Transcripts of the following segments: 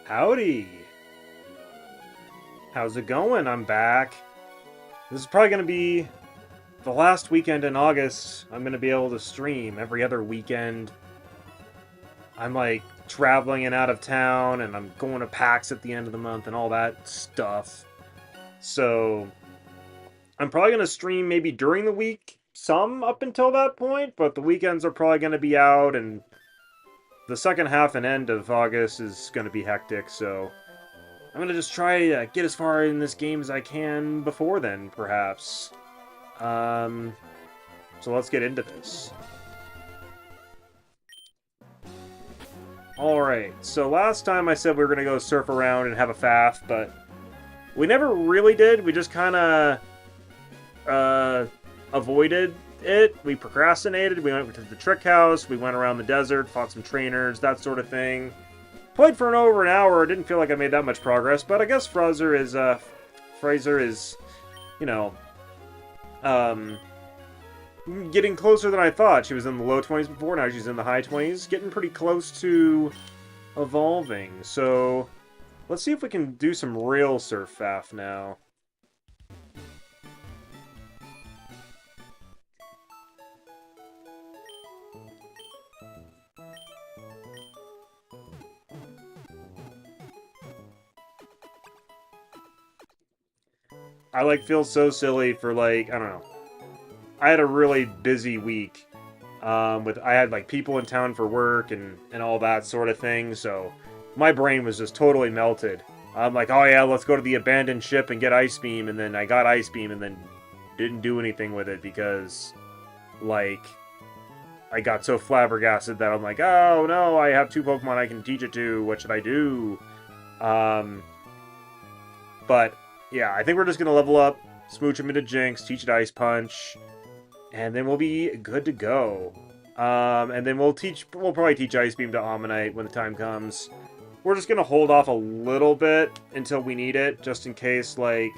Howdy! How's it going? I'm back. This is probably going to be the last weekend in August. I'm going to be able to stream every other weekend. I'm like traveling and out of town, and I'm going to PAX at the end of the month and all that stuff. So I'm probably going to stream maybe during the week, some up until that point, but the weekends are probably going to be out, and the second half and end of August is going to be hectic, so I'm going to just try to get as far in this game as I can before then, perhaps. Um, so let's get into this. Alright, so last time I said we were going to go surf around and have a faff, but we never really did. We just kind of avoided it. We procrastinated. We went to the trick house. We went around the desert, fought some trainers, that sort of thing. Played for over an hour. Didn't feel like I made that much progress, but I guess Fraser is, you know, getting closer than I thought. She was in the low 20s before. Now she's in the high 20s, getting pretty close to evolving. So let's see if we can do some real surf faff now. I feel so silly for I don't know. I had a really busy week. I had people in town for work and all that sort of thing, so my brain was just totally melted. I'm like, oh yeah, let's go to the abandoned ship and get Ice Beam, and then I got Ice Beam and then didn't do anything with it because I got so flabbergasted that I'm like, oh no, I have 2 Pokemon I can teach it to, what should I do? But yeah, I think we're just going to level up, smooch him into Jinx, teach it Ice Punch, and then we'll be good to go. And then we'll probably teach Ice Beam to Ammonite when the time comes. We're just going to hold off a little bit until we need it, just in case, I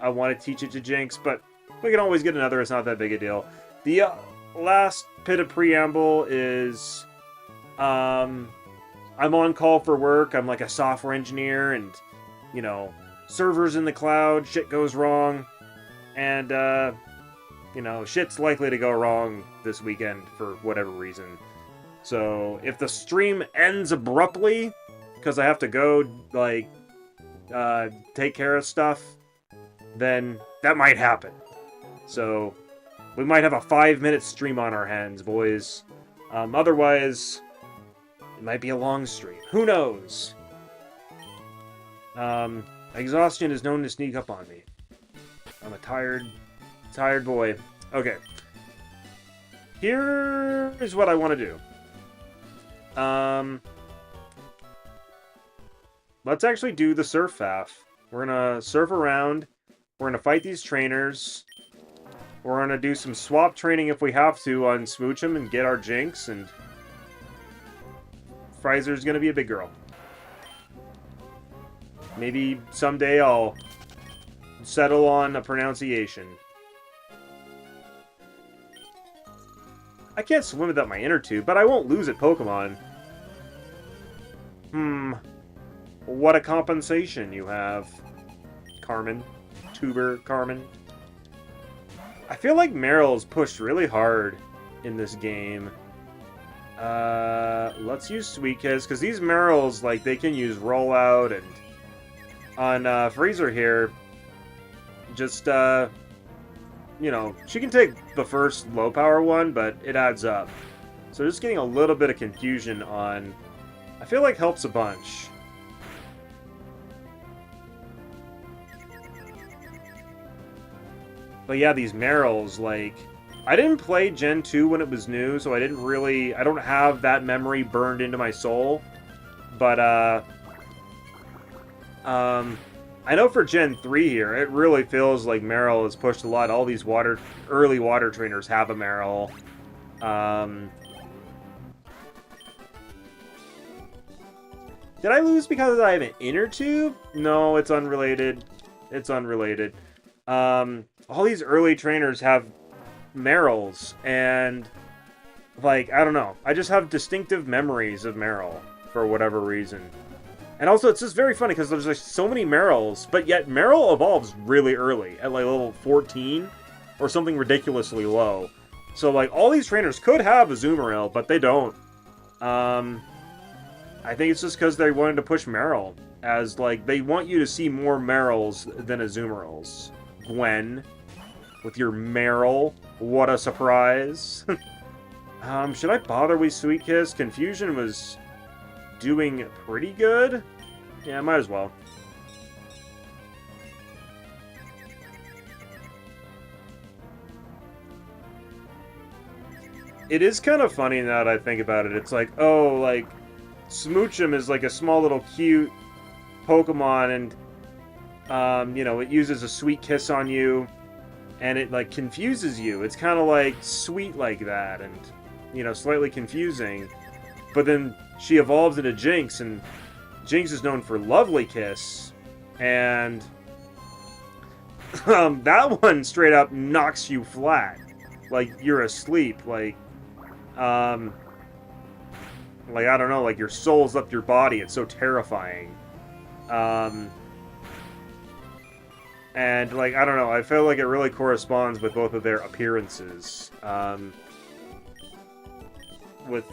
want to teach it to Jinx, but we can always get another, it's not that big a deal. The last bit of preamble is, I'm on call for work, I'm like a software engineer, and, you know, servers in the cloud, shit goes wrong, and, you know, shit's likely to go wrong this weekend for whatever reason. So, if the stream ends abruptly, because I have to go, take care of stuff, then that might happen. So, we might have a 5-minute stream on our hands, boys. Otherwise, it might be a long stream. Who knows? Exhaustion is known to sneak up on me. I'm a tired boy. Okay. Here is what I want to do. Let's actually do the surf faff. We're gonna surf around. We're gonna fight these trainers. We're gonna do some swap training if we have to on Smoochum and get our Jinx, and Fraser's gonna be a big girl. Maybe someday I'll settle on a pronunciation. I can't swim without my inner tube, but I won't lose at Pokemon. What a compensation you have, Carmen. Tuber Carmen. I feel like Meryl's pushed really hard in this game. Let's use Sweet Kiss, because these Meryls, they can use Rollout, and on Fraser here, just, you know, she can take the first low power one, but it adds up. So just getting a little bit of confusion on, I feel like helps a bunch. But yeah, these Meryls, I didn't play Gen 2 when it was new, so I don't have that memory burned into my soul. But, I know for Gen 3 here, it really feels like Meryl has pushed a lot. All these early water trainers have a Meryl. Did I lose because I have an inner tube? No, it's unrelated. It's unrelated. All these early trainers have Meryls, and, I don't know. I just have distinctive memories of Meryl, for whatever reason. And also, it's just very funny because there's like so many Merrills, but yet Merrill evolves really early at like level 14 or something ridiculously low. So like all these trainers could have a Azumarill, but they don't. I think it's just because they wanted to push Merrill as like they want you to see more Merrills than Azumarils. Gwen, with your Merrill, what a surprise! Should I bother with Sweet Kiss? Confusion was doing pretty good. Yeah, might as well. It is kind of funny now that I think about it. It's like, oh, like, Smoochum is like a small little cute Pokemon, and, you know, it uses a Sweet Kiss on you, and it, like, confuses you. It's kind of, like, sweet like that, and, you know, slightly confusing. But then she evolves into Jinx, and Jinx is known for Lovely Kiss, and that one straight up knocks you flat. Like, you're asleep, like, I don't know, like your soul's left your body. It's so terrifying. And, like, I don't know, I feel like it really corresponds with both of their appearances. With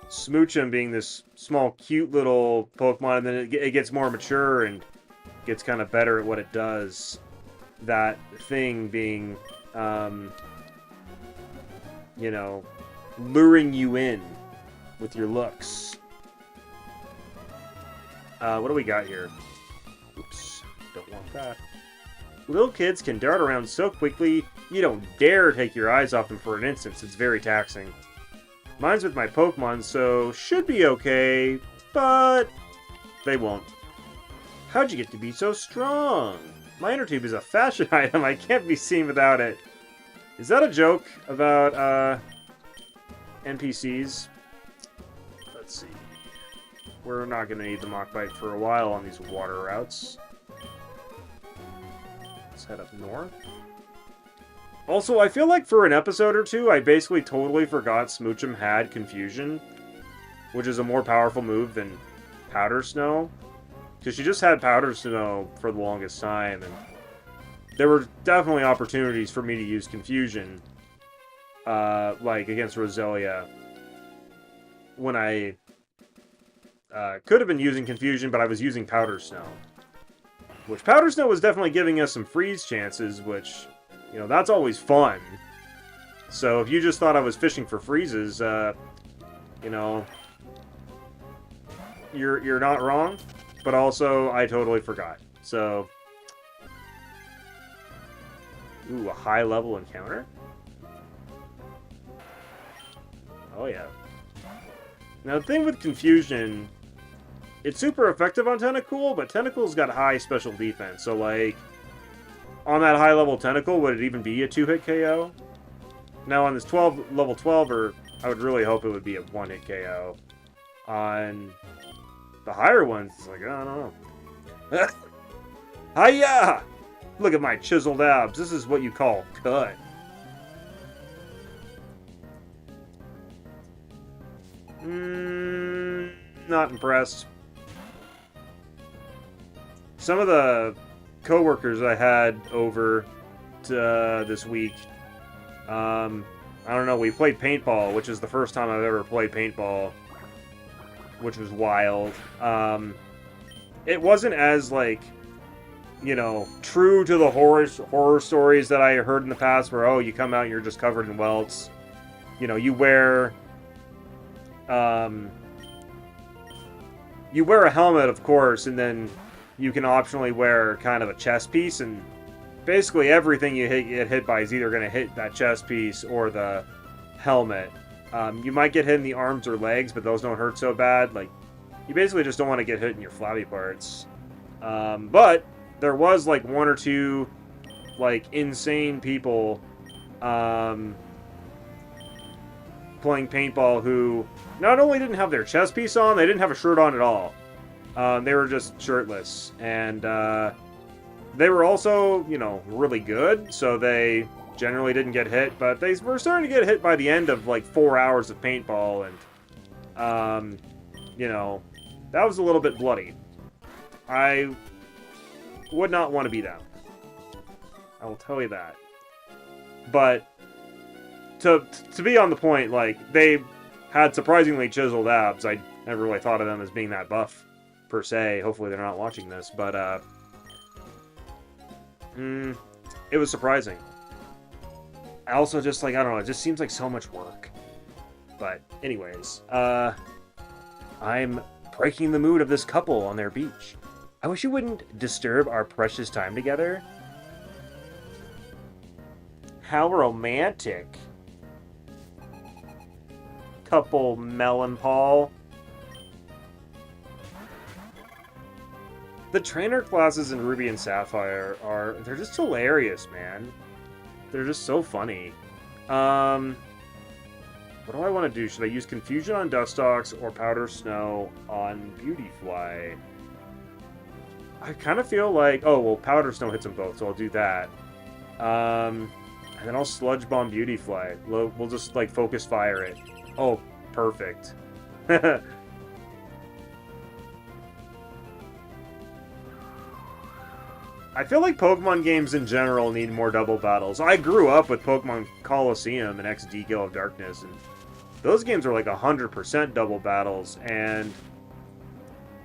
Smoochum being this small, cute little Pokemon, and then it gets more mature and gets kind of better at what it does. That thing being, you know, luring you in with your looks. What do we got here? Oops, don't want that. Little kids can dart around so quickly, you don't dare take your eyes off them for an instant. It's very taxing. Mine's with my Pokemon, so should be okay, but they won't. How'd you get to be so strong? My inner tube is a fashion item. I can't be seen without it. Is that a joke about, NPCs? Let's see. We're not going to need the Mach Bite for a while on these water routes. Let's head up north. Also, I feel like for an episode or two, I basically totally forgot Smoochum had Confusion, which is a more powerful move than Powder Snow. Because she just had Powder Snow for the longest time, and there were definitely opportunities for me to use Confusion, like against Roselia, when I could have been using Confusion, but I was using Powder Snow. Which Powder Snow was definitely giving us some freeze chances, which, you know, that's always fun. So if you just thought I was fishing for freezes, you know, you're not wrong. But also, I totally forgot. So, ooh, a high-level encounter? Oh, yeah. Now, the thing with Confusion, it's super effective on Tentacool, but Tentacle's got high special defense. So, like, on that high-level Tentacle, would it even be a 2-hit KO? Now, on this level 12er, I would really hope it would be a 1-hit KO. On the higher ones, it's like, I don't know. Hiya! Look at my chiseled abs. This is what you call cut. Not impressed. Some of the coworkers I had over to, this week, I don't know, we played paintball, which is the first time I've ever played paintball, which was wild. It wasn't as, like, you know, true to the horror stories that I heard in the past, where, oh, you come out and you're just covered in welts. You know, you wear a helmet, of course, and then you can optionally wear kind of a chest piece, and basically everything you get hit by is either going to hit that chest piece or the helmet. You might get hit in the arms or legs, but those don't hurt so bad. Like, you basically just don't want to get hit in your flabby parts. But there was, like, one or two, like, insane people playing paintball who not only didn't have their chest piece on, they didn't have a shirt on at all. They were just shirtless. And they were also, you know, really good, so they generally didn't get hit, but they were starting to get hit by the end of, like, 4 hours of paintball, and, you know, that was a little bit bloody. I would not want to be them. I will tell you that. But to be on the point, like, they had surprisingly chiseled abs. I never really thought of them as being that buff, per se. Hopefully they're not watching this, but it was surprising. I also just, like, I don't know, it just seems like so much work. But anyways, I'm breaking the mood of this couple on their beach. I wish you wouldn't disturb our precious time together. How romantic. Couple Mel and Paul. The trainer classes in Ruby and Sapphire they're just hilarious, man. They're just so funny. What do I want to do? Should I use Confusion on Dustox or Powder Snow on Beautyfly? I kind of feel like... Oh, well, Powder Snow hits them both, so I'll do that. And then I'll Sludge Bomb Beautyfly. We'll just, like, Focus Fire it. Oh, perfect. I feel like Pokemon games in general need more double battles. I grew up with Pokemon Coliseum and XD Gale of Darkness, and those games are like 100% double battles, and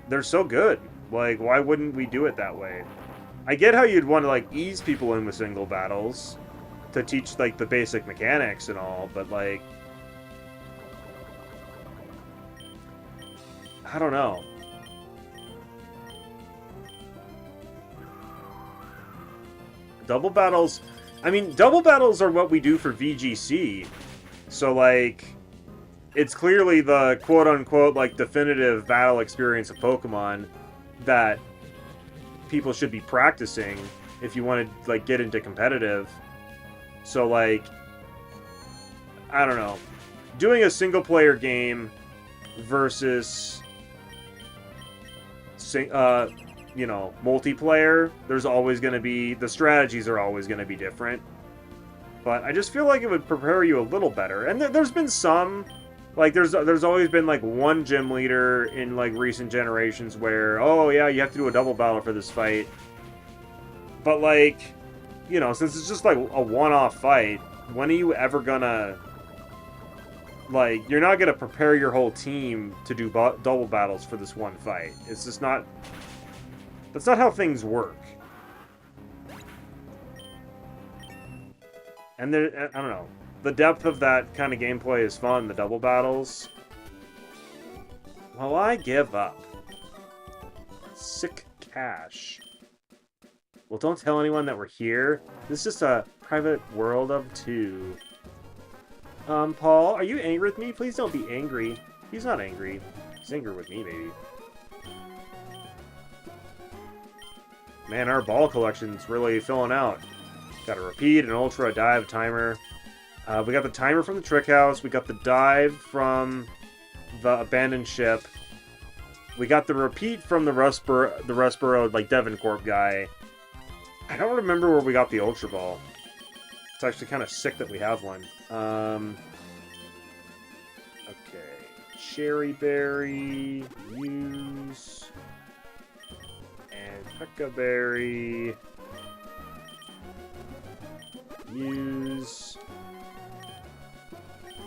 they're so good. Like, why wouldn't we do it that way? I get how you'd want to, like, ease people in with single battles to teach, like, the basic mechanics and all, but, like, I don't know. Double battles... I mean, double battles are what we do for VGC. So, like, it's clearly the quote-unquote, like, definitive battle experience of Pokemon that people should be practicing if you want to, like, get into competitive. So, like, I don't know. Doing a single-player game versus, you know, multiplayer, there's always going to be... The strategies are always going to be different. But I just feel like it would prepare you a little better. And there's been some... Like, there's always been, like, one gym leader in, like, recent generations where, oh, yeah, you have to do a double battle for this fight. But, like, you know, since it's just, like, a one-off fight, when are you ever gonna... Like, you're not gonna prepare your whole team to do double battles for this one fight. It's just not... That's not how things work. And there, I don't know. The depth of that kind of gameplay is fun, the double battles. Well, I give up. Sick cash. Well, don't tell anyone that we're here. This is just a private world of two. Paul, are you angry with me? Please don't be angry. He's not angry. He's angry with me, maybe. Man, our ball collection's really filling out. Got a repeat, an ultra, a dive, timer. We got the timer from the Trick House. We got the dive from the abandoned ship. We got the repeat from the Rustboro, like, Devoncorp guy. I don't remember where we got the Ultra Ball. It's actually kind of sick that we have one. Okay. Cherry Berry. Use. And Pekka Berry. Use.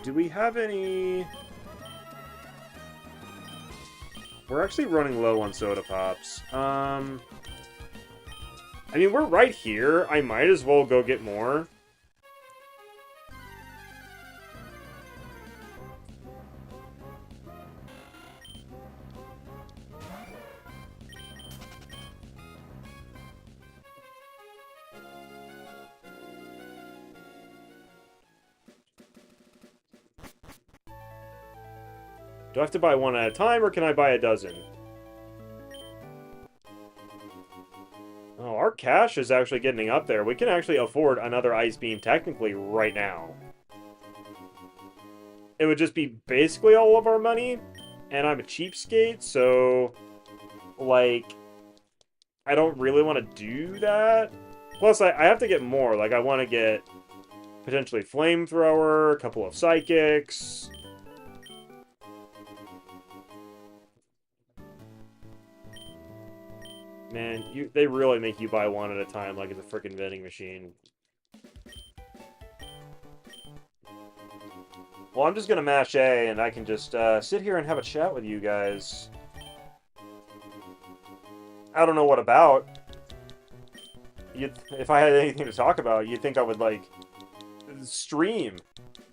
Do we have any... We're actually running low on soda pops. I mean, we're right here. I might as well go get more. Do I have to buy one at a time, or can I buy a dozen? Oh, our cash is actually getting up there. We can actually afford another Ice Beam technically right now. It would just be basically all of our money, and I'm a cheapskate, so, like, I don't really want to do that. Plus, I have to get more. Like, I want to get potentially Flamethrower, a couple of Psychics... Man, they really make you buy one at a time like it's a freaking vending machine. Well, I'm just gonna mash A, and I can just sit here and have a chat with you guys. I don't know what about. If I had anything to talk about, you'd think I would, like, stream.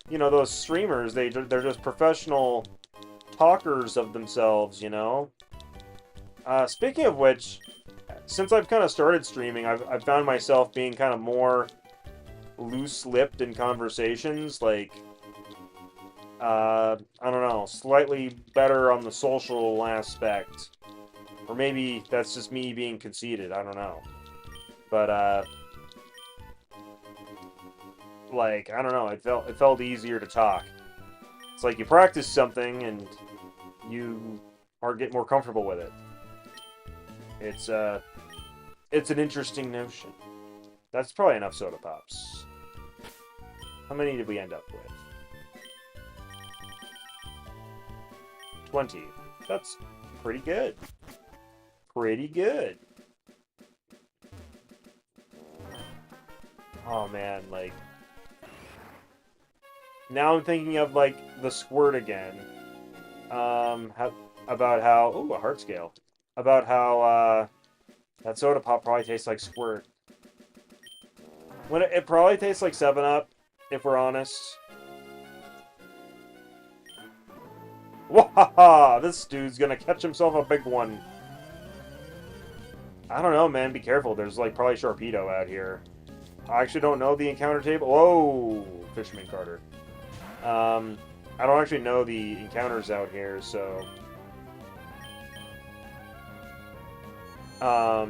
You know, those streamers, they're just professional talkers of themselves, you know? Speaking of which, since I've kind of started streaming, I've found myself being kind of more loose-lipped in conversations, like, I don't know, slightly better on the social aspect. Or maybe that's just me being conceited, I don't know. But, like, I don't know, it felt easier to talk. It's like you practice something and you get more comfortable with it. It's an interesting notion. That's probably enough soda pops. How many did we end up with? 20. That's pretty good. Pretty good. Oh man, like... Now I'm thinking of, like, the squirt again. About how... Ooh, a heart scale. About how, that soda pop probably tastes like squirt. It probably tastes like 7-Up, if we're honest. Wahaha! This dude's gonna catch himself a big one. I don't know, man. Be careful. There's, like, probably Sharpedo out here. I actually don't know the encounter table. Whoa! Fisherman Carter. I don't actually know the encounters out here, so... I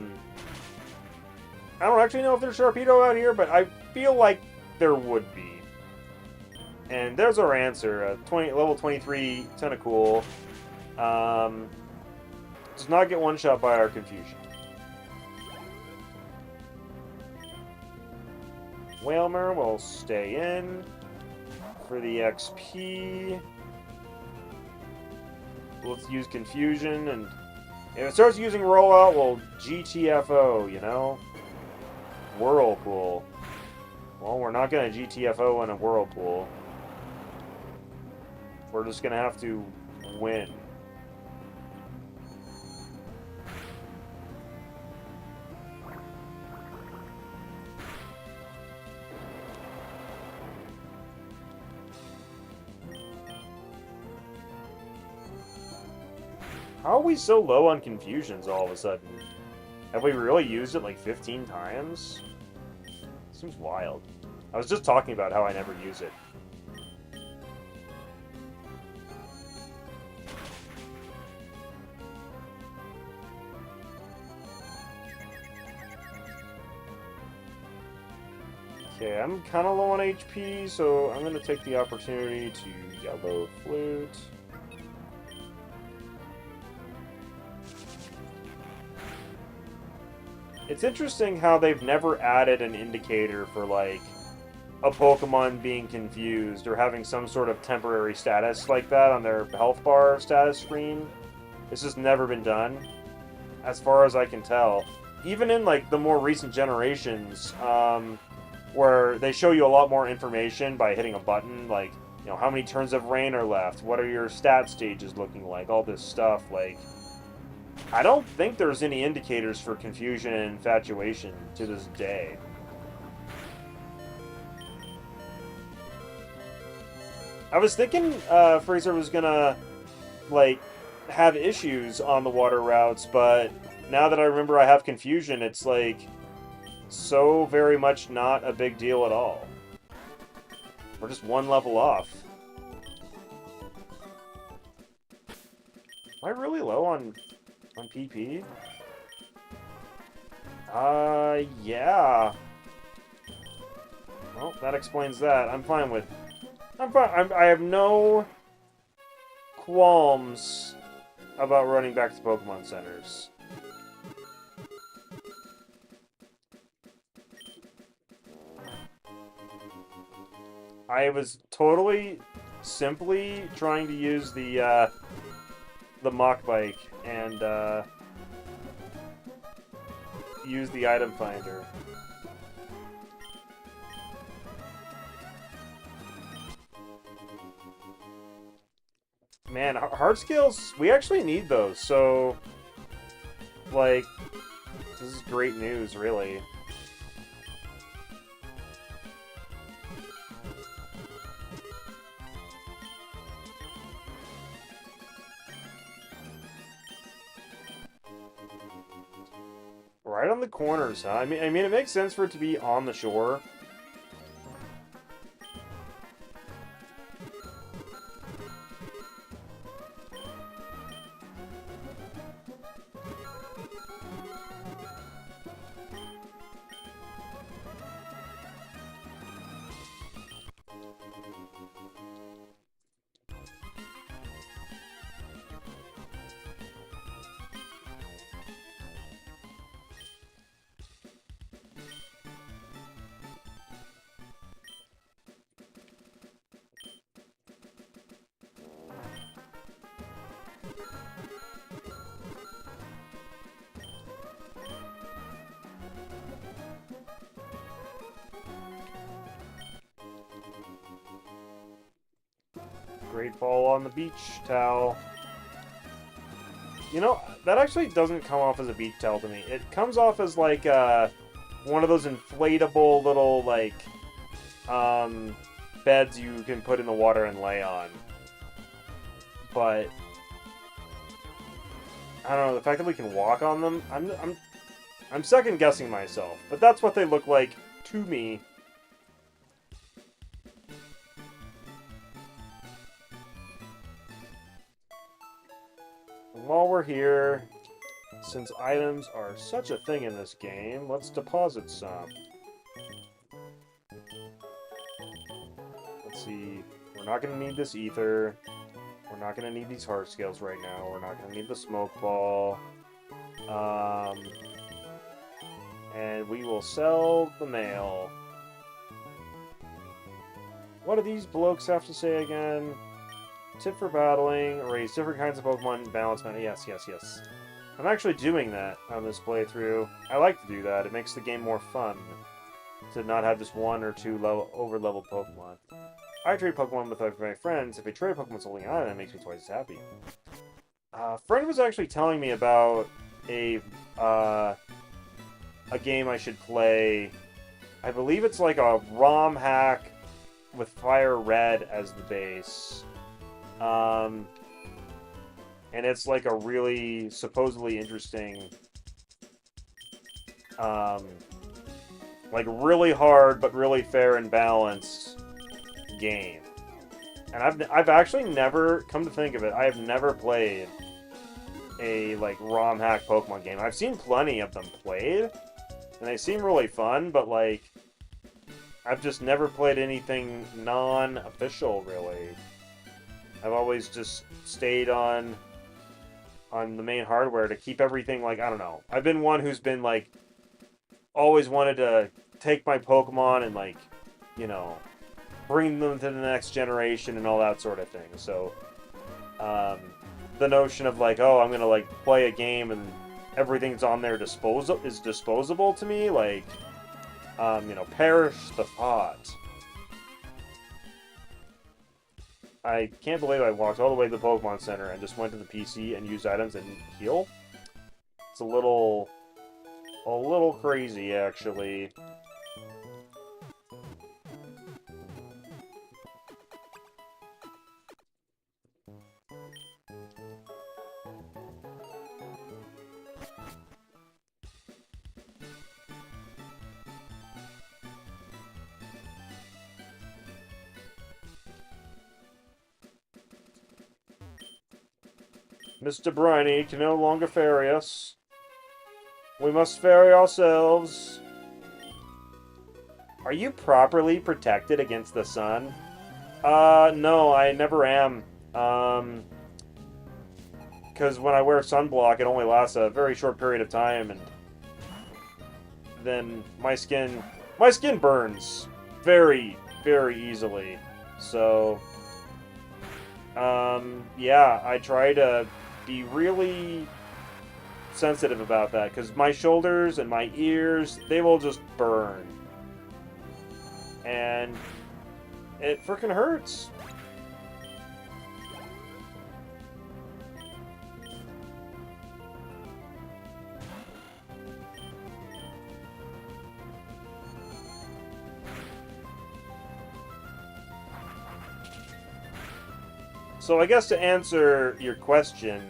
don't actually know if there's Sharpedo out here, but I feel like there would be. And there's our answer. Level 23 Tentacool. Does not get one-shot by our confusion. Whalmer will stay in for the XP. Let's use confusion, and if it starts using rollout, well, GTFO, you know? Whirlpool. Well, we're not going to GTFO in a Whirlpool. We're just going to have to win. How are we so low on confusions all of a sudden? Have we really used it like 15 times? Seems wild. I was just talking about how I never use it. Okay, I'm kind of low on HP, so I'm going to take the opportunity to Yellow Flute. It's interesting how they've never added an indicator for, like, a Pokemon being confused or having some sort of temporary status like that on their health bar status screen. This has never been done, as far as I can tell. Even in, like, the more recent generations, where they show you a lot more information by hitting a button, like, you know, how many turns of rain are left, what are your stat stages looking like, all this stuff, like... I don't think there's any indicators for confusion and infatuation to this day. I was thinking Fraser was gonna, like, have issues on the water routes, but now that I remember I have confusion, it's, like, so very much not a big deal at all. We're just one level off. Am I really low on PP? Yeah. Well, that explains that. I'm fine. I have no qualms about running back to Pokemon Centers. I was totally, simply trying to use the Mach Bike, and, use the item finder. Man, hard skills, we actually need those, so, like, this is great news, really. Right on the corners, huh? I mean, it makes sense for it to be on the shore. Great ball on the beach towel. You know, that actually doesn't come off as a beach towel to me. It comes off as, like, one of those inflatable little, like, beds you can put in the water and lay on. But I don't know, the fact that we can walk on them, I'm second guessing myself. But that's what they look like to me. And while we're here, since items are such a thing in this game, let's deposit some. Let's see, we're not going to need this ether. We're not going to need these heart scales right now. We're not going to need the smoke ball. And we will sell the mail. What do these blokes have to say again? Tip for battling, raise different kinds of Pokemon, balance mana. Yes, yes, yes. I'm actually doing that on this playthrough. I like to do that. It makes the game more fun to not have just one or two over-leveled Pokemon. I trade Pokemon with my friends. If I trade Pokemon's holding on, it makes me twice as happy. A friend was actually telling me about a game I should play. I believe it's like a ROM hack with Fire Red as the base. And it's like a really supposedly interesting, like really hard but really fair and balanced game. And I've actually never, come to think of it, I have never played a like ROM hack Pokemon game. I've seen plenty of them played, and they seem really fun, but like I've just never played anything non-official really. I've always just stayed on the main hardware to keep everything, like, I don't know. I've been one who's been like always wanted to take my Pokemon and like, you know, bring them to the next generation and all that sort of thing. So, the notion of like, oh, I'm gonna like play a game and everything's on there is disposable to me, like, you know, perish the thought. I can't believe I walked all the way to the Pokemon Center and just went to the PC and used items and heal. It's a little crazy, actually. Mr. Briny can no longer ferry us. We must ferry ourselves. Are you properly protected against the sun? No, I never am. Because when I wear sunblock, it only lasts a very short period of time, and then my skin burns very, very easily. So, yeah, I try to be really sensitive about that, because my shoulders and my ears, they will just burn. And it freaking hurts. So I guess to answer your question,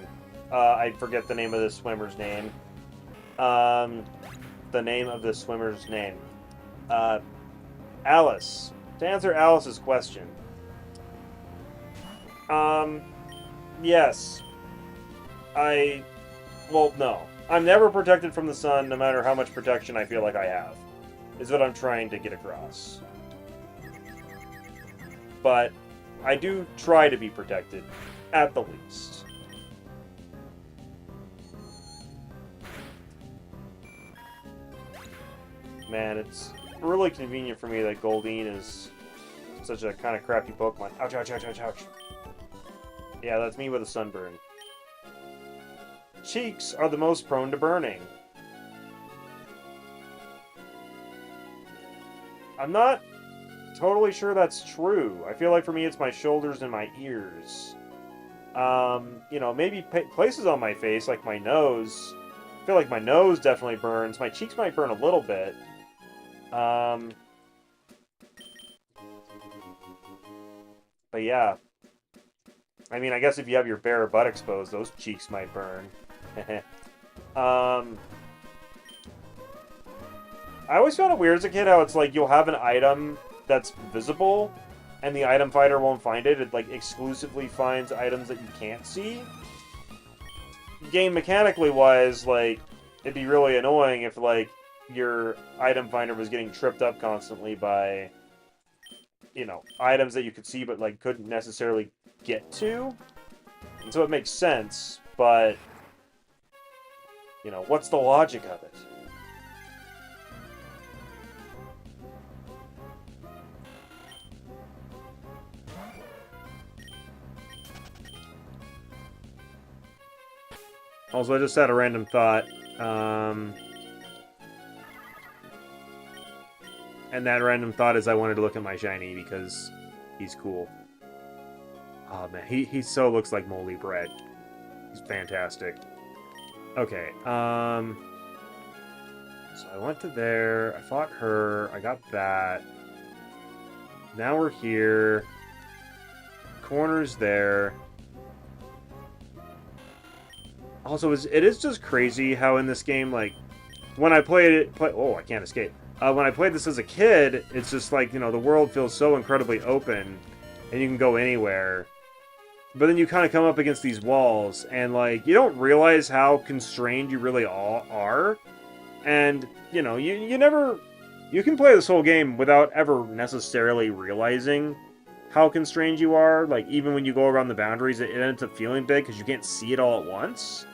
I forget the name of this swimmer's name. The name of this swimmer's name. Alice. To answer Alice's question. Yes. Well, no. I'm never protected from the sun, no matter how much protection I feel like I have. Is what I'm trying to get across. But I do try to be protected, at the least. Man, it's really convenient for me that Goldeen is such a kind of crappy Pokemon. Ouch, ouch, ouch, ouch, ouch. Yeah, that's me with a sunburn. Cheeks are the most prone to burning. I'm not totally sure that's true. I feel like for me it's my shoulders and my ears. You know, maybe places on my face, like my nose. I feel like my nose definitely burns. My cheeks might burn a little bit. But yeah. I mean, I guess if you have your bare butt exposed, those cheeks might burn. I always found it weird as a kid how it's like you'll have an item that's visible, and the item finder won't find it. It like exclusively finds items that you can't see. Game mechanically wise, like it'd be really annoying if like your item finder was getting tripped up constantly by, you know, items that you could see but like couldn't necessarily get to. And so it makes sense, but you know, what's the logic of it? Also, I just had a random thought. And that random thought is I wanted to look at my shiny because he's cool. Oh man, he so looks like moldy bread. He's fantastic. Okay, so I went to there, I fought her, I got that. Now we're here. Corner's there. Also, it is just crazy how in this game, like, when I played it, oh, I can't escape. When I played this as a kid, it's just like, you know, the world feels so incredibly open, and you can go anywhere. But then you kind of come up against these walls, and, like, you don't realize how constrained you really all are. And, you know, you never... You can play this whole game without ever necessarily realizing how constrained you are. Like, even when you go around the boundaries, it ends up feeling big because you can't see it all at once.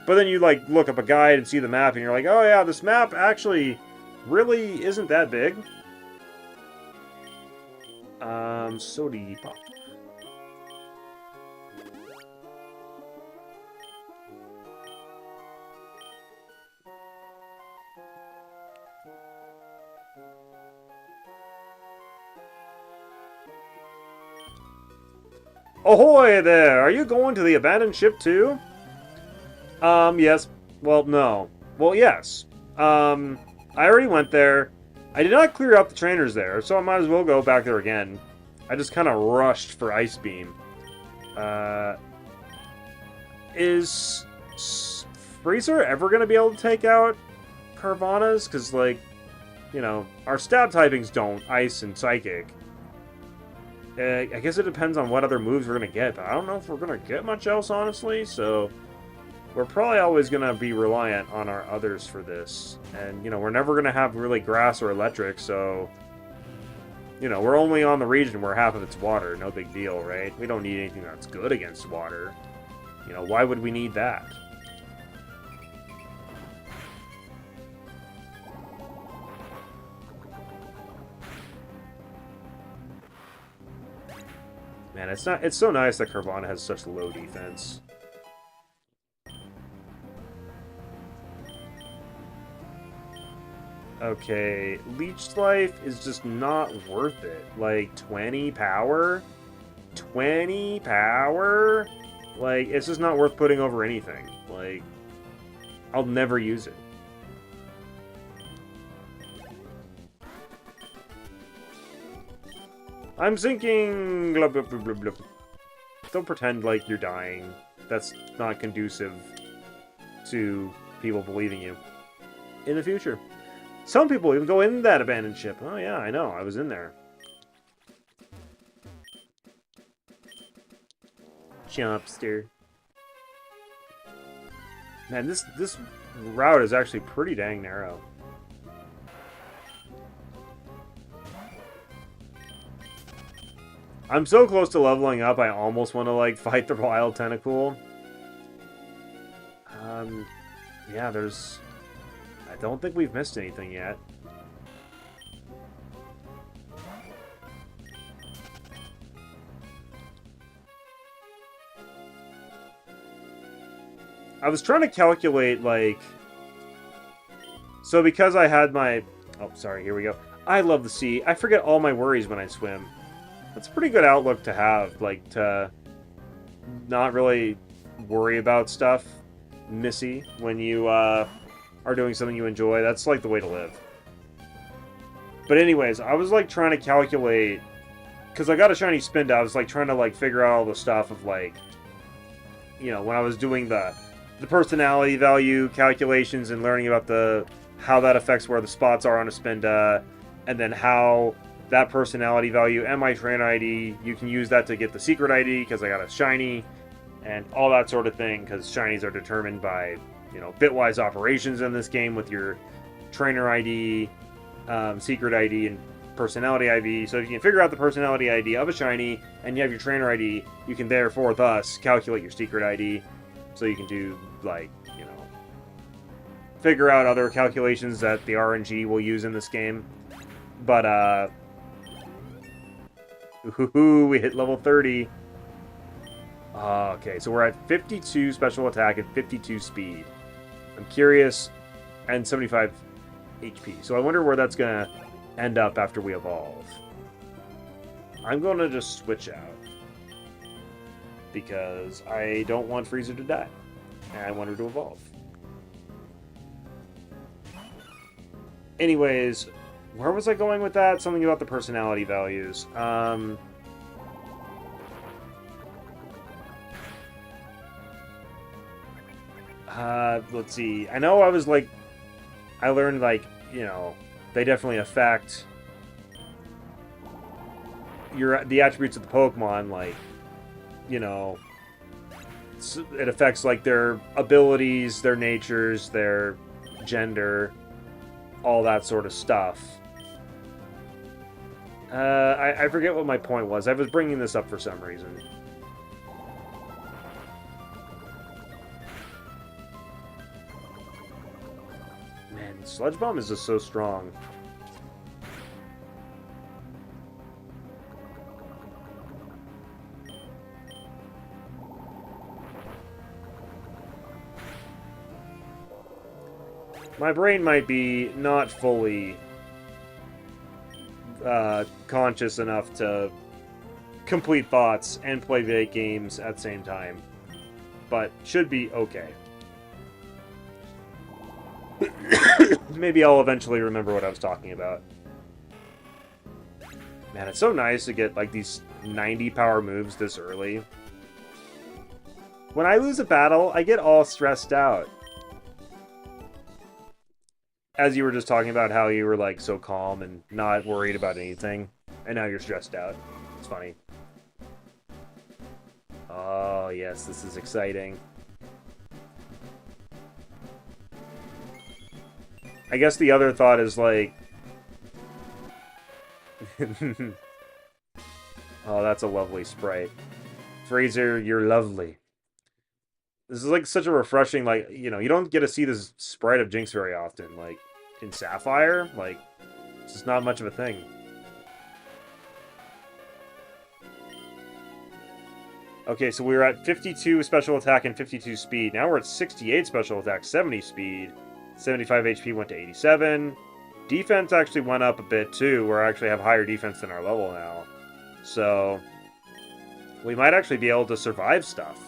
But then you, like, look up a guide and see the map, and you're like, oh yeah, this map actually really isn't that big. Sody Pop. Ahoy there! Are you going to the abandoned ship too? Yes. Well, no. Well, yes. I already went there. I did not clear out the trainers there, so I might as well go back there again. I just kind of rushed for Ice Beam. Is Freezer ever going to be able to take out Carvanha's? Because, like, you know, our stab typings don't, Ice and Psychic. I guess it depends on what other moves we're going to get, but I don't know if we're going to get much else, honestly, so we're probably always going to be reliant on our others for this. And, you know, we're never going to have really grass or electric, so, you know, we're only on the region where half of it's water. No big deal, right? We don't need anything that's good against water. You know, why would we need that? Man, it's so nice that Carvana has such low defense. Okay, Leech Life is just not worth it. Like, 20 power? 20 power? Like, it's just not worth putting over anything. Like, I'll never use it. I'm sinking! Blah, blah, blah, blah, blah. Don't pretend like you're dying. That's not conducive to people believing you in the future. Some people even go in that abandoned ship. Oh yeah, I know. I was in there. Jumpster. Man, this route is actually pretty dang narrow. I'm so close to leveling up, I almost want to, like, fight the Wild Tentacool. Yeah, there's... I don't think we've missed anything yet. I was trying to calculate, like... So because I had my... Oh, sorry, here we go. I love the sea. I forget all my worries when I swim. That's a pretty good outlook to have, like, to not really worry about stuff, Missy, when you are doing something you enjoy. That's, like, the way to live. But anyways, I was, like, trying to calculate... Because I got a shiny spin, I was, like, trying to, like, figure out all the stuff of, like... You know, when I was doing the personality value calculations and learning about how that affects where the spots are on a Spinda, and then how that personality value and my trainer ID, you can use that to get the secret ID because I got a shiny, and all that sort of thing, because shinies are determined by, you know, bitwise operations in this game with your trainer ID, secret ID, and personality ID. So if you can figure out the personality ID of a shiny, and you have your trainer ID, you can therefore thus calculate your secret ID. So you can do, like, you know, figure out other calculations that the RNG will use in this game. But, ooh, we hit level 30. Okay, so we're at 52 special attack and 52 speed. I'm curious, and 75 HP. So I wonder where that's going to end up after we evolve. I'm going to just switch out, because I don't want Freezer to die, and I want her to evolve. Anyways, where was I going with that? Something about the personality values. Let's see. I know I was like... I learned, like, you know, they definitely affect the attributes of the Pokemon, like, you know, it affects, like, their abilities, their natures, their gender, all that sort of stuff. I forget what my point was. I was bringing this up for some reason. Man, Sludge Bomb is just so strong. My brain might be not fully conscious enough to complete thoughts and play games at the same time, but should be okay. Maybe I'll eventually remember what I was talking about. Man, it's so nice to get, like, these 90 power moves this early. When I lose a battle, I get all stressed out. As you were just talking about how you were, like, so calm and not worried about anything, and now you're stressed out. It's funny. Oh, yes, this is exciting. I guess the other thought is, like... Oh, that's a lovely sprite. Fraser, you're lovely. This is, like, such a refreshing, like, you know, you don't get to see this sprite of Jinx very often. Like, in Sapphire, like, it's just not much of a thing. Okay, so we were at 52 special attack and 52 speed. Now we're at 68 special attack, 70 speed. 75 HP went to 87. defense actually went up a bit too. We actually have higher defense than our level now. So we might actually be able to survive stuff.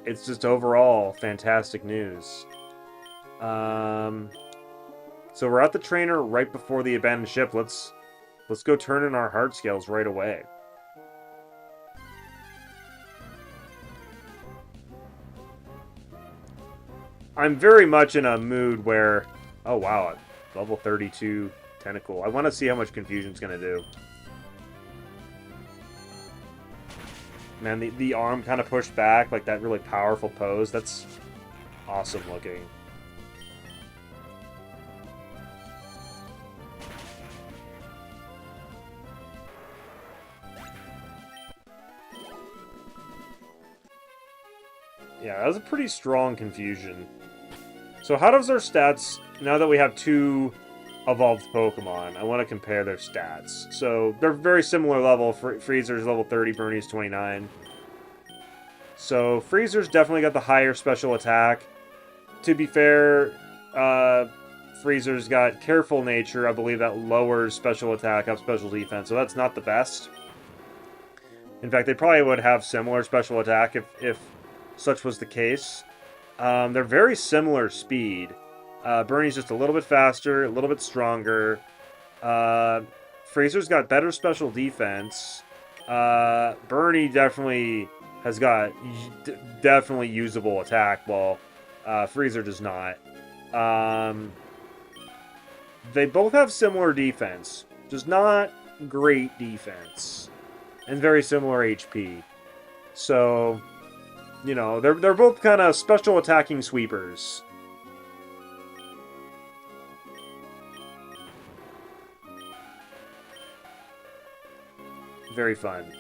It's just overall fantastic news. So we're at the trainer right before the abandoned ship. Let's go turn in our heart scales right away. I'm very much in a mood where, oh wow, level 32 tentacle. I want to see how much confusion's gonna do. Man, the arm kind of pushed back, like that really powerful pose. That's awesome looking. Yeah, that was a pretty strong confusion. So how does our stats, now that we have two evolved Pokemon, I want to compare their stats. So they're very similar level. Freezer's level 30, Bernie's 29. So Freezer's definitely got the higher special attack. To be fair, Freezer's got Careful Nature. I believe that lowers special attack, up special defense. So that's not the best. In fact, they probably would have similar special attack if such was the case. They're very similar speed. Bernie's just a little bit faster, a little bit stronger. Freezer's got better special defense. Bernie definitely has got definitely usable attack, while Freezer does not. They both have similar defense, just not great defense, and very similar HP. So, you know, they're both kind of special attacking sweepers. Very fun.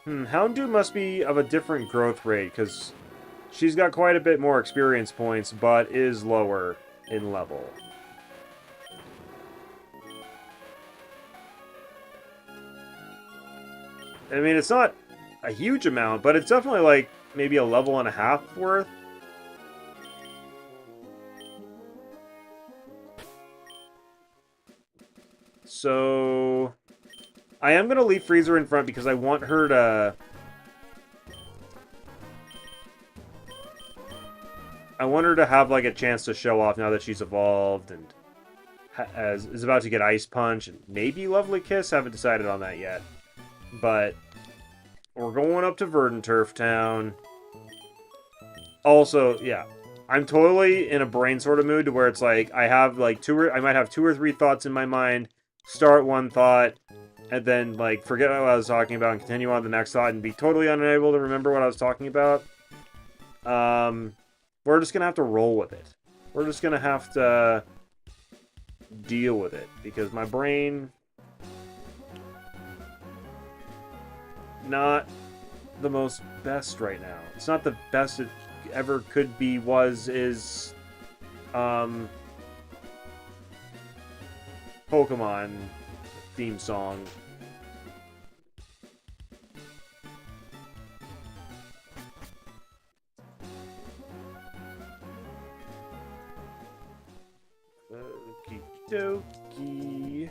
Houndoom must be of a different growth rate, because she's got quite a bit more experience points, but is lower in level. I mean, it's not a huge amount, but it's definitely like maybe a level and a half worth. So I am going to leave Freezer in front because I want her to... I want her to have like a chance to show off now that she's evolved and is about to get Ice Punch and maybe Lovely Kiss. Haven't decided on that yet. But we're going up to Verdanturf Town. Also, yeah, I'm totally in a brain sort of mood to where it's like I have like I might have 2 or 3 thoughts in my mind. Start one thought, and then like forget what I was talking about and continue on to the next thought and be totally unable to remember what I was talking about. We're just gonna have to roll with it. We're just gonna have to deal with it because my brain not the most best right now. It's not the best it ever could be, is Pokemon theme song. Okie dokie.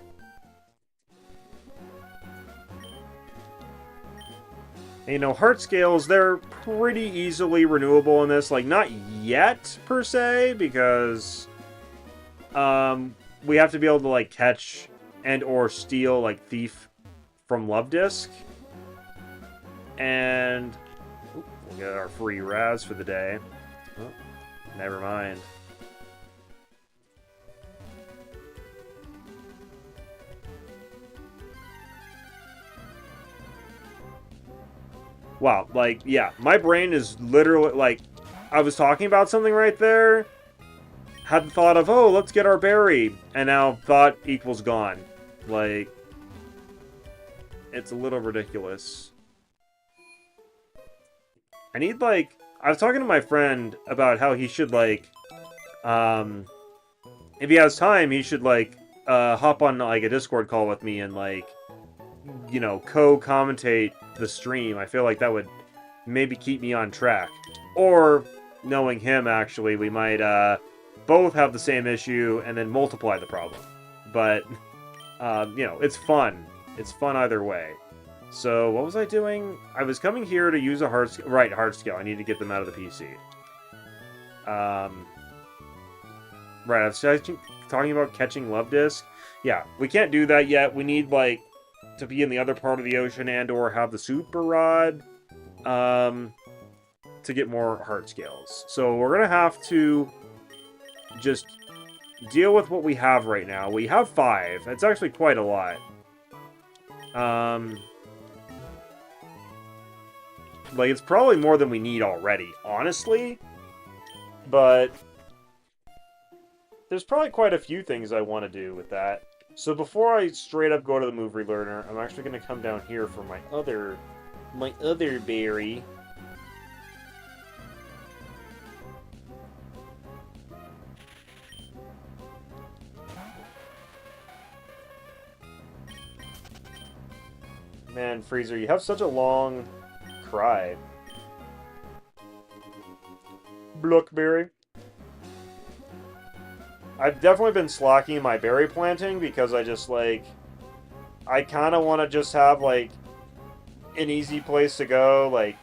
And, you know, heart scales, they're pretty easily renewable in this. Like, not yet, per se, because we have to be able to, like, catch and or steal, like, Thief from Love Disc. And we'll get our free Raz for the day. Oh, never mind. Wow, like, yeah, my brain is literally, like, I was talking about something right there, had the thought of, oh, let's get our berry, and now thought equals gone. Like, it's a little ridiculous. I need, like, I was talking to my friend about how he should, like, if he has time, he should, like, hop on, like, a Discord call with me and, like, you know, co-commentate the stream. I feel like that would maybe keep me on track. Or, knowing him, actually, we might both have the same issue and then multiply the problem. But, you know, it's fun. It's fun either way. So, what was I doing? I was coming here to use a hard scale. Right, hard scale. I need to get them out of the PC. Right, I was talking about catching Love Disc. Yeah, we can't do that yet. We need, like, to be in the other part of the ocean and or have the Super Rod to get more heart scales. So we're going to have to just deal with what we have right now. We have 5. It's actually quite a lot. Like, it's probably more than we need already, honestly. But there's probably quite a few things I want to do with that. So before I straight up go to the move relearner, I'm actually going to come down here for my other berry. Man, Freezer, you have such a long cry. Blookberry. I've definitely been slacking my berry planting because I just, like... I kind of want to just have, like, an easy place to go. Like,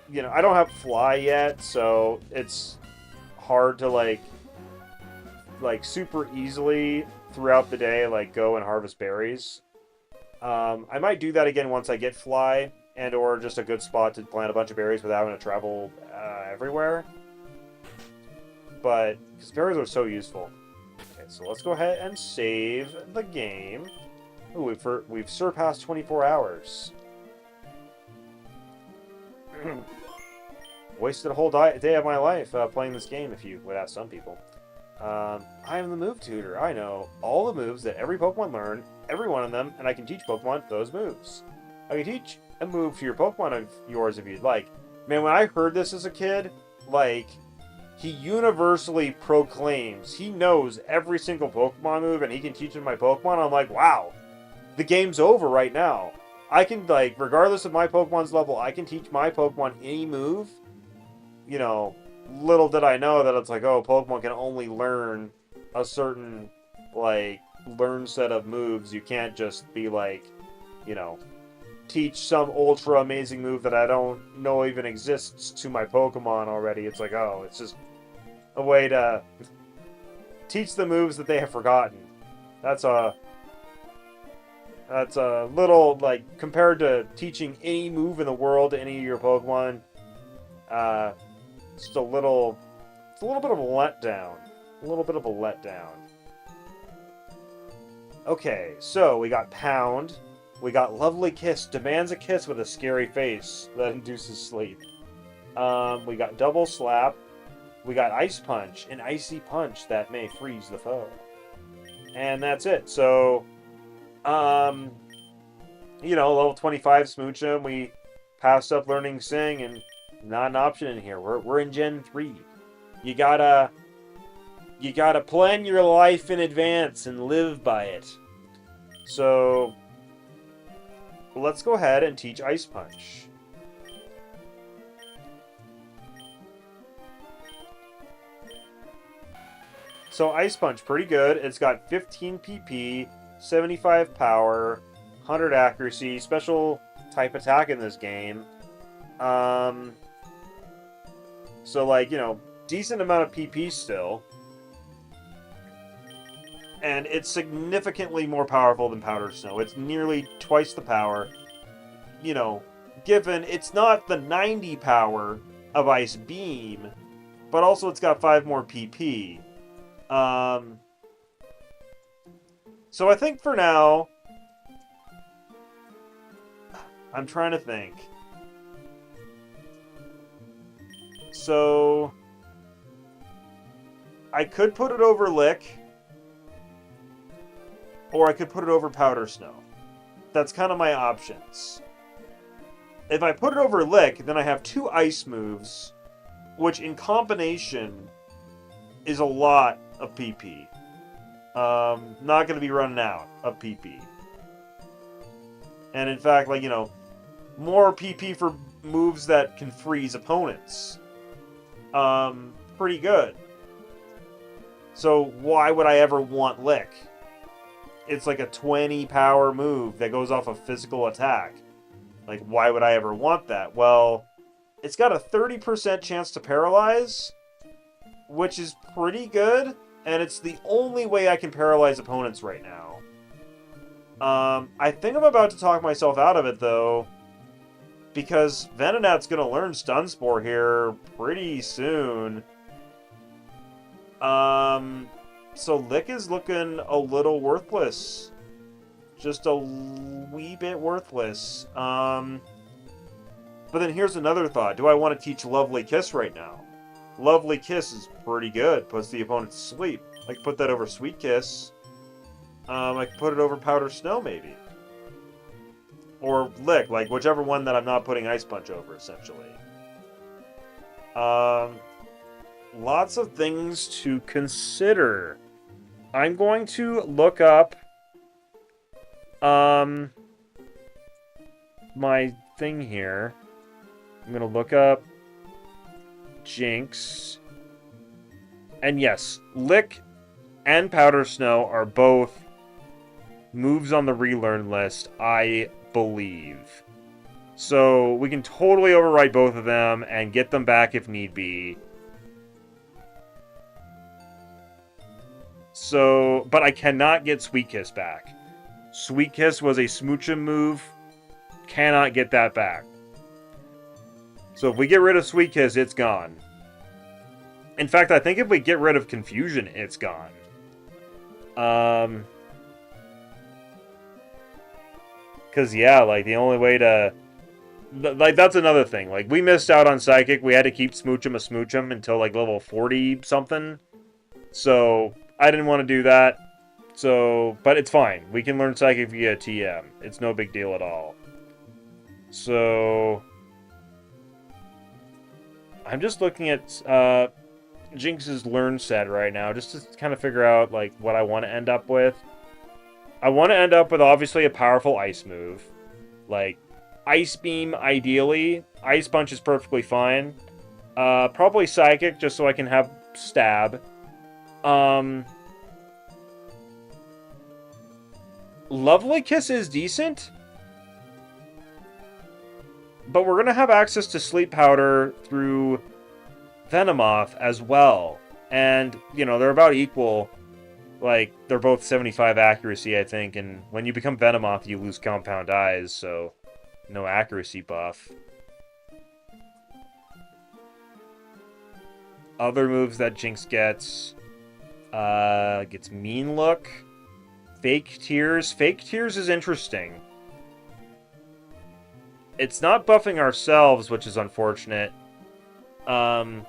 you know, I don't have Fly yet, so it's hard to, like super easily throughout the day, like, go and harvest berries. I might do that again once I get Fly, and or just a good spot to plant a bunch of berries without having to travel everywhere. But, because berries are so useful. Okay, so let's go ahead and save the game. Ooh, we've surpassed 24 hours. Wasted a whole day of my life playing this game, if you would ask some people. I am the move tutor. I know all the moves that every Pokemon learn, every one of them, and I can teach Pokemon those moves. I can teach a move to your Pokemon of yours if you'd like. Man, when I heard this as a kid, like, he universally proclaims he knows every single Pokemon move and he can teach it to my Pokemon. I'm like, wow, the game's over right now. I can, like, regardless of my Pokemon's level, I can teach my Pokemon any move. You know, little did I know that it's like, oh, Pokemon can only learn a certain, like, learn set of moves. You can't just be like, you know, teach some ultra amazing move that I don't know even exists to my Pokemon already. It's like, oh, it's just a way to teach the moves that they have forgotten. That's a little, like, compared to teaching any move in the world to any of your Pokemon, it's a little bit of a letdown. A little bit of a letdown. Okay, so we got Pound. We got Lovely Kiss. Demands a kiss with a scary face that induces sleep. We got Double Slap. We got Ice Punch. An icy punch that may freeze the foe. And that's it. So, you know, level 25 Smoochum. We passed up learning Sing, and not an option in here. We're in Gen 3. You gotta plan your life in advance and live by it. So, let's go ahead and teach Ice Punch. So Ice Punch, pretty good. It's got 15 PP, 75 power, 100 accuracy, special type attack in this game. So, like, you know, decent amount of PP still. And it's significantly more powerful than Powder Snow. It's nearly twice the power. You know, given it's not the 90 power of Ice Beam, but also it's got 5 more PP. So I think for now, I'm trying to think. So I could put it over Lick, or I could put it over Powder Snow. That's kind of my options. If I put it over Lick, then I have 2 ice moves, which in combination is a lot of PP. Not going to be running out of PP. And in fact, like, you know, more PP for moves that can freeze opponents. pretty good. So why would I ever want Lick? It's like a 20 power move that goes off a physical attack. Like, why would I ever want that? Well, it's got a 30% chance to paralyze, which is pretty good, and it's the only way I can paralyze opponents right now. I think I'm about to talk myself out of it, though, because Venonat's going to learn Stun Spore here pretty soon. So Lick is looking a little worthless. Just a wee bit worthless. But then here's another thought. Do I want to teach Lovely Kiss right now? Lovely Kiss is pretty good. Puts the opponent to sleep. I could put that over Sweet Kiss. I could put it over Powder Snow, maybe. Or Lick, like whichever one that I'm not putting Ice Punch over, essentially. Lots of things to consider. I'm going to look up my thing here. I'm going to look up Jinx. And yes, Lick and Powder Snow are both moves on the relearn list, I believe. So we can totally overwrite both of them and get them back if need be. So, but I cannot get Sweet Kiss back. Sweet Kiss was a Smoochum move. Cannot get that back. So if we get rid of Sweet Kiss, it's gone. In fact, I think if we get rid of Confusion, it's gone. Because, yeah, like, the only way to... Like, that's another thing. Like, we missed out on Psychic. We had to keep Smoochum a Smoochum until, like, level 40-something. So, I didn't want to do that. So, but it's fine. We can learn Psychic via TM. It's no big deal at all. So... I'm just looking at Jinx's Learn set right now, just to kind of figure out, like, what I want to end up with. I want to end up with, obviously, a powerful Ice move. Like, Ice Beam, ideally. Ice Punch is perfectly fine. Probably Psychic, just so I can have Stab. Lovely Kiss is decent. But we're going to have access to Sleep Powder through Venomoth as well. And, you know, they're about equal. Like, they're both 75 accuracy, I think. And when you become Venomoth, you lose Compound Eyes, so no accuracy buff. Other moves that Jinx gets. Gets Mean Look. Fake Tears. Fake Tears is interesting. It's not buffing ourselves, which is unfortunate. So,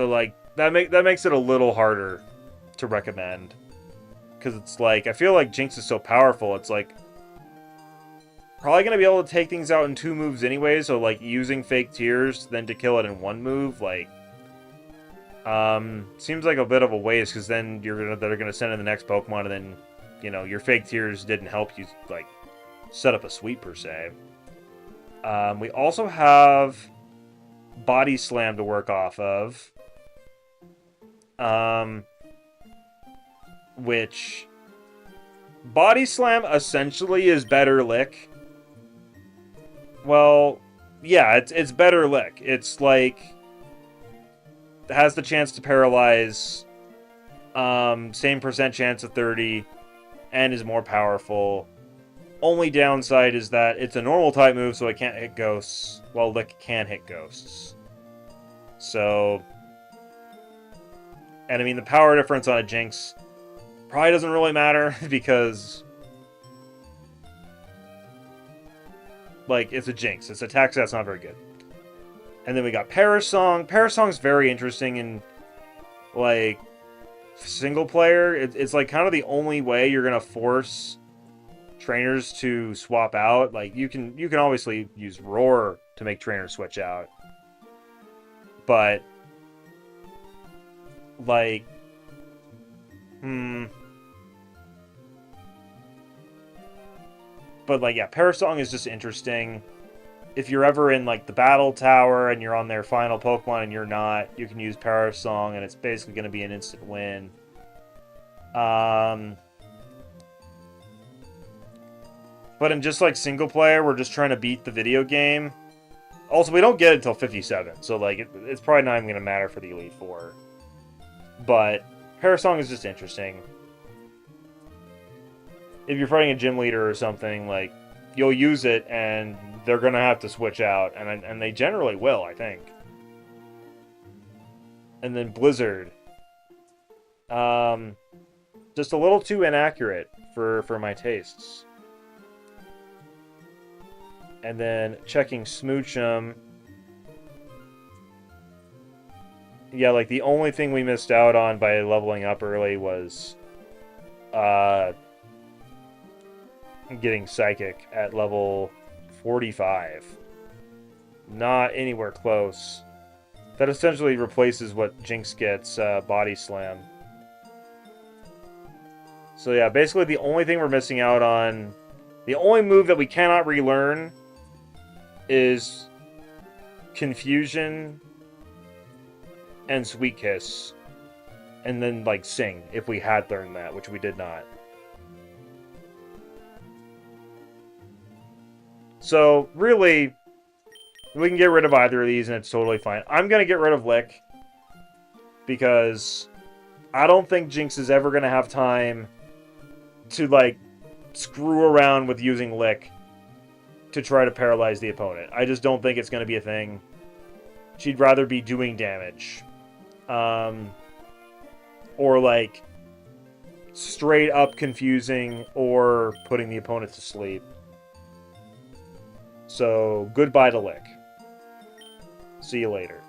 like, that makes it a little harder to recommend. Because it's like, I feel like Jinx is so powerful, it's like... Probably going to be able to take things out in 2 moves anyway, so, like, using Fake Tears then to kill it in 1 move, like... seems like a bit of a waste, because then they're going to send in the next Pokemon, and then... You know, your Fake Tears didn't help you, like, set up a sweep, per se. We also have Body Slam to work off of. Which... Body Slam essentially is better Lick. Well, yeah, it's better Lick. It's, like... Has the chance to paralyze. Same percent chance of 30... and is more powerful. Only downside is that it's a normal type move, so it can't hit ghosts, while Lick can hit ghosts. So... And I mean, the power difference on a Jinx probably doesn't really matter, because... Like, it's a Jinx. Its attack stat's not very good. And then we got Parasong. Parasong's very interesting in, like... single player. It's like kind of the only way you're gonna force trainers to swap out. Like you can obviously use Roar to make trainers switch out, but like but like, yeah, Parasong is just interesting. if you're ever in like the battle tower and you're on their final Pokemon and you're not, you can use Power Song and it's basically going to be an instant win. But in just like single player, we're just trying to beat the video game. Also, we don't get it until 57, so like it's probably not even going to matter for the Elite Four. But Power Song is just interesting. If you're fighting a gym leader or something, like you'll use it and they're going to have to switch out, and they generally will, I think. And then Blizzard. Just a little too inaccurate for my tastes. And then checking Smoochum. Yeah, like the only thing we missed out on by leveling up early was getting Psychic at level 45. Not anywhere close. That essentially replaces what Jinx gets, Body Slam. So yeah, basically the only thing we're missing out on, the only move that we cannot relearn is Confusion and Sweet Kiss. And then, like, Sing, if we had learned that, which we did not. So, really, we can get rid of either of these and it's totally fine. I'm going to get rid of Lick, because I don't think Jinx is ever going to have time to, like, screw around with using Lick to try to paralyze the opponent. I just don't think it's going to be a thing. She'd rather be doing damage. Or, like, straight up confusing or putting the opponent to sleep. So, goodbye to Lick. See you later.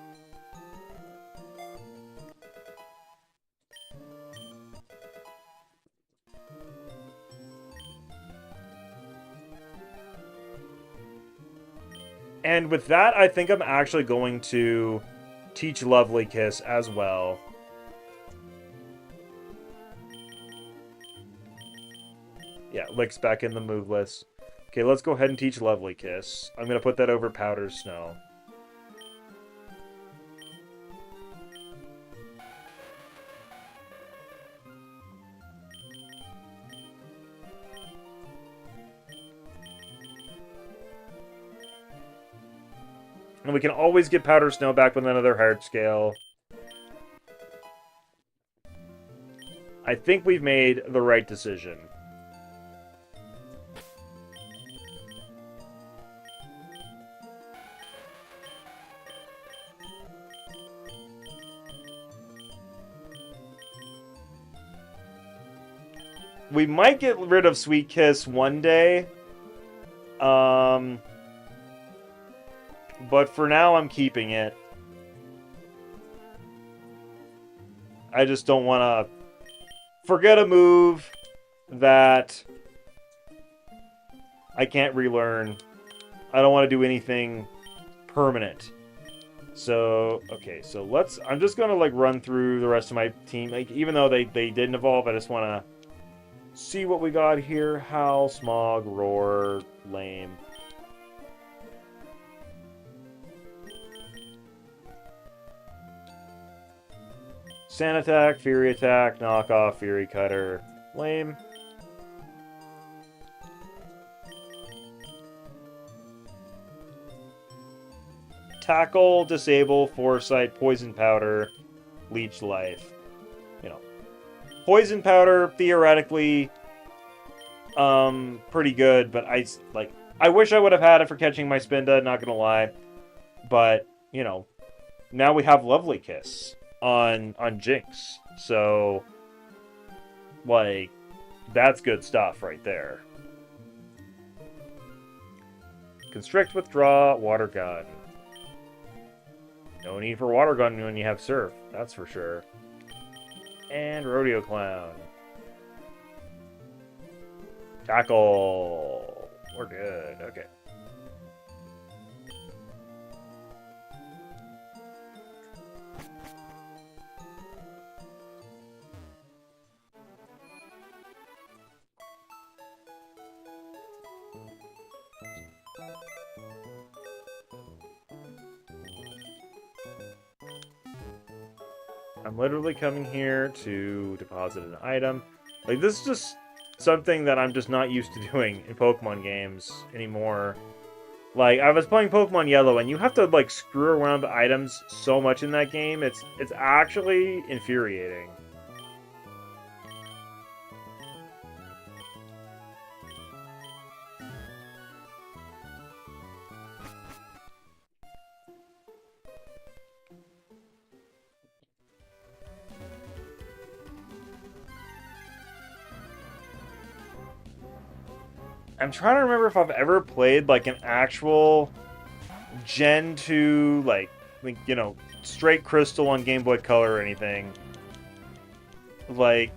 And with that, I think I'm actually going to teach Lovely Kiss as well. Yeah, Lick's back in the move list. Okay, let's go ahead and teach Lovely Kiss. I'm going to put that over Powder Snow. And we can always get Powder Snow back with another Heart Scale. I think we've made the right decision. We might get rid of Sweet Kiss one day. But for now, I'm keeping it. I just don't want to forget a move that I can't relearn. I don't want to do anything permanent. So, okay, so let's... I'm just going to, like, run through the rest of my team. Like, even though they didn't evolve, I just want to see what we got here. Howl, Smog, Roar, Lame. Sand Attack, Fury Attack, Knockoff, Fury Cutter, Lame. Tackle, Disable, Foresight, Poison Powder, Leech Life. You know, Poison Powder, theoretically, pretty good, but I wish I would have had it for catching my Spinda, not gonna lie. But, you know, now we have Lovely Kiss on Jinx. So, like, that's good stuff right there. Constrict, Withdraw, Water Gun. No need for Water Gun when you have Surf, that's for sure. And Rodeo Clown. Tackle. We're good, okay. I'm literally coming here to deposit an item. Like, this is just something that I'm just not used to doing in Pokemon games anymore. Like, I was playing Pokemon Yellow, and you have to, like, screw around the items so much in that game. It's actually infuriating. I'm trying to remember if I've ever played, like, an actual Gen 2, like, you know, straight Crystal on Game Boy Color or anything. Like,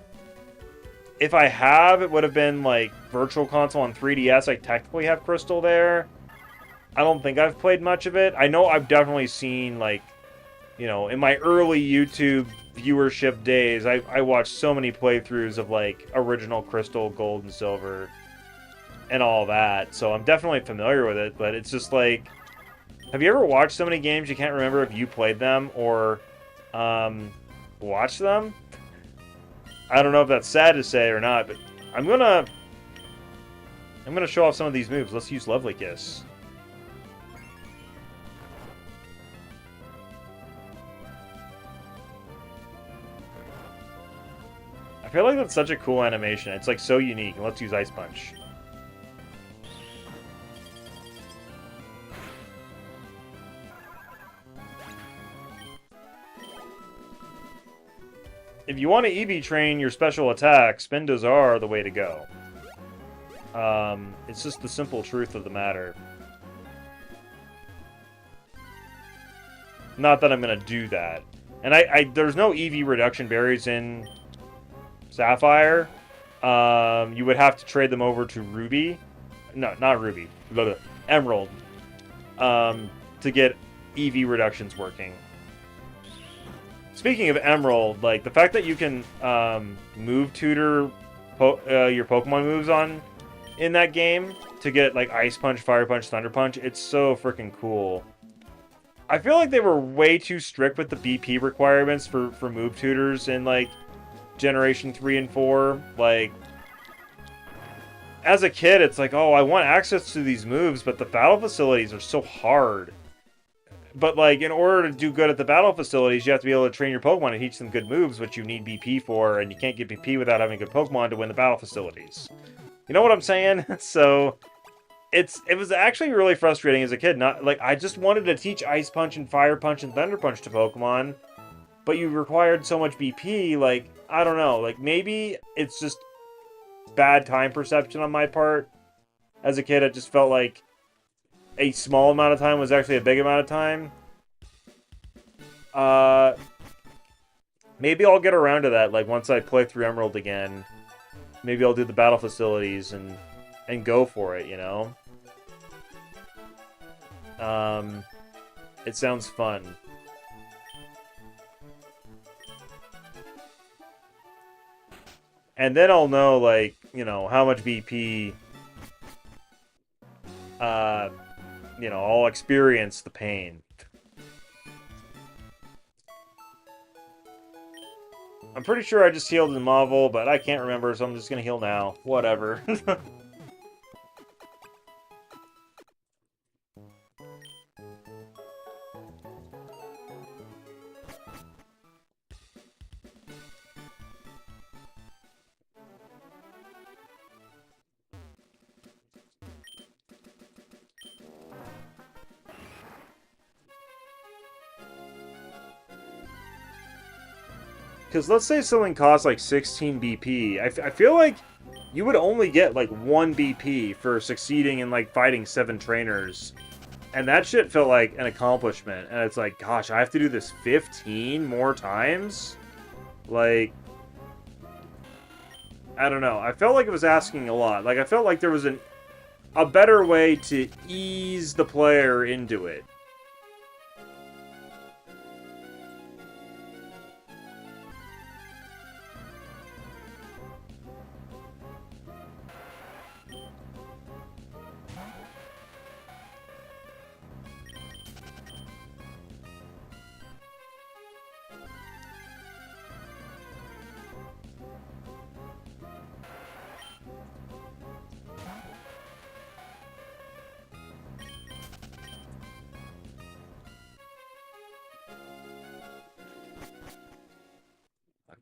if I have, it would have been, like, Virtual Console on 3DS. I technically have Crystal there. I don't think I've played much of it. I know I've definitely seen, like, you know, in my early YouTube viewership days, I watched so many playthroughs of, like, original Crystal, Gold, and Silver, and all that. So I'm definitely familiar with it, but it's just like, have you ever watched so many games you can't remember if you played them or watched them? I don't know if that's sad to say or not, but I'm gonna show off some of these moves. Let's use Lovely Kiss. I feel like that's such a cool animation. It's like so unique. Let's use Ice Punch. If you want to EV train your special attack, Spindas are the way to go. It's just the simple truth of the matter. Not that I'm going to do that. And there's no EV reduction berries in Sapphire. You would have to trade them over to Ruby. No, not Ruby. Emerald. To get EV reductions working. Speaking of Emerald, like, the fact that you can move tutor your Pokemon moves in that game to get, like, Ice Punch, Fire Punch, Thunder Punch, it's so freaking cool. I feel like they were way too strict with the BP requirements for move tutors in, like, Generation 3 and 4. Like, as a kid, it's like, oh, I want access to these moves, but the battle facilities are so hard. But, like, in order to do good at the battle facilities, you have to be able to train your Pokemon and teach them good moves, which you need BP for, and you can't get BP without having good Pokemon to win the battle facilities. You know what I'm saying? So, it was actually really frustrating as a kid. I just wanted to teach Ice Punch and Fire Punch and Thunder Punch to Pokemon, but you required so much BP, like, I don't know. Like, maybe it's just bad time perception on my part. As a kid, it just felt like a small amount of time was actually a big amount of time. Maybe I'll get around to that, like, once I play through Emerald again. Maybe I'll do the battle facilities and go for it, you know? It sounds fun. And then I'll know, like, you know, how much BP, you know, I'll experience the pain. I'm pretty sure I just healed in Marvel, but I can't remember, so I'm just gonna heal now. Whatever. Because let's say something costs like 16 BP. I feel like you would only get like 1 BP for succeeding in like fighting 7 trainers. And that shit felt like an accomplishment. And it's like, gosh, I have to do this 15 more times? Like, I don't know. I felt like it was asking a lot. Like, I felt like there was a better way to ease the player into it.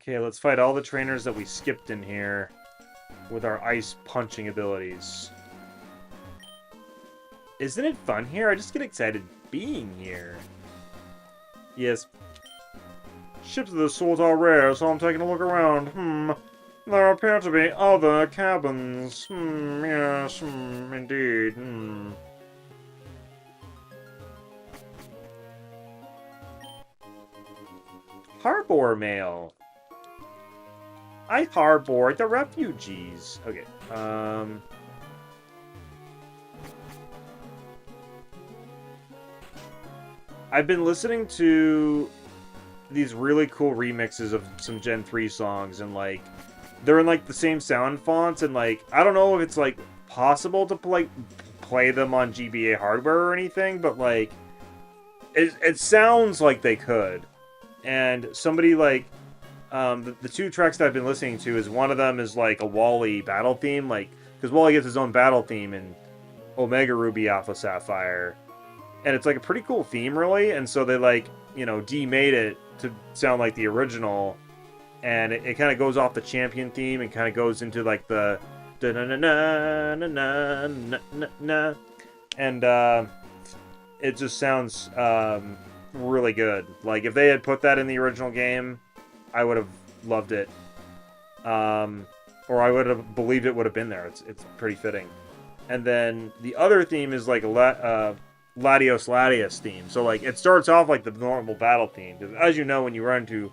Okay, let's fight all the trainers that we skipped in here with our ice punching abilities. Isn't it fun here? I just get excited being here. Yes. Ships of this sort are rare, so I'm taking a look around. There appear to be other cabins. Yes, indeed. Harbor mail. I harbor the refugees. Okay, I've been listening to these really cool remixes of some Gen 3 songs, and, like, they're in, like, the same sound fonts, and, like, I don't know if it's, like, possible to, like, play them on GBA hardware or anything, but, like, it sounds like they could. And somebody, like, the two tracks that I've been listening to is one of them is, like, a Wally battle theme, like, because Wally gets his own battle theme in Omega Ruby Alpha Sapphire. And it's, like, a pretty cool theme, really, and so they, like, you know, demade it to sound like the original, and it kind of goes off the champion theme and kind of goes into, like, the da-na-na-na-na-na-na-na-na, and it just sounds really good. Like, if they had put that in the original game, I would have loved it, or I would have believed it would have been there. It's pretty fitting. And then the other theme is, like, a Latios Latias theme. So, like, it starts off like the normal battle theme. As you know, when you run into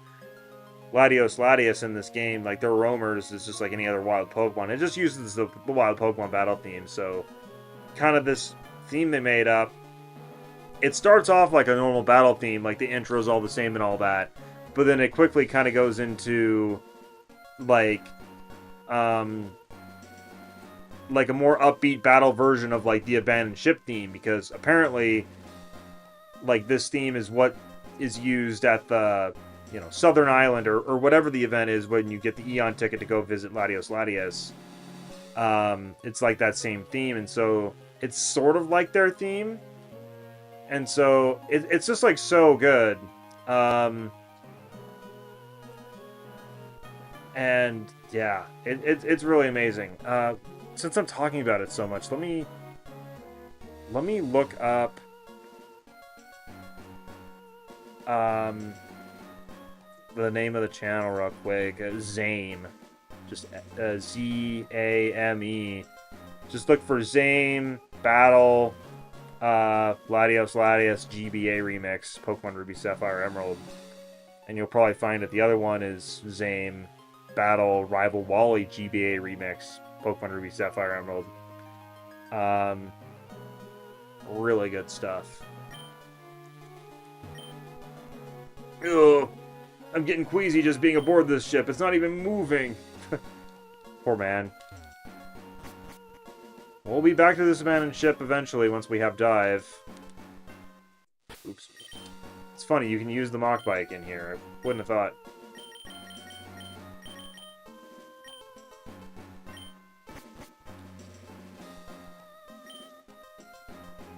Latios Latias in this game, like, their roamers is just like any other wild Pokemon. It just uses the wild Pokemon battle theme. So, kind of this theme they made up. It starts off like a normal battle theme, like the intro's all the same and all that. But then it quickly kind of goes into, like a more upbeat battle version of, like, the abandoned ship theme, because apparently, like, this theme is what is used at the, you know, Southern Island or whatever the event is when you get the Eon ticket to go visit Latios Latias. It's like that same theme, and so it's sort of like their theme, and so it's just, like, so good. And yeah, it's really amazing. Since I'm talking about it so much, let me look up the name of the channel real quick. Zame, just Z-A-M-E. Just look for Zame Battle Latios Latias GBA Remix Pokemon Ruby Sapphire Emerald, and you'll probably find that the other one is Zame Battle Rival Wally GBA Remix Pokemon Ruby Sapphire Emerald. Really good stuff. Ugh, I'm getting queasy just being aboard this ship. It's not even moving. Poor man. We'll be back to this abandoned ship eventually once we have dive. Oops. It's funny, you can use the Mach Bike in here. I wouldn't have thought.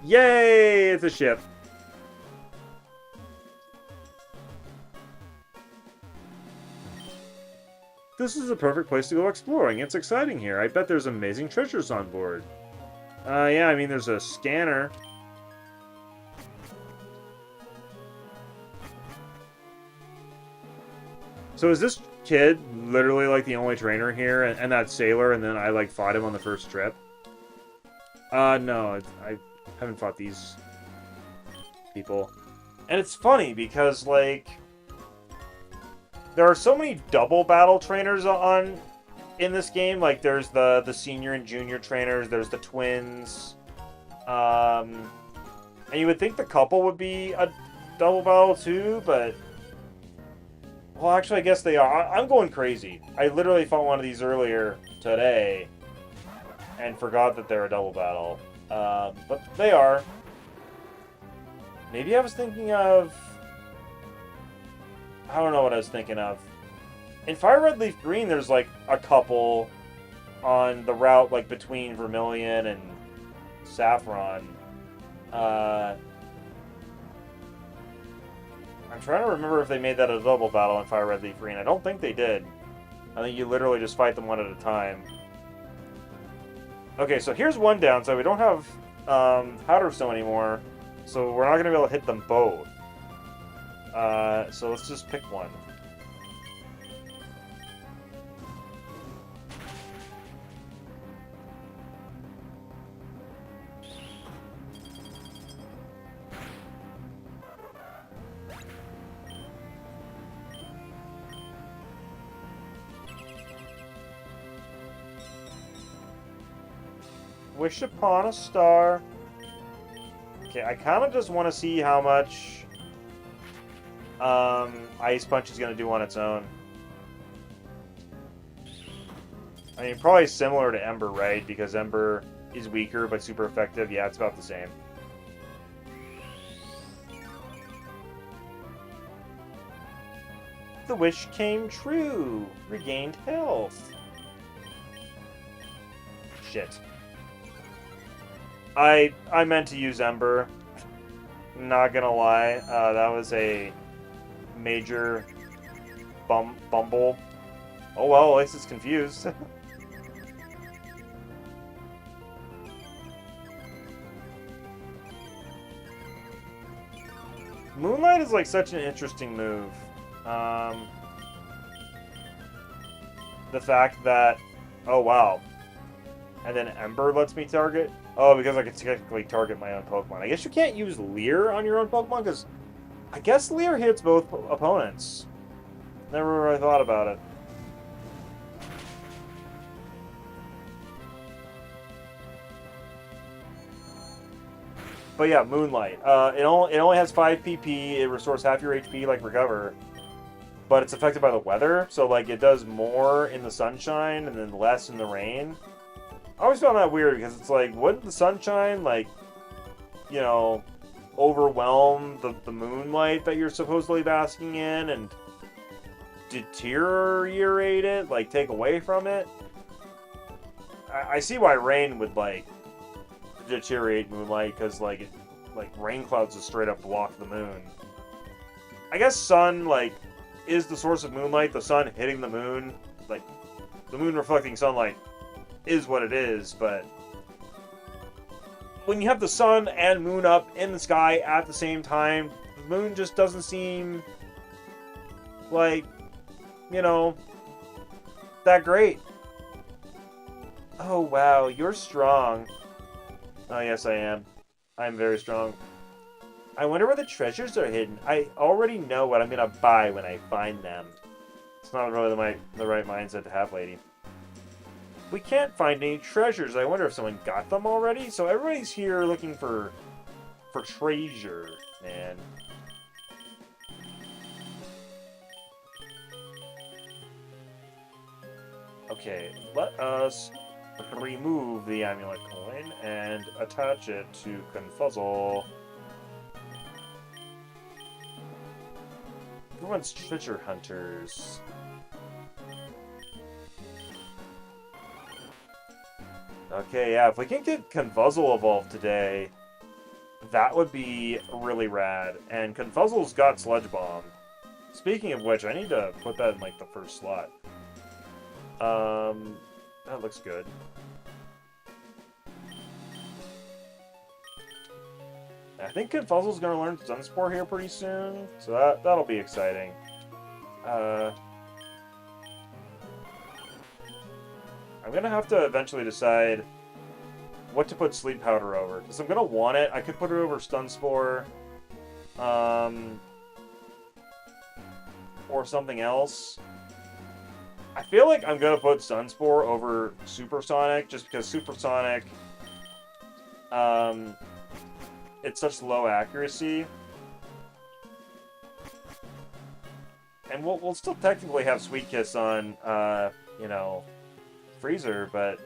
Yay! It's a ship. This is a perfect place to go exploring. It's exciting here. I bet there's amazing treasures on board. Yeah, I mean, there's a scanner. So is this kid literally, like, the only trainer here, and that sailor, and then I, like, fought him on the first trip? No, I haven't fought these people. And it's funny because, like, there are so many double battle trainers in this game. Like, there's the senior and junior trainers, there's the twins, and you would think the couple would be a double battle too, but, well, actually, I guess they are. I'm going crazy. I literally fought one of these earlier today and forgot that they're a double battle. But they are. Maybe I was thinking of... I don't know what I was thinking of. In Fire Red Leaf Green, there's, like, a couple on the route, like, between Vermilion and Saffron. I I'm trying to remember if they made that a double battle in Fire Red Leaf Green. I don't think they did. I think you literally just fight them one at a time. Okay, so here's one downside. We don't have Powder Stone anymore, so we're not going to be able to hit them both. So let's just pick one. Wish upon a star. Okay, I kind of just want to see how much Ice Punch is going to do on its own. I mean, probably similar to Ember, right? Because Ember is weaker, but super effective. Yeah, it's about the same. The wish came true. Regained health. Shit. I meant to use Ember. Not gonna lie, that was a major bumble. Oh well, at least it's confused. Moonlight is like such an interesting move. The fact that, oh wow, and then Ember lets me target. Oh, because I can technically target my own Pokemon. I guess you can't use Leer on your own Pokemon, because I guess Leer hits both opponents. Never really thought about it. But yeah, Moonlight. It only has 5 PP. It restores half your HP like Recover. But it's affected by the weather, so like it does more in the sunshine and then less in the rain. I always found that weird because it's like, wouldn't the sunshine, like, you know, overwhelm the moonlight that you're supposedly basking in and deteriorate it, like take away from it? I see why rain would like deteriorate moonlight because like rain clouds just straight up block the moon. I guess sun like is the source of moonlight. The sun hitting the moon, like the moon reflecting sunlight, is what it is, but when you have the sun and moon up in the sky at the same time, the moon just doesn't seem like, you know, that great. Oh wow, you're strong. Oh yes, I am. I'm very strong. I wonder where the treasures are hidden. I already know what I'm gonna buy when I find them. It's not really the right mindset to have, lady. We can't find any treasures. I wonder if someone got them already. So everybody's here looking for treasure, man. Okay, let us remove the amulet coin and attach it to Confuzzle. Who wants treasure hunters? Okay, yeah, if we can get Confuzzle evolved today, that would be really rad. And Confuzzle's got Sludge Bomb. Speaking of which, I need to put that in, like, the first slot. That looks good. I think Confuzzle's gonna learn Sunspore here pretty soon, so that'll be exciting. I'm gonna have to eventually decide what to put Sleep Powder over, because I'm gonna want it. I could put it over Stunspore, or something else. I feel like I'm gonna put Sunspore over Supersonic, just because Supersonic, it's such low accuracy. And we'll still technically have Sweet Kiss on, you know, Freezer, but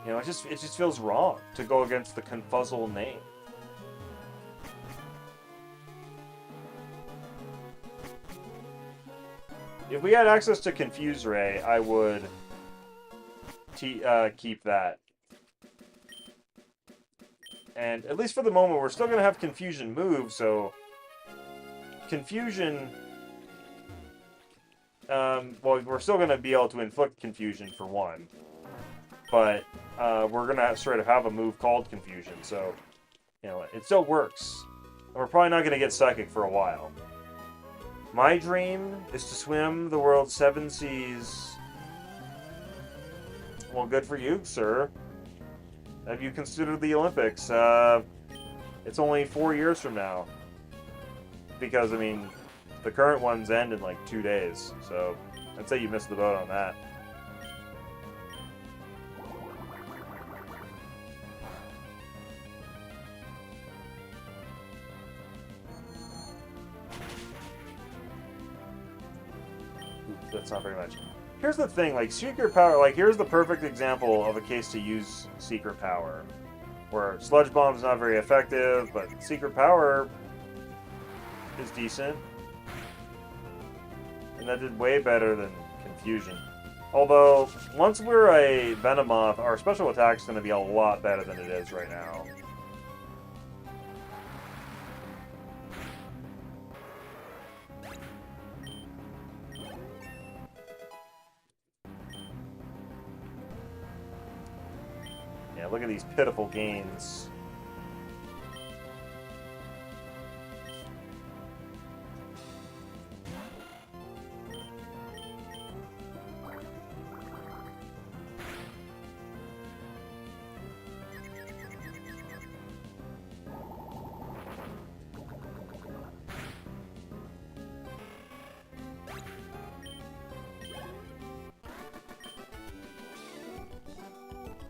you know, it just feels wrong to go against the Confuzzle name. If we had access to Confuse Ray, I would keep that. And at least for the moment, we're still going to have Confusion move, so... Confusion... well, we're still going to be able to inflict Confusion, for one. But, we're going to sort of have a move called Confusion, so... You know, it still works. And we're probably not going to get Psychic for a while. My dream is to swim the world's 7 seas. Well, good for you, sir. Have you considered the Olympics? It's only 4 years from now. Because, I mean, the current ones end in like 2 days. So, I'd say you missed the boat on that. That's not very much. Here's the thing, like, Secret Power, like, here's the perfect example of a case to use Secret Power. Where Sludge Bomb's not very effective, but Secret Power is decent. And that did way better than Confusion. Although, once we're a Venomoth, our special attack's going to be a lot better than it is right now. Yeah, look at these pitiful gains.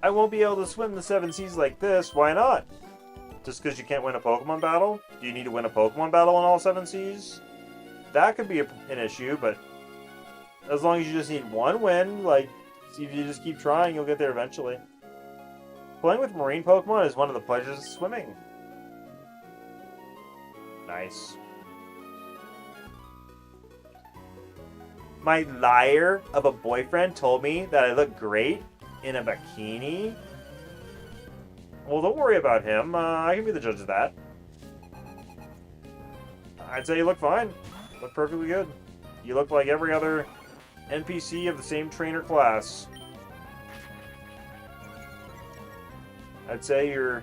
I won't be able to swim the 7 seas like this. Why not? Just because you can't win a Pokemon battle? Do you need to win a Pokemon battle on all 7 seas? That could be an issue, but as long as you just need one win, like, if you just keep trying, you'll get there eventually. Playing with marine Pokemon is one of the pleasures of swimming. Nice. My liar of a boyfriend told me that I look great in a bikini? Well, don't worry about him. I can be the judge of that. I'd say you look fine. You look perfectly good. You look like every other NPC of the same trainer class. I'd say you're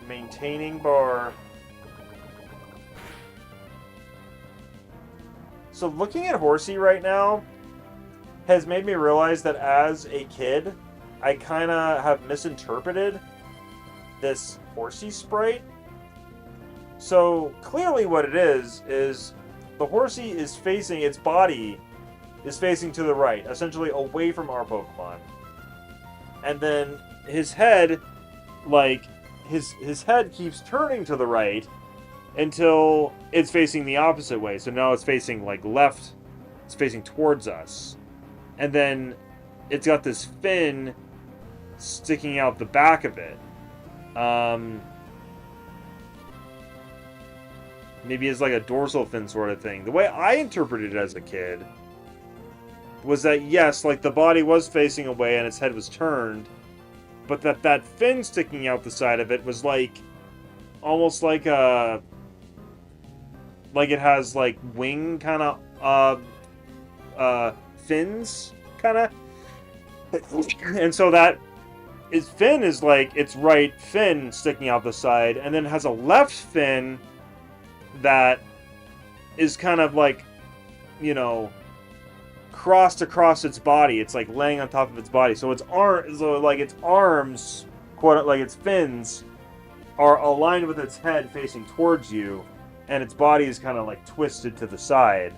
maintaining bar. So looking at Horsey right now has made me realize that as a kid, I kind of have misinterpreted this Horsey sprite. So clearly what it is the Horsey is facing, its body is facing to the right, essentially away from our Pokemon. And then his head, like, his head keeps turning to the right until it's facing the opposite way. So now it's facing, like, left, it's facing towards us. And then it's got this fin sticking out the back of it. Maybe it's like a dorsal fin sort of thing. The way I interpreted it as a kid was that, yes, like the body was facing away and its head was turned, but that fin sticking out the side of it was like, almost like a, like it has like wing kind of, fins, kind of. And so that its fin is like its right fin sticking out the side, and then has a left fin that is kind of like, you know, crossed across its body. It's like laying on top of its body. So its its arms, quote, like its fins, are aligned with its head facing towards you, and its body is kind of like twisted to the side.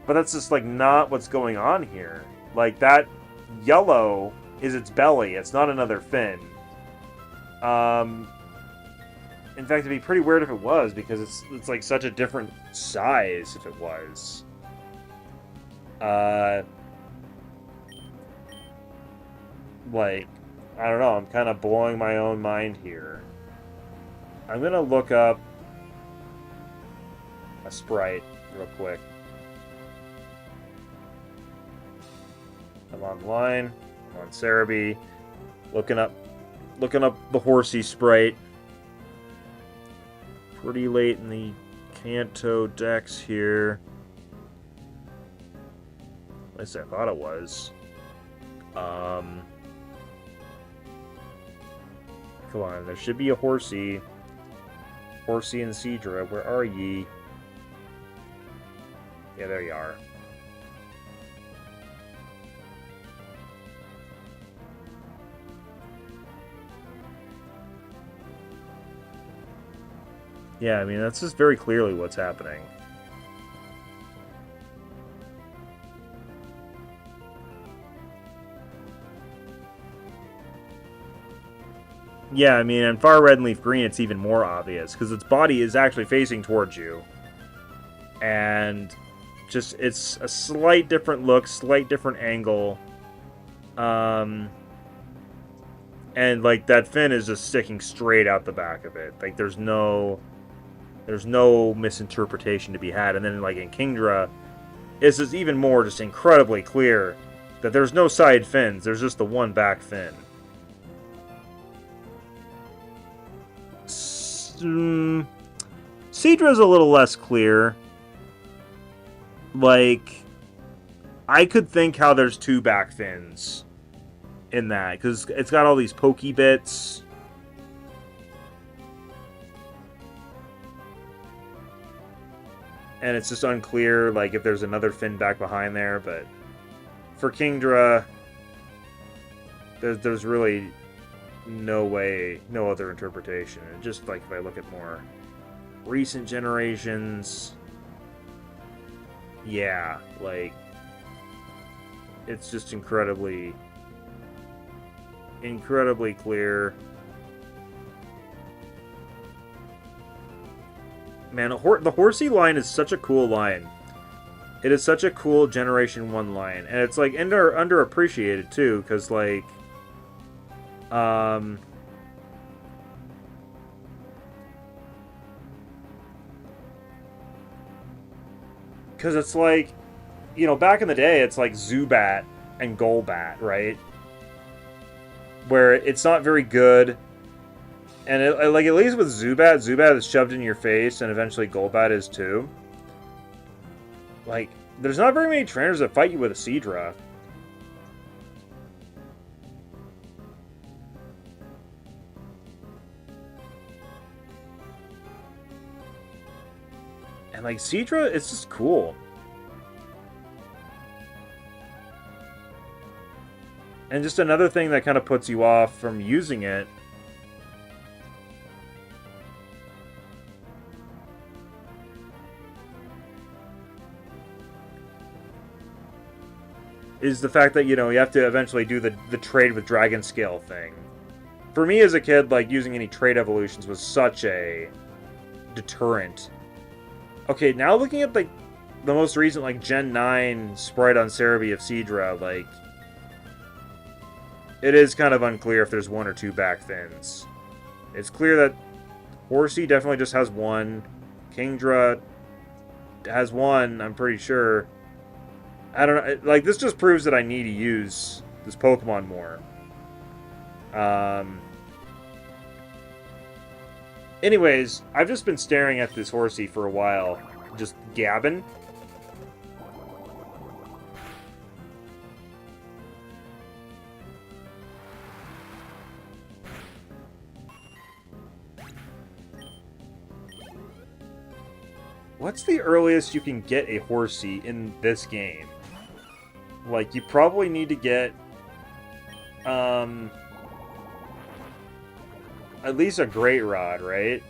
But that's just like not what's going on here. Like that yellow is its belly. It's not another fin. In fact, it'd be pretty weird if it was, because it's like such a different size if it was. Like, I don't know, I'm kind of blowing my own mind here. I'm gonna look up a sprite real quick. I'm online. I'm on Cerebi, looking up the Horsey sprite. pretty late in the Kanto decks here. At least I thought it was. Come on, there should be a Horsey. Horsey and Seadra, where are ye? Yeah, there you are. Yeah, I mean, that's just very clearly what's happening. Yeah, I mean, in Far Red and Leaf Green, it's even more obvious, because its body is actually facing towards you. And just, it's a slight different look, slight different angle. And, like, that fin is just sticking straight out the back of it. Like, there's no misinterpretation to be had. And then, like, in Kingdra, it's just even more just incredibly clear that there's no side fins. There's just the one back fin. Seadra's a little less clear. Like, I could think how there's two back fins in that, because it's got all these pokey bits. And it's just unclear, like, if there's another fin back behind there, but for Kingdra, there's really no way, no other interpretation. And just, like, if I look at more recent generations, yeah, like, it's just incredibly clear. Man, the Horsey line is such a cool line. It is such a cool Generation 1 line. And it's, like, underappreciated, too, because, like, because it's like, you know, back in the day, it's like Zubat and Golbat, right? Where it's not very good. And, like, at least with Zubat is shoved in your face, and eventually Golbat is too. Like, there's not very many trainers that fight you with a Seadra. And, like, Seadra, it's just cool. And just another thing that kind of puts you off from using it is the fact that, you know, you have to eventually do the trade with Dragon Scale thing. For me as a kid, like, using any trade evolutions was such a deterrent. Okay, now looking at, like, the most recent, like, Gen 9 sprite on Cerebi of Seadra, like, it is kind of unclear if there's one or two back fins. It's clear that Horsey definitely just has one. Kingdra has one, I'm pretty sure. I don't know, like, this just proves that I need to use this Pokemon more. Anyways, I've just been staring at this Horsey for a while, just gabbing. What's the earliest you can get a Horsey in this game? Like, you probably need to get, at least a Great Rod, right?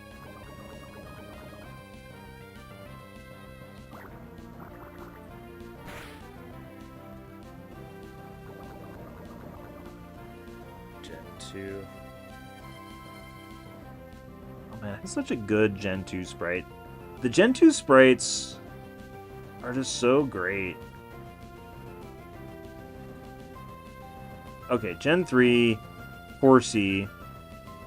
Gen 2. Oh man, it's such a good Gen 2 sprite. The Gen 2 sprites are just so great. Okay, Gen 3, Horsey.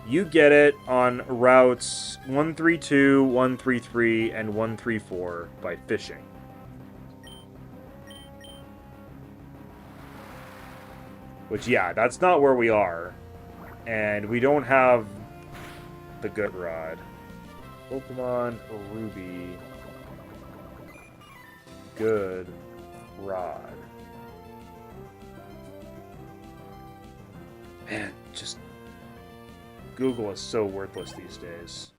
You get it on routes 132, 133, and 134 by fishing. Which, yeah, that's not where we are. And we don't have the good rod. Pokemon Ruby. Good rod. Man, just Google is so worthless these days.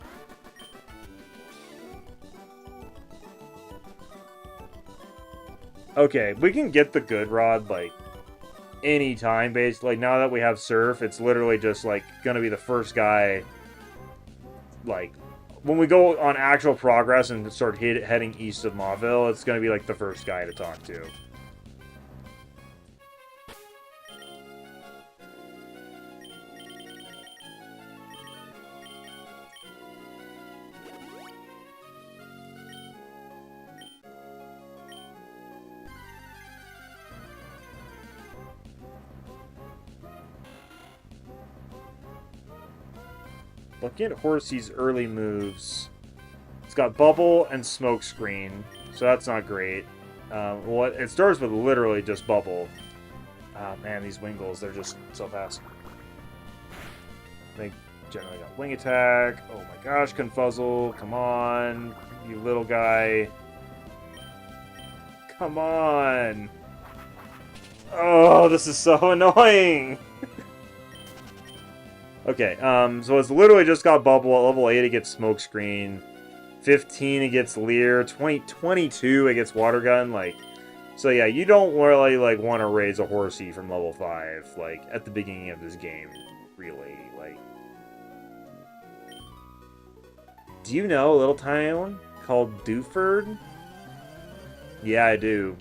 Okay, we can get the good rod, like, anytime, basically. Like, now that we have Surf, it's literally just, like, gonna be the first guy, like, when we go on actual progress and start heading east of Mauville, it's gonna be, like, the first guy to talk to. Looking at Horsey's early moves, it's got Bubble and Smoke Screen, so that's not great. Well, it starts with literally just Bubble. Ah, man, these Wingles, they're just so fast. They generally got Wing Attack. Oh my gosh, Confuzzle, come on, you little guy. Come on. Oh, this is so annoying. Okay, so it's literally just got Bubble. At level 8, it gets Smokescreen. 15, it gets Leer. 22, it gets Water Gun. Like, so yeah, you don't really, like, want to raise a Horsey from level 5, like, at the beginning of this game, really. Like, do you know a little town called Dewford? Yeah, I do.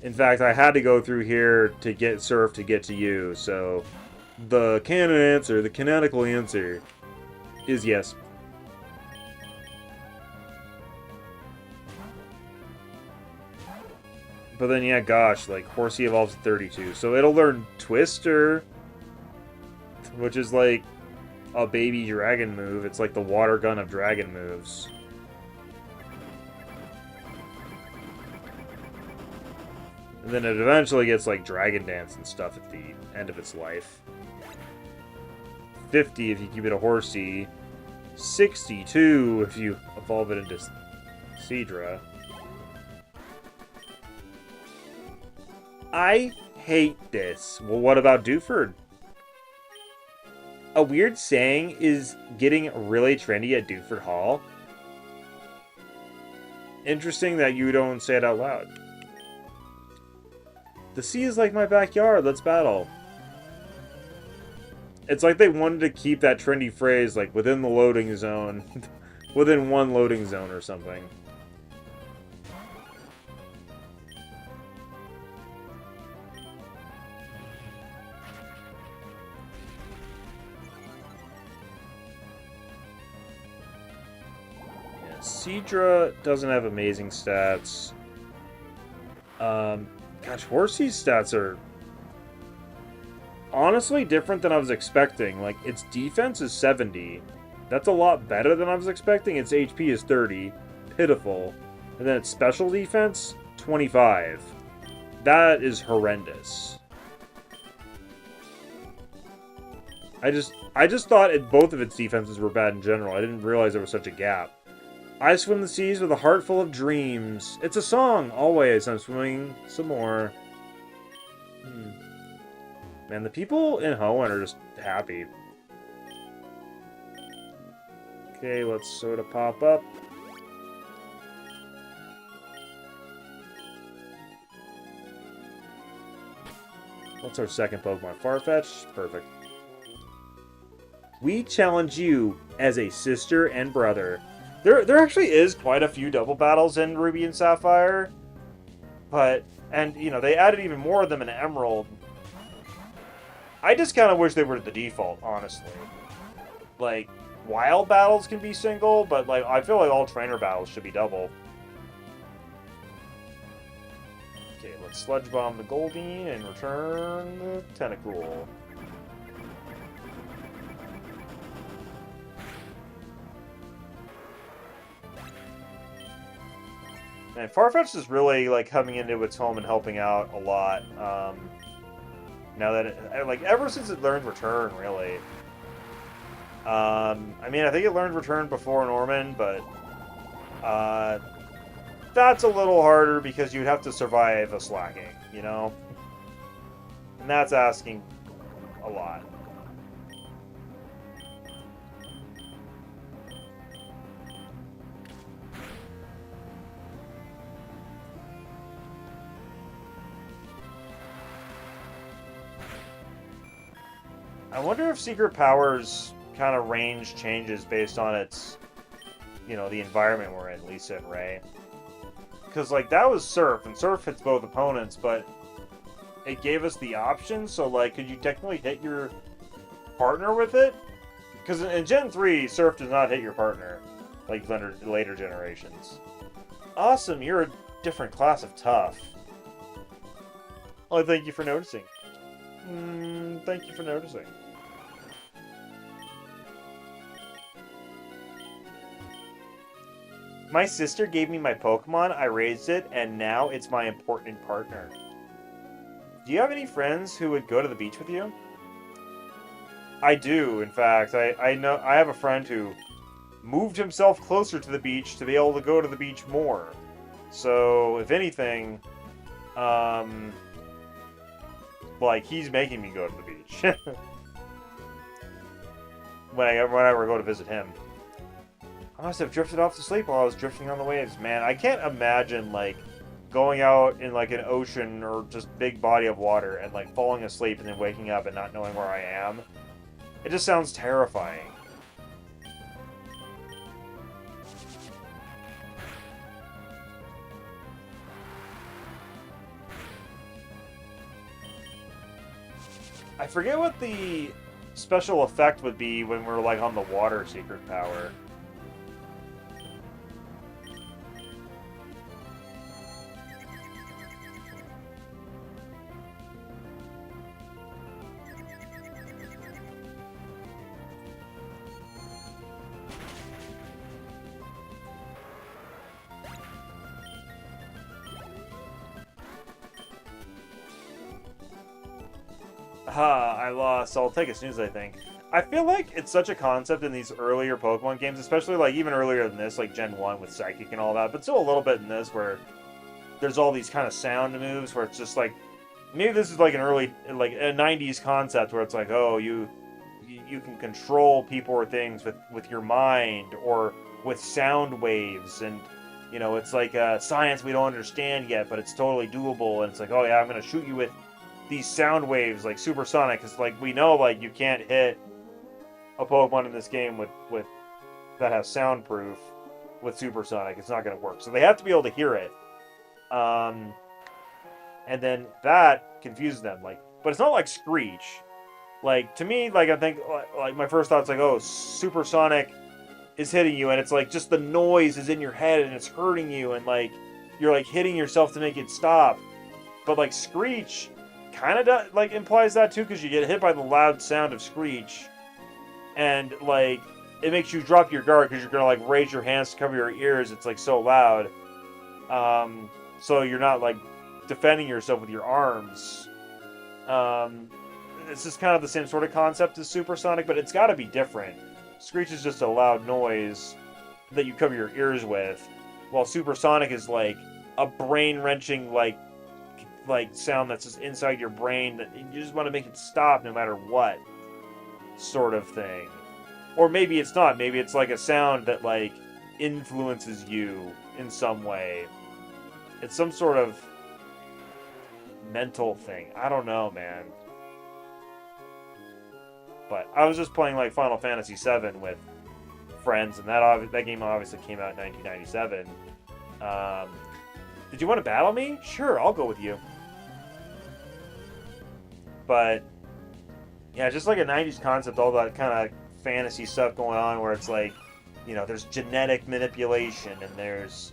In fact, I had to go through here to get Surf to get to you, so the canon answer, the canonical answer, is yes. But then, yeah, gosh, like, Horsey evolves to 32, so it'll learn Twister, which is like a baby dragon move. It's like the water gun of dragon moves. And then it eventually gets, like, Dragon Dance and stuff at the end of its life. 50 if you keep it a Horsey. 62 if you evolve it into Seadra. I hate this. Well, what about Dewford? A weird saying is getting really trendy at Dewford Hall. Interesting that you don't say it out loud. The sea is like my backyard, let's battle. It's like they wanted to keep that trendy phrase, like, within the loading zone. Within one loading zone or something. Yeah, Seadra doesn't have amazing stats. Gosh, Horsey's stats are honestly different than I was expecting. Like, its defense is 70. That's a lot better than I was expecting. Its HP is 30. Pitiful. And then its special defense, 25. That is horrendous. I just thought both of its defenses were bad in general. I didn't realize there was such a gap. I swim the seas with a heart full of dreams. It's a song, always. I'm swimming some more. Man, the people in Hoenn are just happy. Okay, let's sort of pop up. What's our second Pokemon? Farfetch? Perfect. We challenge you as a sister and brother. There actually is quite a few double battles in Ruby and Sapphire. But, and, you know, they added even more of them in Emerald. I just kind of wish they were the default, honestly. Like, wild battles can be single, but, like, I feel like all trainer battles should be double. Okay, let's Sludge Bomb the Goldeen and return the Tentacool. And Farfetch is really, like, coming into its home and helping out a lot. Now that it, like, ever since it learned Return, really. I mean, I think it learned Return before Norman, but that's a little harder because you'd have to survive a slacking, you know? And that's asking a lot. I wonder if Secret Powers kind of range changes based on its, the environment we're in, Lisa and Ray. Because, like, that was Surf, and Surf hits both opponents, but it gave us the option, so, like, could you technically hit your partner with it? Because in Gen 3, Surf does not hit your partner, like later generations. Awesome, you're a different class of tough. Oh, thank you for noticing. Thank you for noticing. My sister gave me my Pokemon, I raised it, and now it's my important partner. Do you have any friends who would go to the beach with you? I do, in fact. I know I have a friend who moved himself closer to the beach to be able to go to the beach more. So, if anything, like, he's making me go to the beach. Whenever I go to visit him. I must have drifted off to sleep while I was drifting on the waves. Man, I can't imagine, like, going out in, like, an ocean or just big body of water and, like, falling asleep and then waking up and not knowing where I am. It just sounds terrifying. I forget what the special effect would be when we're, like, on the water secret power. I lost. I'll take a snooze, I think. I feel like it's such a concept in these earlier Pokemon games, especially, like, even earlier than this, like Gen 1 with Psychic and all that, but still a little bit in this where there's all these kind of sound moves where it's just like, maybe this is like an early, like a 90s concept where it's like, oh, you can control people or things with your mind or with sound waves, and, it's like science we don't understand yet, but it's totally doable, and it's like, oh yeah, I'm going to shoot you with these sound waves like supersonic, because, like, we know, like, you can't hit a Pokemon in this game with that has soundproof with supersonic. It's not going to work, so they have to be able to hear it, and then that confuses them, like, but it's not like Screech. Like, to me, like, I think, like, my first thought's like, oh, supersonic is hitting you, and it's like just the noise is in your head and it's hurting you, and, like, you're, like, hitting yourself to make it stop. But, like, Screech kind of, like, implies that too, because you get hit by the loud sound of Screech, and, like, it makes you drop your guard because you're gonna, like, raise your hands to cover your ears. It's, like, so loud, so you're not, like, defending yourself with your arms. It's just kind of the same sort of concept as supersonic, but it's got to be different. Screech is just a loud noise that you cover your ears with, while supersonic is like a brain-wrenching, like sound that's just inside your brain that you just want to make it stop no matter what, sort of thing. Or maybe it's not. Maybe it's like a sound that, like, influences you in some way. It's some sort of mental thing. I don't know, man. But I was just playing, like, Final Fantasy VII with friends, and that game obviously came out in 1997. Did you want to battle me? Sure, I'll go with you. But yeah, just like a 90s concept, all that kind of fantasy stuff going on where it's like, there's genetic manipulation and there's,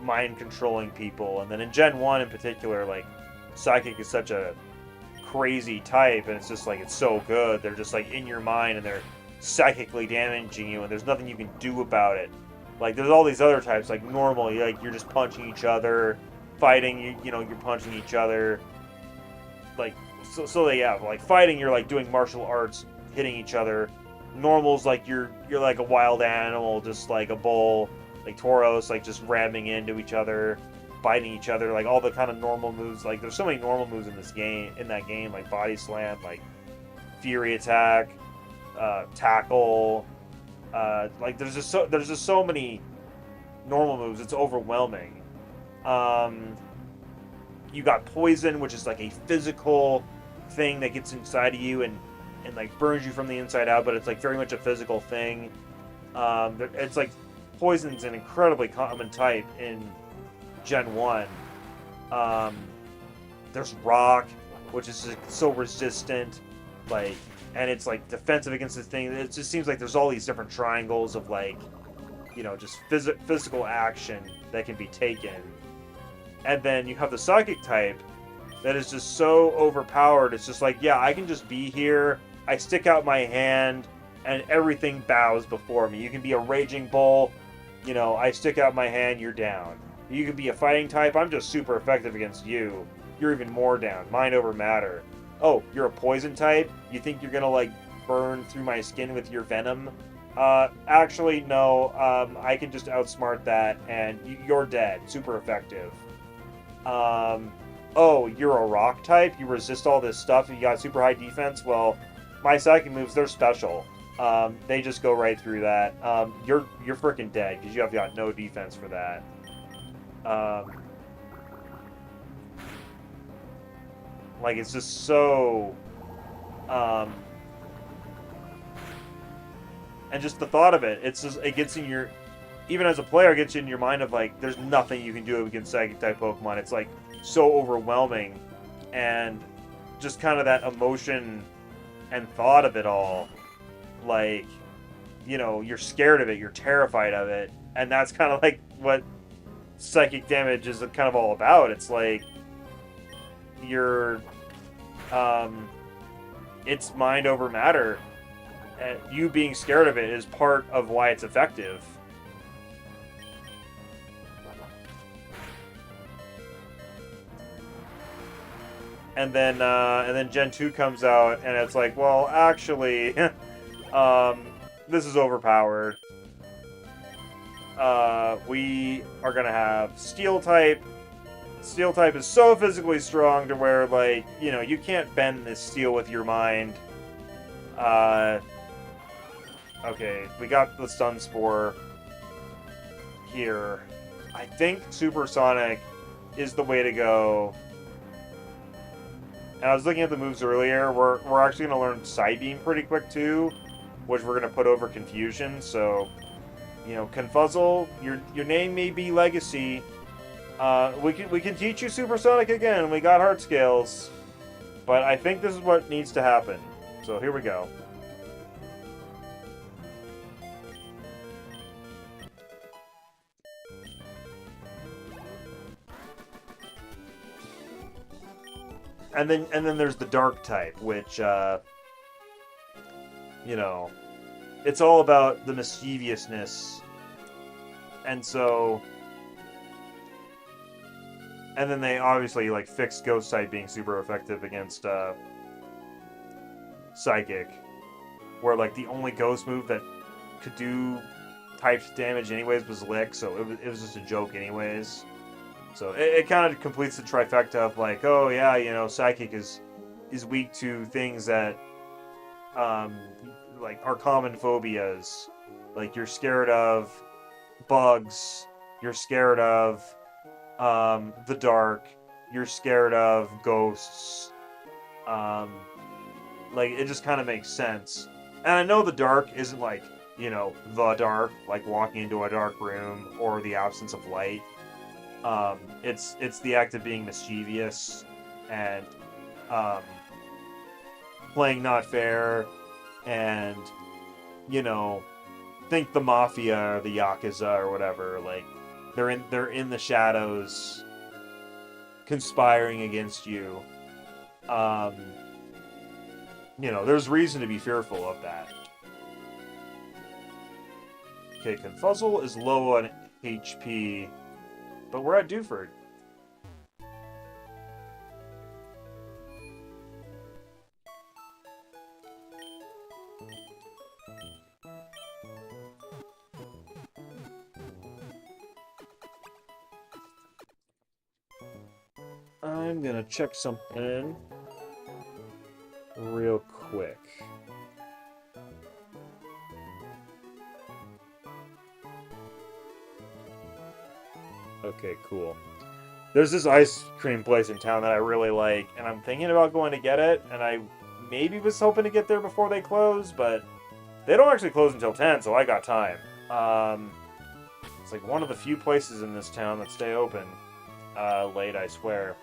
mind controlling people. And then in Gen 1 in particular, like, Psychic is such a crazy type, and it's just like, it's so good. They're just like in your mind and they're psychically damaging you, and there's nothing you can do about it. Like, there's all these other types, like normal, like, you're just punching each other, fighting, you're punching each other. Like, so yeah, like, fighting, you're, like, doing martial arts, hitting each other. Normal's like you're like a wild animal, just like a bull, like Tauros, like just ramming into each other, biting each other, like all the kind of normal moves. Like there's so many normal moves in this game, like body slam, like fury attack, tackle. Like there's just so many normal moves. It's overwhelming. Um, you got poison, which is like a physical thing that gets inside of you and like burns you from the inside out, but it's like very much a physical thing. It's like poison's an incredibly common type in Gen 1. Um, there's rock, which is like, so resistant, like, and it's like defensive against this thing. It just seems like there's all these different triangles of like, just physical action that can be taken. And then you have the psychic type that is just so overpowered. It's just like, yeah, I can just be here. I stick out my hand, and everything bows before me. You can be a raging bull. I stick out my hand, you're down. You can be a fighting type. I'm just super effective against you. You're even more down. Mind over matter. Oh, you're a poison type? You think you're gonna, like, burn through my skin with your venom? Actually, no. I can just outsmart that, and you're dead. Super effective. Oh, you're a rock type? You resist all this stuff and you got super high defense? Well, my psychic moves, they're special. They just go right through that. You're freaking dead because you have got no defense for that. Like, it's just so... and just the thought of it, it gets in your... Even as a player, it gets you in your mind of, like, there's nothing you can do against Psychic-type Pokemon. It's, like, so overwhelming. And just kind of that emotion and thought of it all. Like, you're scared of it. You're terrified of it. And that's kind of, like, what psychic damage is kind of all about. It's, like, it's mind over matter. And you being scared of it is part of why it's effective. And then Gen 2 comes out, and it's like, well, actually, this is overpowered. We are gonna have Steel type. Steel type is so physically strong to where, like, you can't bend this steel with your mind. Okay, we got the Stun Spore here. I think Supersonic is the way to go. And I was looking at the moves earlier. We're actually going to learn Psybeam pretty quick too, which we're going to put over Confusion. So, Confuzzle, your name may be Legacy. We can teach you Supersonic again. We got heart scales, but I think this is what needs to happen. So here we go. And then there's the Dark type, which, it's all about the mischievousness. And so... And then they obviously, like, fixed Ghost type being super effective against, Psychic. Where, like, the only Ghost move that could do typed damage anyways was Lick, so it was just a joke anyways. So it kind of completes the trifecta of, like, oh yeah, Psychic is weak to things that, like, are common phobias. Like, you're scared of bugs, you're scared of, the dark, you're scared of ghosts. Like, it just kind of makes sense. And I know the dark isn't, like, the dark, like walking into a dark room or the absence of light. It's the act of being mischievous and playing not fair and think the mafia or the yakuza or whatever, like they're in the shadows conspiring against you. There's reason to be fearful of that. Okay, Confuzzle is low on HP. But we're at Dewford. I'm gonna check something real quick. Okay, cool. There's this ice cream place in town that I really like, and I'm thinking about going to get it, and I maybe was hoping to get there before they close, but they don't actually close until 10, so I got time. It's like one of the few places in this town that stay open late, I swear.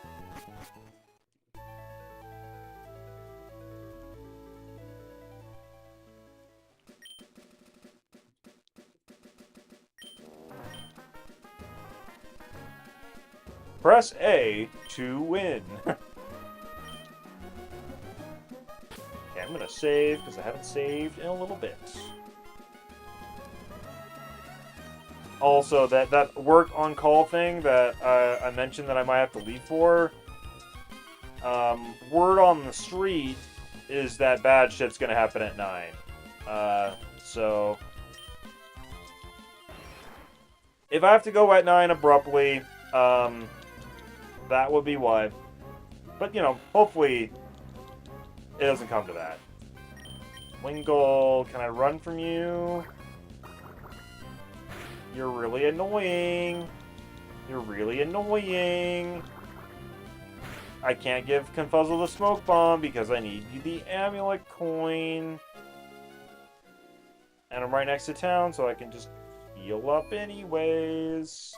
Press A to win. Okay, I'm gonna save, because I haven't saved in a little bit. Also, that work on call thing that I mentioned that I might have to leave for, word on the street is that bad shit's gonna happen at 9. So if I have to go at 9 abruptly, that would be why. But, you know, hopefully it doesn't come to that. Wingle, can I run from you? You're really annoying. You're really annoying. I can't give Confuzzle the smoke bomb because I need the amulet coin. And I'm right next to town, so I can just heal up anyways.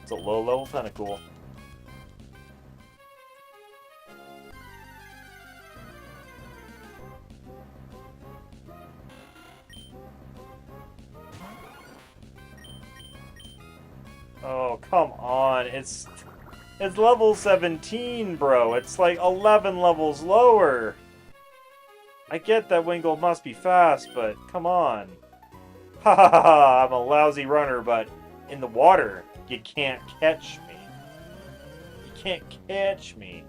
It's a low-level tentacle. Oh, come on. It's level 17, bro. It's like 11 levels lower. I get that Wingle must be fast, but come on. Ha ha ha ha, I'm a lousy runner, but in the water, you can't catch me. You can't catch me.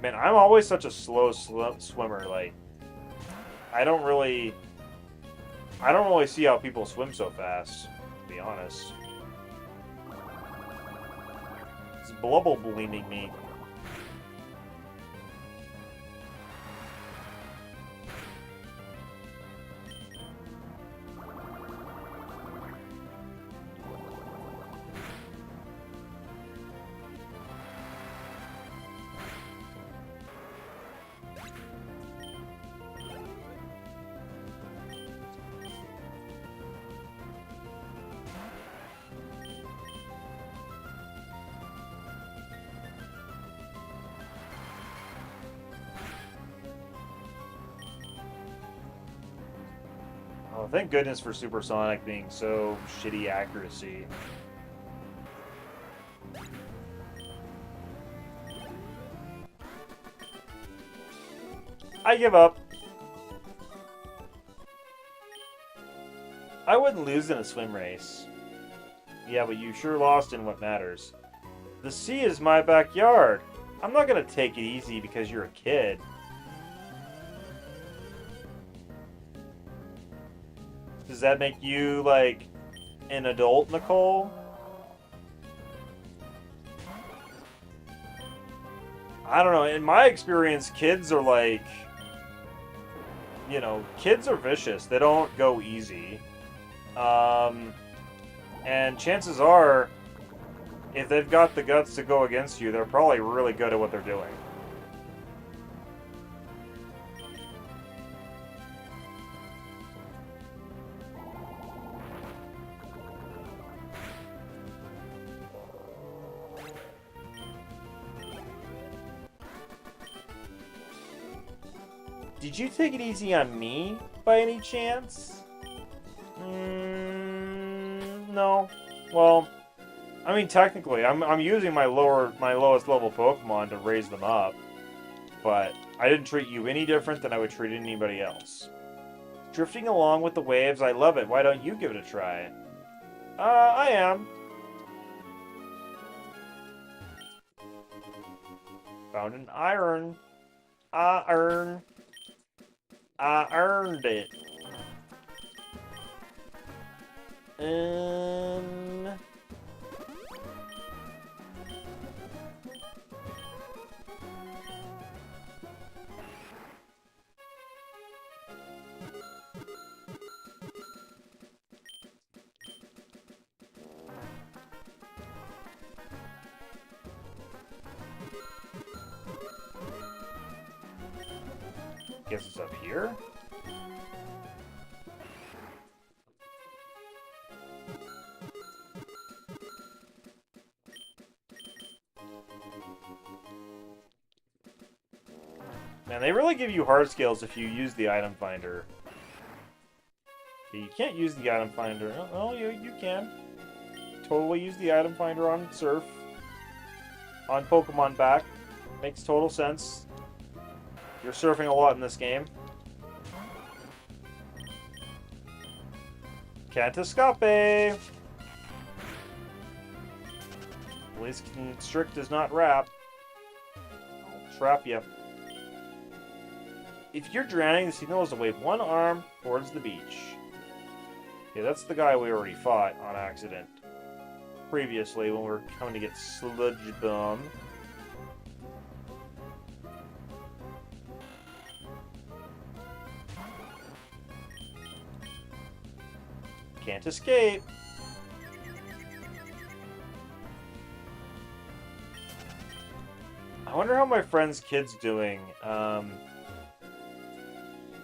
Man, I'm always such a slow swimmer. Like, I don't really see how people swim so fast, to be honest. It's blubble bleeding me. Oh, thank goodness for Supersonic being so shitty accuracy. I give up. I wouldn't lose in a swim race. Yeah, but you sure lost in what matters. The sea is my backyard. I'm not gonna take it easy because you're a kid. Does that make you, like, an adult, Nicole? I don't know. In my experience, kids are like... You know, kids are vicious. They don't go easy. And chances are, if they've got the guts to go against you, they're probably really good at what they're doing. Did you take it easy on me, by any chance? No. Well, I mean, technically, I'm using my lowest level Pokemon to raise them up, but I didn't treat you any different than I would treat anybody else. Drifting along with the waves, I love it. Why don't you give it a try? I am. Found an iron. I earned it. Guess it's up here? Man, they really give you hard skills if you use the item finder. You can't use the item finder. Oh, you can. Totally use the item finder on Surf. On Pokemon back. Makes total sense. You're surfing a lot in this game. Can't escape! Blaze Constrict does not wrap. I'll trap you. If you're drowning, the signal is to wave one arm towards the beach. Yeah, that's the guy we already fought on accident. Previously, when we were coming to get Sludge Bomb. Can't escape. I wonder how my friend's kid's doing.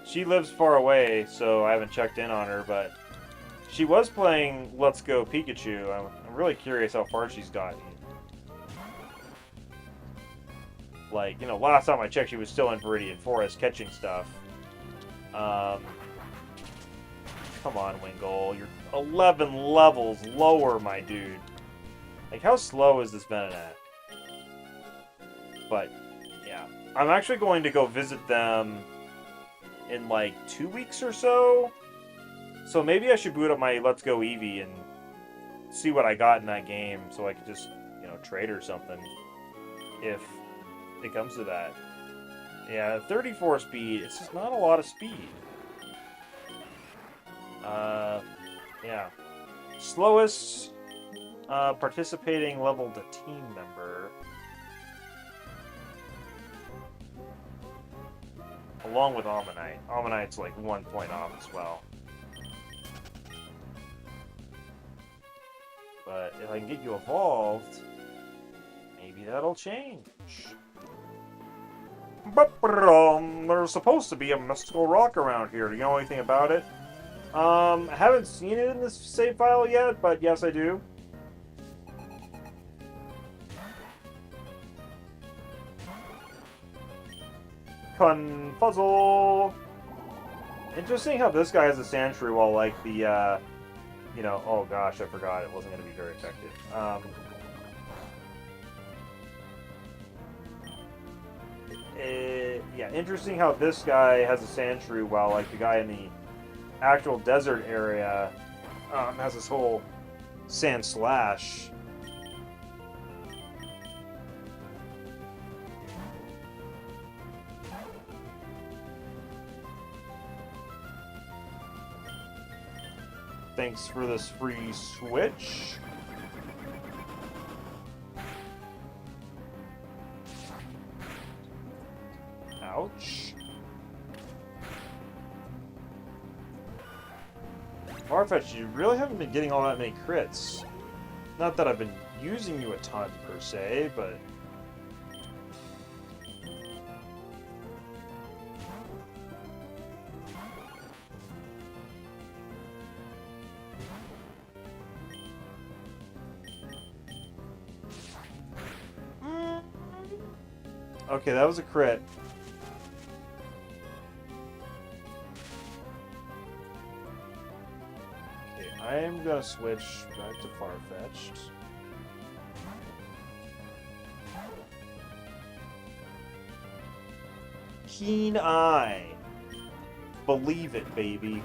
She lives far away, so I haven't checked in on her, but she was playing Let's Go Pikachu. I'm really curious how far she's gotten. Like, you know, last time I checked, she was still in Viridian Forest catching stuff. Come on, Wingull. You're 11 levels lower, my dude. Like, how slow is this Venonat? But, yeah. I'm actually going to go visit them in, like, 2 weeks or so. So maybe I should boot up my Let's Go Eevee and see what I got in that game so I could just, you know, trade or something. If it comes to that. Yeah, 34 speed. It's just not a lot of speed. Yeah. Slowest participating leveled team member. Along with Ammonite. Ammonite's like 1 point off as well. But if I can get you evolved, maybe that'll change. There's supposed to be a mystical rock around here. Do you know anything about it? I haven't seen it in this save file yet, but yes, I do. Confuzzle! Interesting how this guy has a Sandshrew while, like, the, you know, oh gosh, I forgot it wasn't going to be very effective. Yeah, interesting how this guy has a Sandshrew while, like, the guy in the actual desert area has this whole Sand Slash. Thanks for this free switch. Ouch. Farfetch'd, you really haven't been getting all that many crits. Not that I've been using you a ton, per se, but... Okay, that was a crit. Okay, I am gonna switch back to Farfetch'd. Keen Eye. Believe it, baby.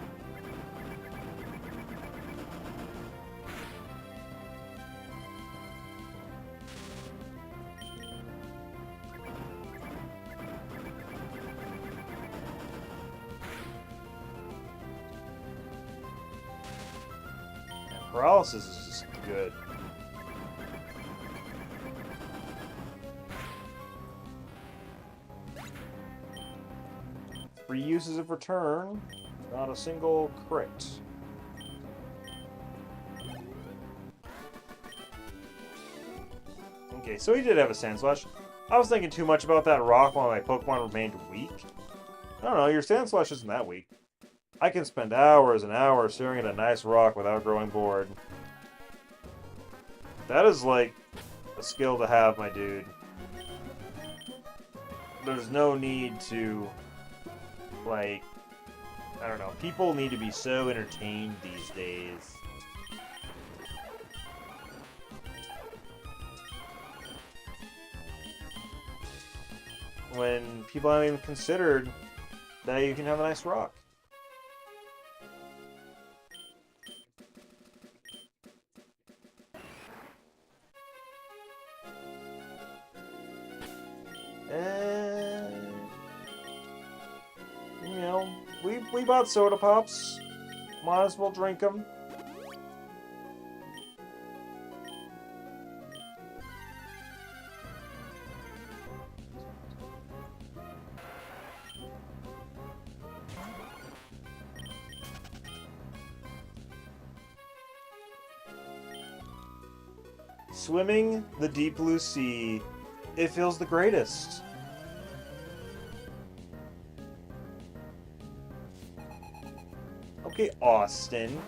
Paralysis is just good. Three uses of return, not a single crit. Okay, so he did have a Sand Slash. I was thinking too much about that rock while my Pokemon remained weak. I don't know, your Sand Slash isn't that weak. I can spend hours and hours staring at a nice rock without growing bored. That is like a skill to have, my dude. There's no need to, like, I don't know. People need to be so entertained these days. When people haven't even considered that you can have a nice rock. And, you know, we bought soda pops. Might as well drink them. Swimming the deep blue sea, it feels the greatest. Okay, Austin.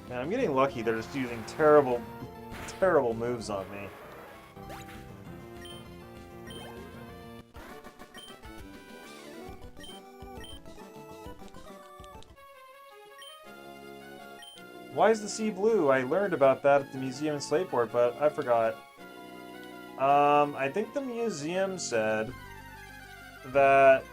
Man, I'm getting lucky. They're just using terrible, terrible moves on me. Why is the sea blue? I learned about that at the museum in Slateport, but I forgot. I think the museum said that,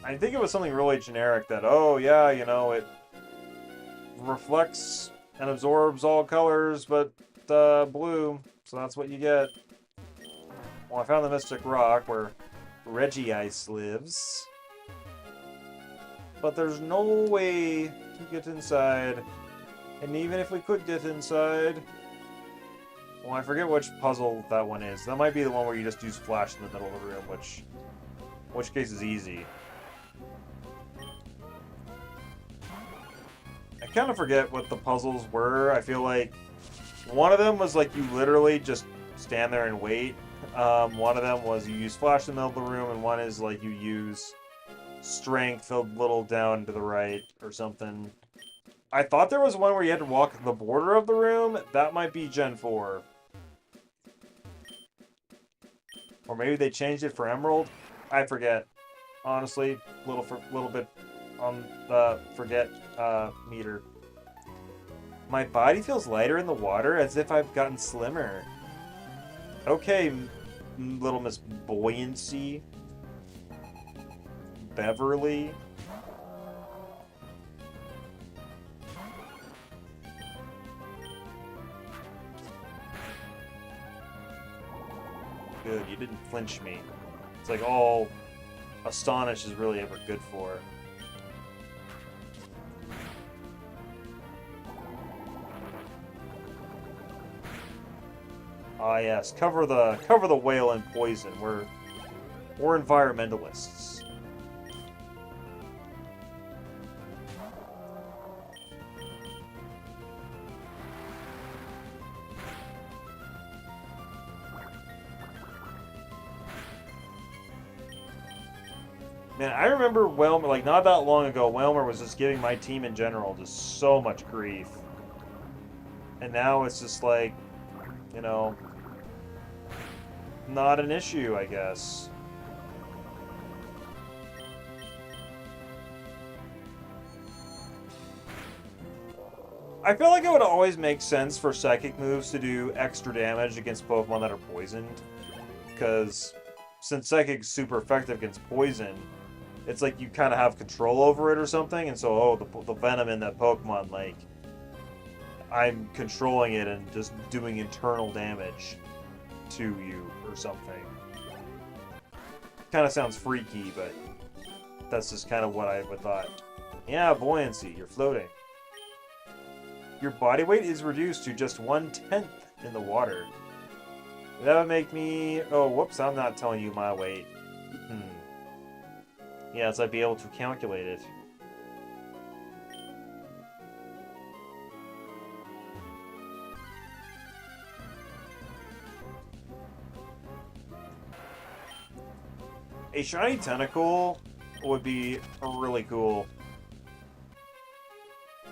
I think it was something really generic that, oh yeah, you know, it reflects and absorbs all colors but blue, so that's what you get. Well, I found the Mystic Rock where Regice lives, but there's no way to get inside, and even if we could get inside, well, I forget which puzzle that one is. That might be the one where you just use Flash in the middle of the room, which case is easy. I kind of forget what the puzzles were. I feel like one of them was like you literally just stand there and wait. One of them was you use Flash in the middle of the room, and one is like you use Strength a little down to the right or something. I thought there was one where you had to walk the border of the room. That might be Gen 4. Or maybe they changed it for Emerald. I forget. Honestly, little bit on the forget meter. My body feels lighter in the water, as if I've gotten slimmer. Okay, little Miss Buoyancy. Beverly. Good, you didn't flinch me. It's like all Astonish is really ever good for. Ah yes, cover the whale in poison. We're environmentalists. Man, I remember Whelmer, like, not that long ago, Whelmer was just giving my team in general just so much grief. And now it's just like, you know, not an issue, I guess. I feel like it would always make sense for psychic moves to do extra damage against Pokemon that are poisoned. Because since Psychic's super effective against poison, it's like you kind of have control over it or something, and so, oh, the venom in that Pokemon, like, I'm controlling it and just doing internal damage to you or something. Kind of sounds freaky, but that's just kind of what I would thought. Yeah, buoyancy, you're floating. Your body weight is reduced to just 1/10 in the water. That would make me... Oh, whoops, I'm not telling you my weight. Yes, I'd be able to calculate it. A shiny tentacle would be really cool.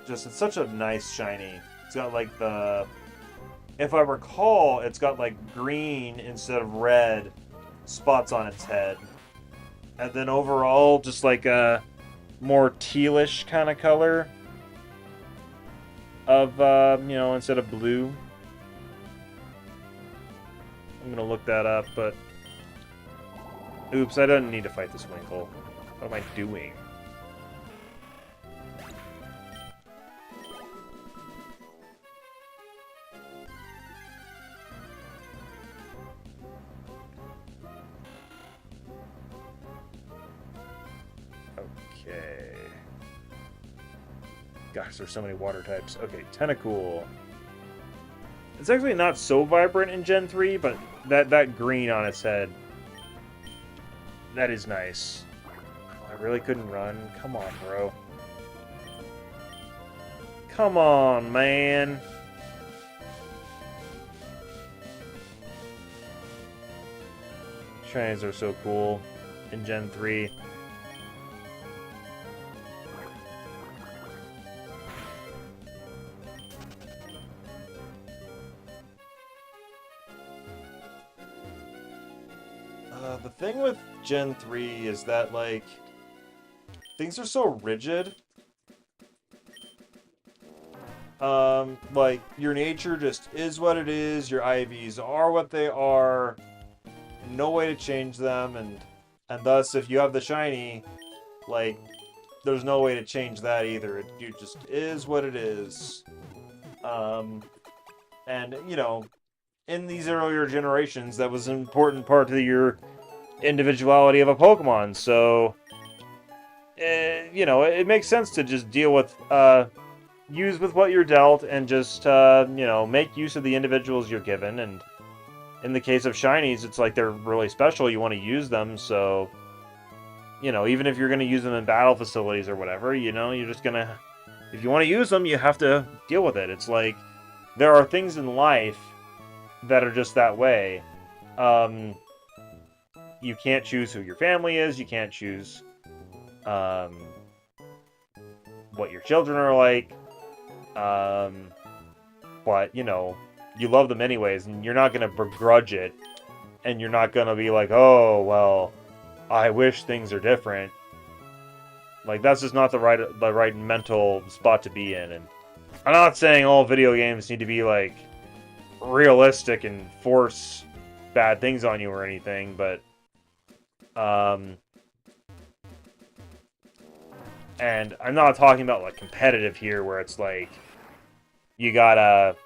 Just, it's such a nice shiny. It's got like the... If I recall, it's got like green instead of red spots on its head. And then overall, just like a more tealish kind of color of, you know, instead of blue. I'm gonna look that up, but... Oops, I don't need to fight this Winkle. What am I doing? Okay. Gosh, there's so many water types. Okay, Tentacool. It's actually not so vibrant in Gen 3, but that green on its head, that is nice. I really couldn't run. Come on, bro. Come on, man. Shinies are so cool in Gen 3. The thing with Gen 3 is that, like, things are so rigid. Like, your nature just is what it is, your IVs are what they are, no way to change them, and thus, if you have the shiny, like, there's no way to change that either. It just is what it is. And, you know, in these earlier generations, that was an important part of your individuality of a Pokemon, so you know, it makes sense to just deal with use with what you're dealt and just you know, make use of the individuals you're given. And in the case of shinies, it's like they're really special, you want to use them, so you know, even if you're going to use them in battle facilities or whatever, you know, you're just gonna, if you want to use them, you have to deal with it. It's like there are things in life that are just that way. You can't choose who your family is. You can't choose what your children are like. But, you know, you love them anyways, and you're not going to begrudge it. And you're not going to be like, oh, well, I wish things are different. Like, that's just not the right mental spot to be in. And I'm not saying all video games need to be, like, realistic and force bad things on you or anything, but and I'm not talking about like competitive here, where it's like you gotta,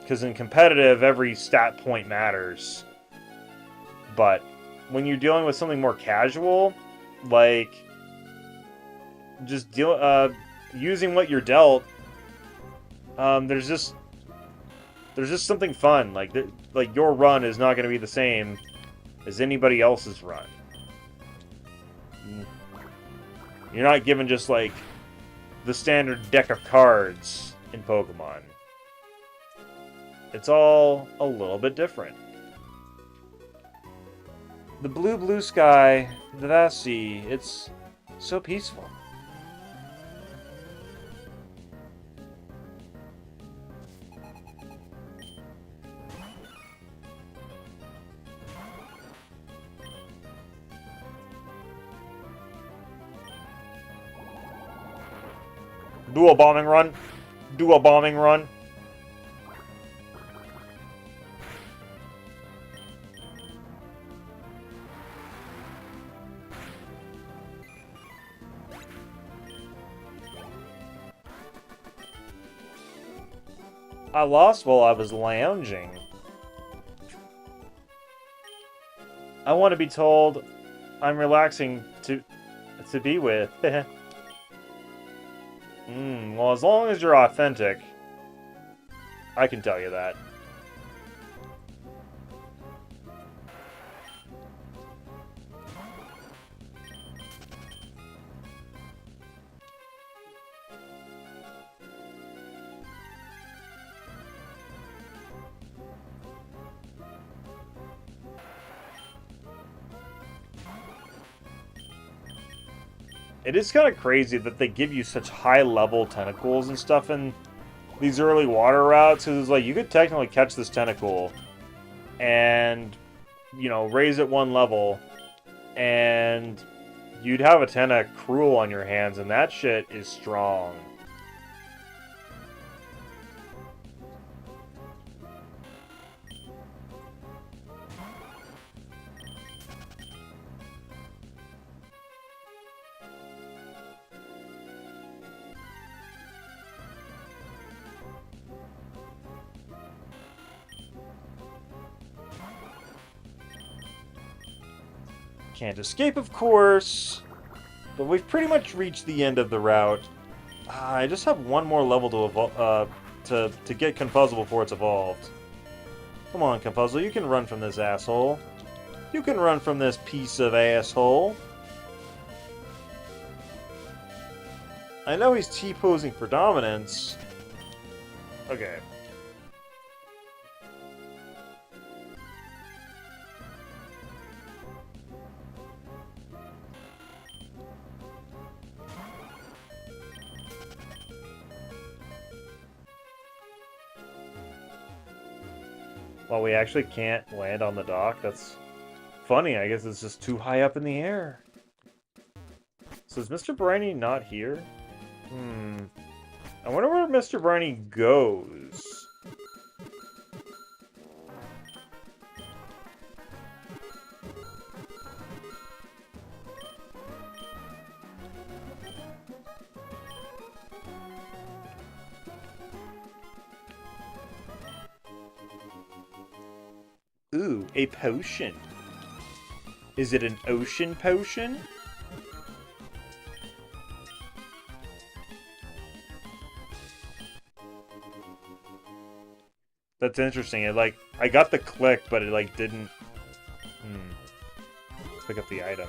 because in competitive every stat point matters, but when you're dealing with something more casual, like just using what you're dealt, there's just something fun. Like your run is not going to be the same as anybody else's run. You're not given just like the standard deck of cards in Pokemon. It's all a little bit different. The blue sky, the vast sea, it's so peaceful. Do a bombing run. Do a bombing run. I lost while I was lounging. I want to be told I'm relaxing to be with. Well, as long as you're authentic, I can tell you that. It is kind of crazy that they give you such high-level tentacles and stuff in these early water routes, because it's like, you could technically catch this tentacle and, you know, raise it one level, and you'd have a Tentacruel on your hands, and that shit is strong. Can't escape, of course, but we've pretty much reached the end of the route. I just have one more level to to get Confuzzle before it's evolved. Come on, Confuzzle, you can run from this asshole. You can run from this piece of asshole. I know he's T-posing for dominance. Okay. Well, we actually can't land on the dock. That's funny. I guess it's just too high up in the air. So is Mr. Briny not here? I wonder where Mr. Briny goes. Ooh, a potion. Is it an ocean potion? That's interesting. It like, I got the click, but it like didn't pick up the item.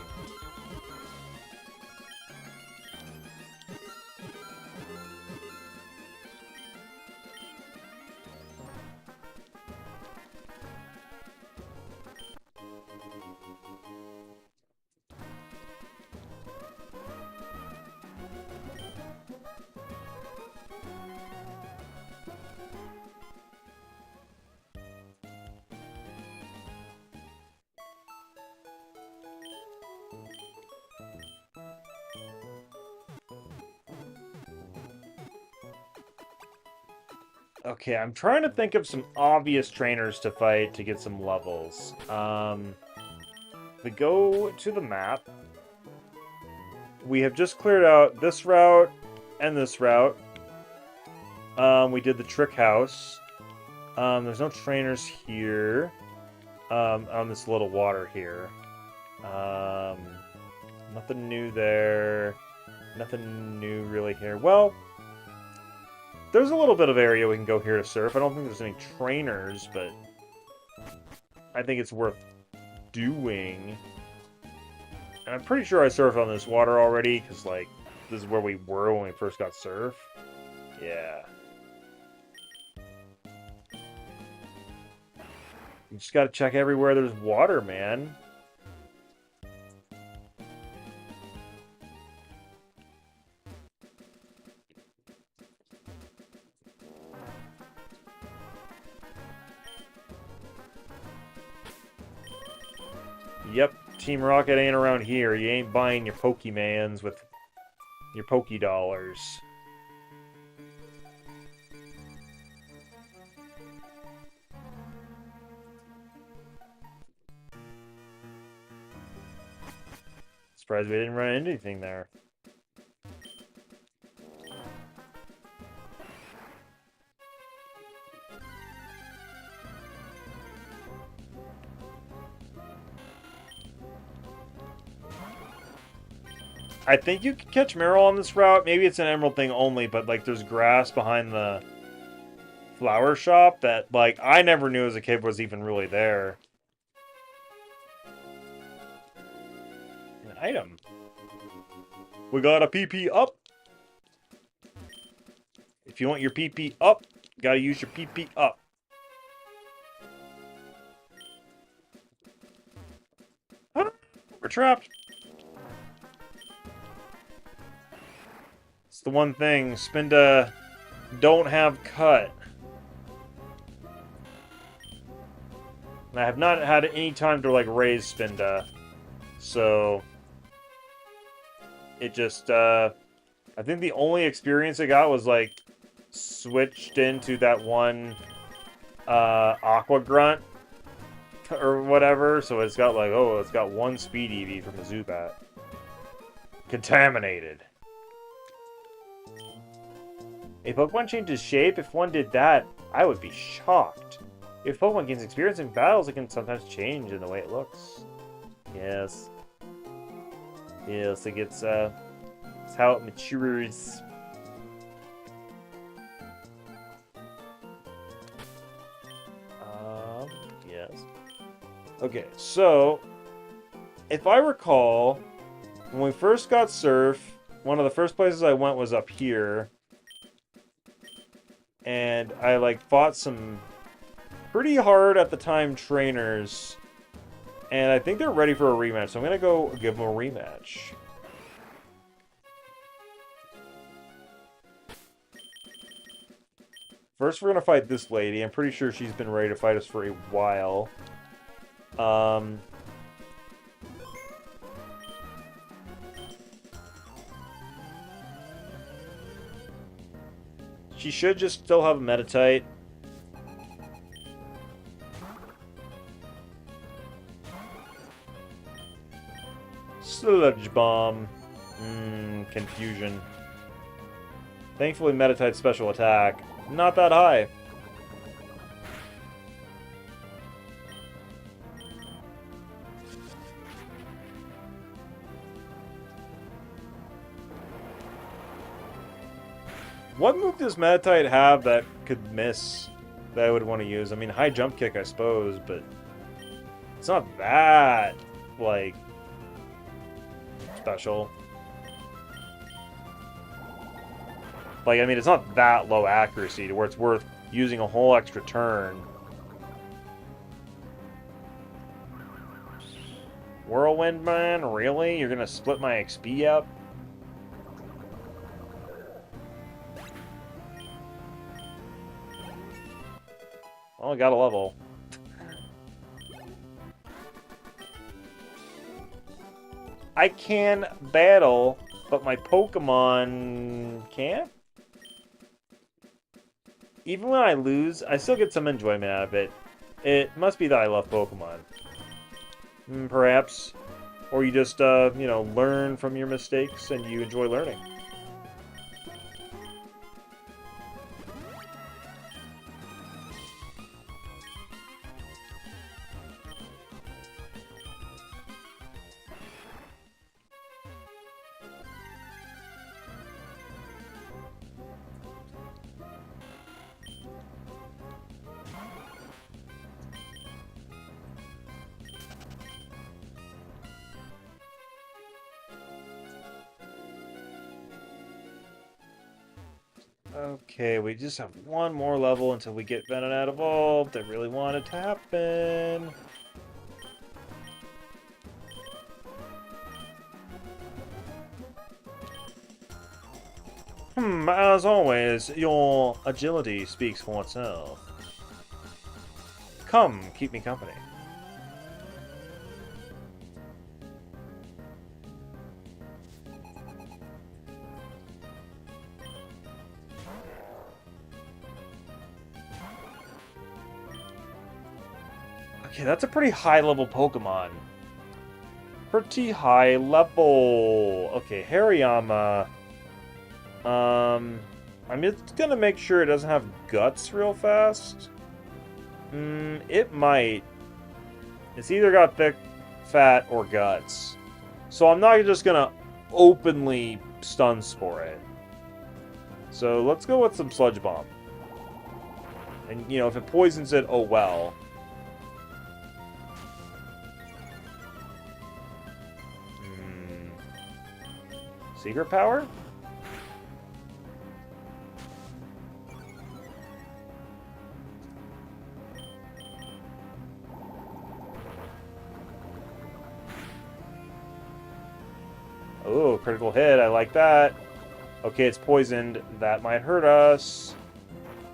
Okay, I'm trying to think of some obvious trainers to fight to get some levels. We go to the map. We have just cleared out this route and this route. We did the trick house. There's no trainers here. On this little water here. Nothing new there. Nothing new really here. Well, there's a little bit of area we can go here to surf. I don't think there's any trainers, but I think it's worth doing. And I'm pretty sure I surfed on this water already, because, like, this is where we were when we first got surf. Yeah. You just gotta check everywhere there's water, man. Yep, Team Rocket ain't around here. You ain't buying your Pokemans with your Poke Dollars. Surprised we didn't run into anything there. I think you can catch Meryl on this route. Maybe it's an emerald thing only, but, like, there's grass behind the flower shop that, like, I never knew as a kid was even really there. An item. We got a PP up. If you want your PP up, you gotta use your PP up. Huh? We're trapped. It's the one thing. Spinda don't have cut. And I have not had any time to, like, raise Spinda. So it just, I think the only experience I got was, like, switched into that one Aqua Grunt or whatever. So it's got, like, oh, it's got one Speed EV from the Zubat. Contaminated. A Pokemon changes shape. If one did that, I would be shocked. If Pokemon gains experience in battles, it can sometimes change in the way it looks. Yes. Yes, it gets, it's how it matures. Yes. Okay, so, if I recall, when we first got Surf, one of the first places I went was up here. And I, like, fought some pretty hard at the time trainers. And I think they're ready for a rematch, so I'm going to go give them a rematch. First, we're going to fight this lady. I'm pretty sure she's been ready to fight us for a while. She should just still have a Meditite. Sludge Bomb. Confusion. Thankfully, Meditite's special attack, not that high. What move does Meditite have that could miss that I would want to use? I mean, high jump kick, I suppose, but it's not that, like, special. Like, I mean, it's not that low accuracy to where it's worth using a whole extra turn. Whirlwind Man? Really? You're gonna split my XP up? Well, I got a level. I can battle, but my Pokemon can't? even when I lose, I still get some enjoyment out of it. It must be that I love Pokemon. Perhaps. Or you just, you know, learn from your mistakes and you enjoy learning. Okay, we just have one more level until we get Venonat evolved. I really want it to happen. As always, your agility speaks for itself. Come, keep me company. Okay, that's a pretty high-level Pokemon. Pretty high level. Okay, Hariyama. I'm just gonna make sure it doesn't have guts real fast. It might. It's either got thick, fat, or guts. So I'm not just gonna openly stun spore it. So let's go with some Sludge Bomb. And, you know, if it poisons it, oh well. Secret power? Oh, critical hit. I like that. Okay, it's poisoned. That might hurt us.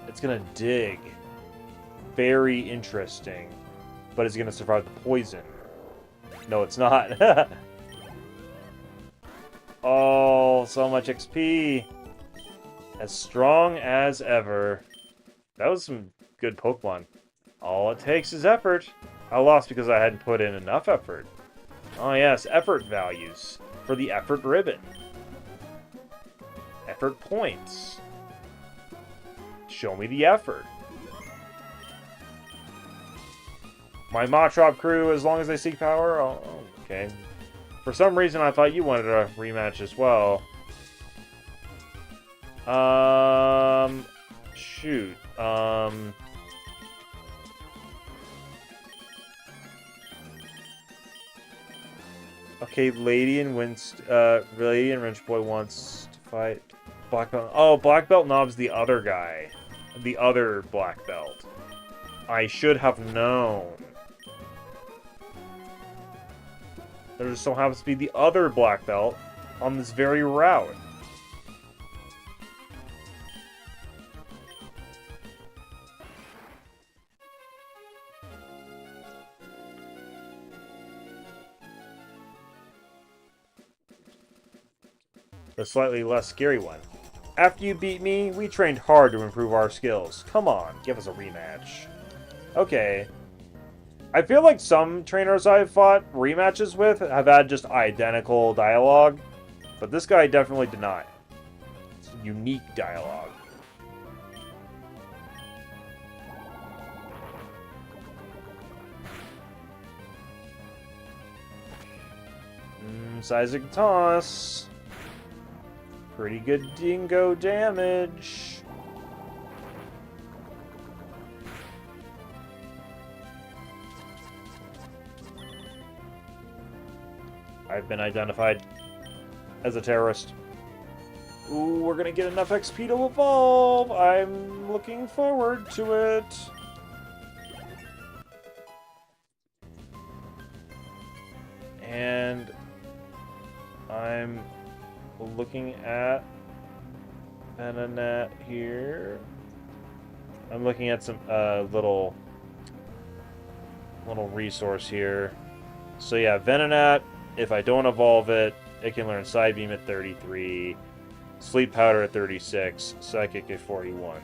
It's gonna dig. Very interesting. But it's gonna survive the poison. No, it's not. Oh, so much XP. As strong as ever. That was some good Pokemon. All it takes is effort. I lost because I hadn't put in enough effort. Oh yes, effort values. For the effort ribbon. Effort points. Show me the effort. My Machop crew, as long as they seek power? Oh, okay. For some reason, I thought you wanted a rematch as well. Shoot. Okay, Lady and Wrench Boy wants to fight Black Belt. Oh, Black Belt Knob's the other guy. The other Black Belt. I should have known. There just so happens to be the other Black Belt on this very route. The slightly less scary one. After you beat me, we trained hard to improve our skills. Come on, give us a rematch. Okay. I feel like some trainers I've fought rematches with have had just identical dialogue, but this guy definitely did not. It's unique dialogue. Seismic Toss. Pretty good dingo damage. I've been identified as a terrorist. Ooh, we're gonna get enough XP to evolve. I'm looking forward to it. And I'm looking at Venonat here. I'm looking at some little resource here. So yeah, Venonat, if I don't evolve it, it can learn Side Beam at 33, Sleep Powder at 36, Psychic at 41.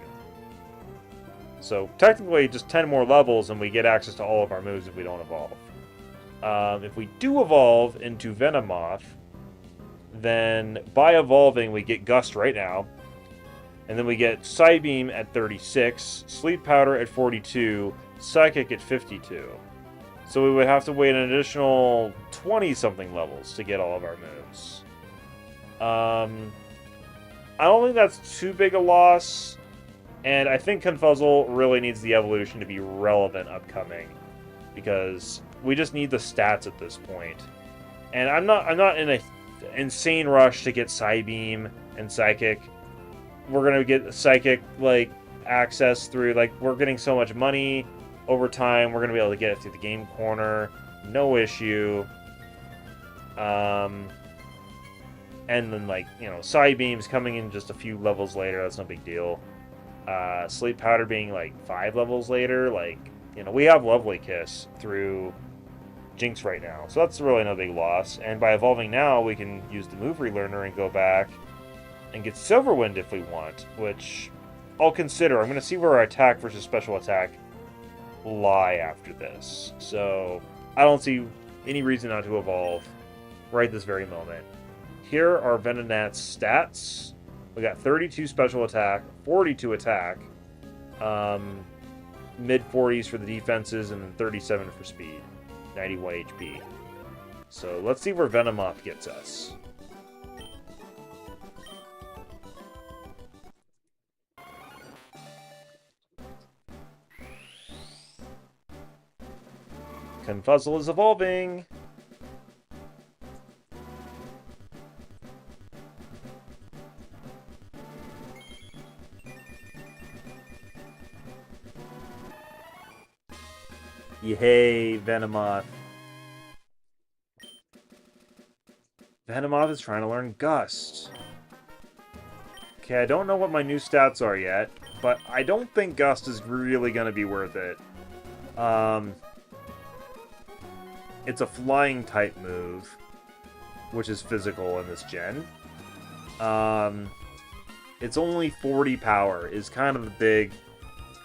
So technically, just 10 more levels and we get access to all of our moves if we don't evolve. If we do evolve into Venomoth, then by evolving we get Gust right now, and then we get Psybeam at 36, Sleep Powder at 42, Psychic at 52. So we would have to wait an additional 20-something levels to get all of our moves. I don't think that's too big a loss, and I think Confuzzle really needs the evolution to be relevant upcoming, because we just need the stats at this point. And I'm not in a insane rush to get Psybeam and Psychic. We're gonna get Psychic access through we're getting so much money over time. We're gonna be able to get it through the game corner, no issue. And then Psybeam's coming in just a few levels later. That's no big deal. Sleep Powder being 5 levels later, we have Lovely Kiss through Jinx right now, so that's really no big loss. And by evolving now, we can use the move relearner and go back and get Silverwind if we want, which I'll consider. I'm going to see where our attack versus special attack lie after this. So I don't see any reason not to evolve right this very moment. Here are Venonat's stats. We got 32 special attack, 42 attack, mid-40s for the defenses, and then 37 for speed, 91 HP. So let's see where Venomoth gets us. Confuzzle is evolving! Yay, Venomoth. Venomoth is trying to learn Gust. Okay, I don't know what my new stats are yet, but I don't think Gust is really going to be worth it. It's a flying type move, which is physical in this gen. It's only 40 power is kind of the big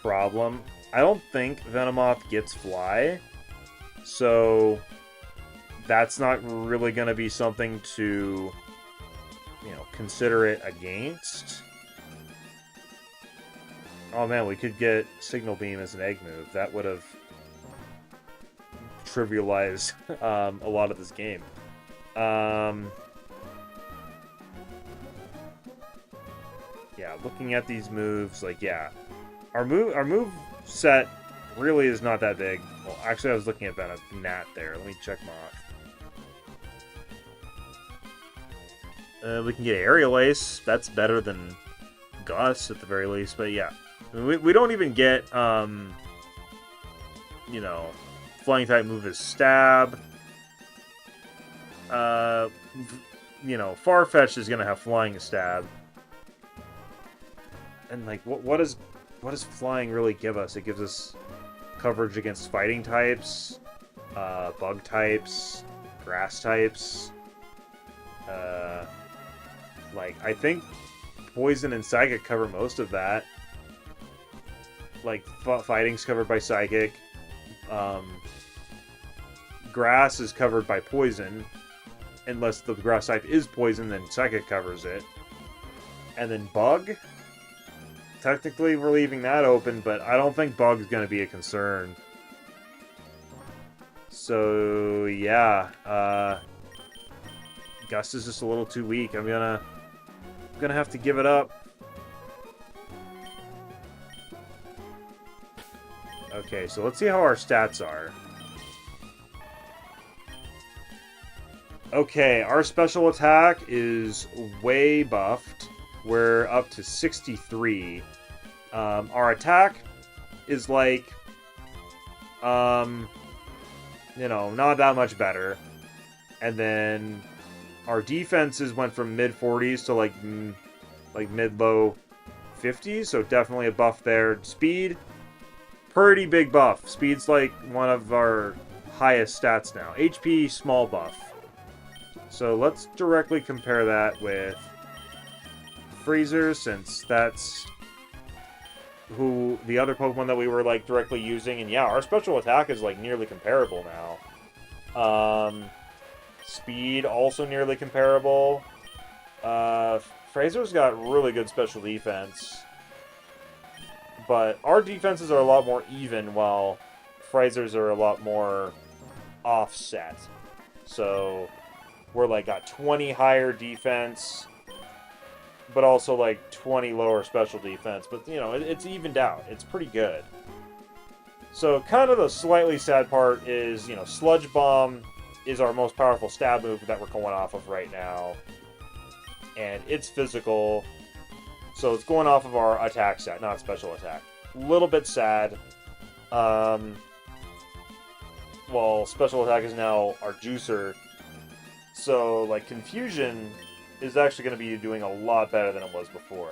problem. I don't think Venomoth gets Fly, so that's not really going to be something to, consider it against. Oh man, we could get Signal Beam as an egg move. That would have trivialized a lot of this game. Yeah, looking at these moves, our move set really is not that big. Well, actually, I was looking at Venonat there. Let me check Moth. We can get Aerial Ace. That's better than Gust at the very least. But yeah, we don't even get flying type move is Stab. Farfetch'd is gonna have flying as Stab. And what does flying really give us? It gives us coverage against fighting types, bug types, grass types. I think Poison and Psychic cover most of that. Fighting's covered by Psychic. Grass is covered by Poison. Unless the grass type is Poison, then Psychic covers it. And then Bug? Technically, we're leaving that open, but I don't think Bug's going to be a concern. So, yeah. Gust is just a little too weak. I'm gonna have to give it up. Okay, so let's see how our stats are. Okay, our special attack is way buffed. We're up to 63. Our attack is not that much better. And then our defenses went from mid-40s to mid-low 50s, so definitely a buff there. Speed, pretty big buff. Speed's one of our highest stats now. HP, small buff. So let's directly compare that with Freezer, since that's who the other Pokemon that we were like directly using, and yeah, our special attack is like nearly comparable now. Speed also nearly comparable. Fraser's got really good special defense, but our defenses are a lot more even, while Fraser's are a lot more offset. So we're like got 20 higher defense, but also like 20 lower special defense. But you know, it's evened out. It's pretty good. So kind of the slightly sad part is, you know, Sludge Bomb is our most powerful stab move that we're going off of right now. And it's physical. So it's going off of our attack set, not special attack. A little bit sad. Well, special attack is now our juicer. So, like, Confusion is actually going to be doing a lot better than it was before.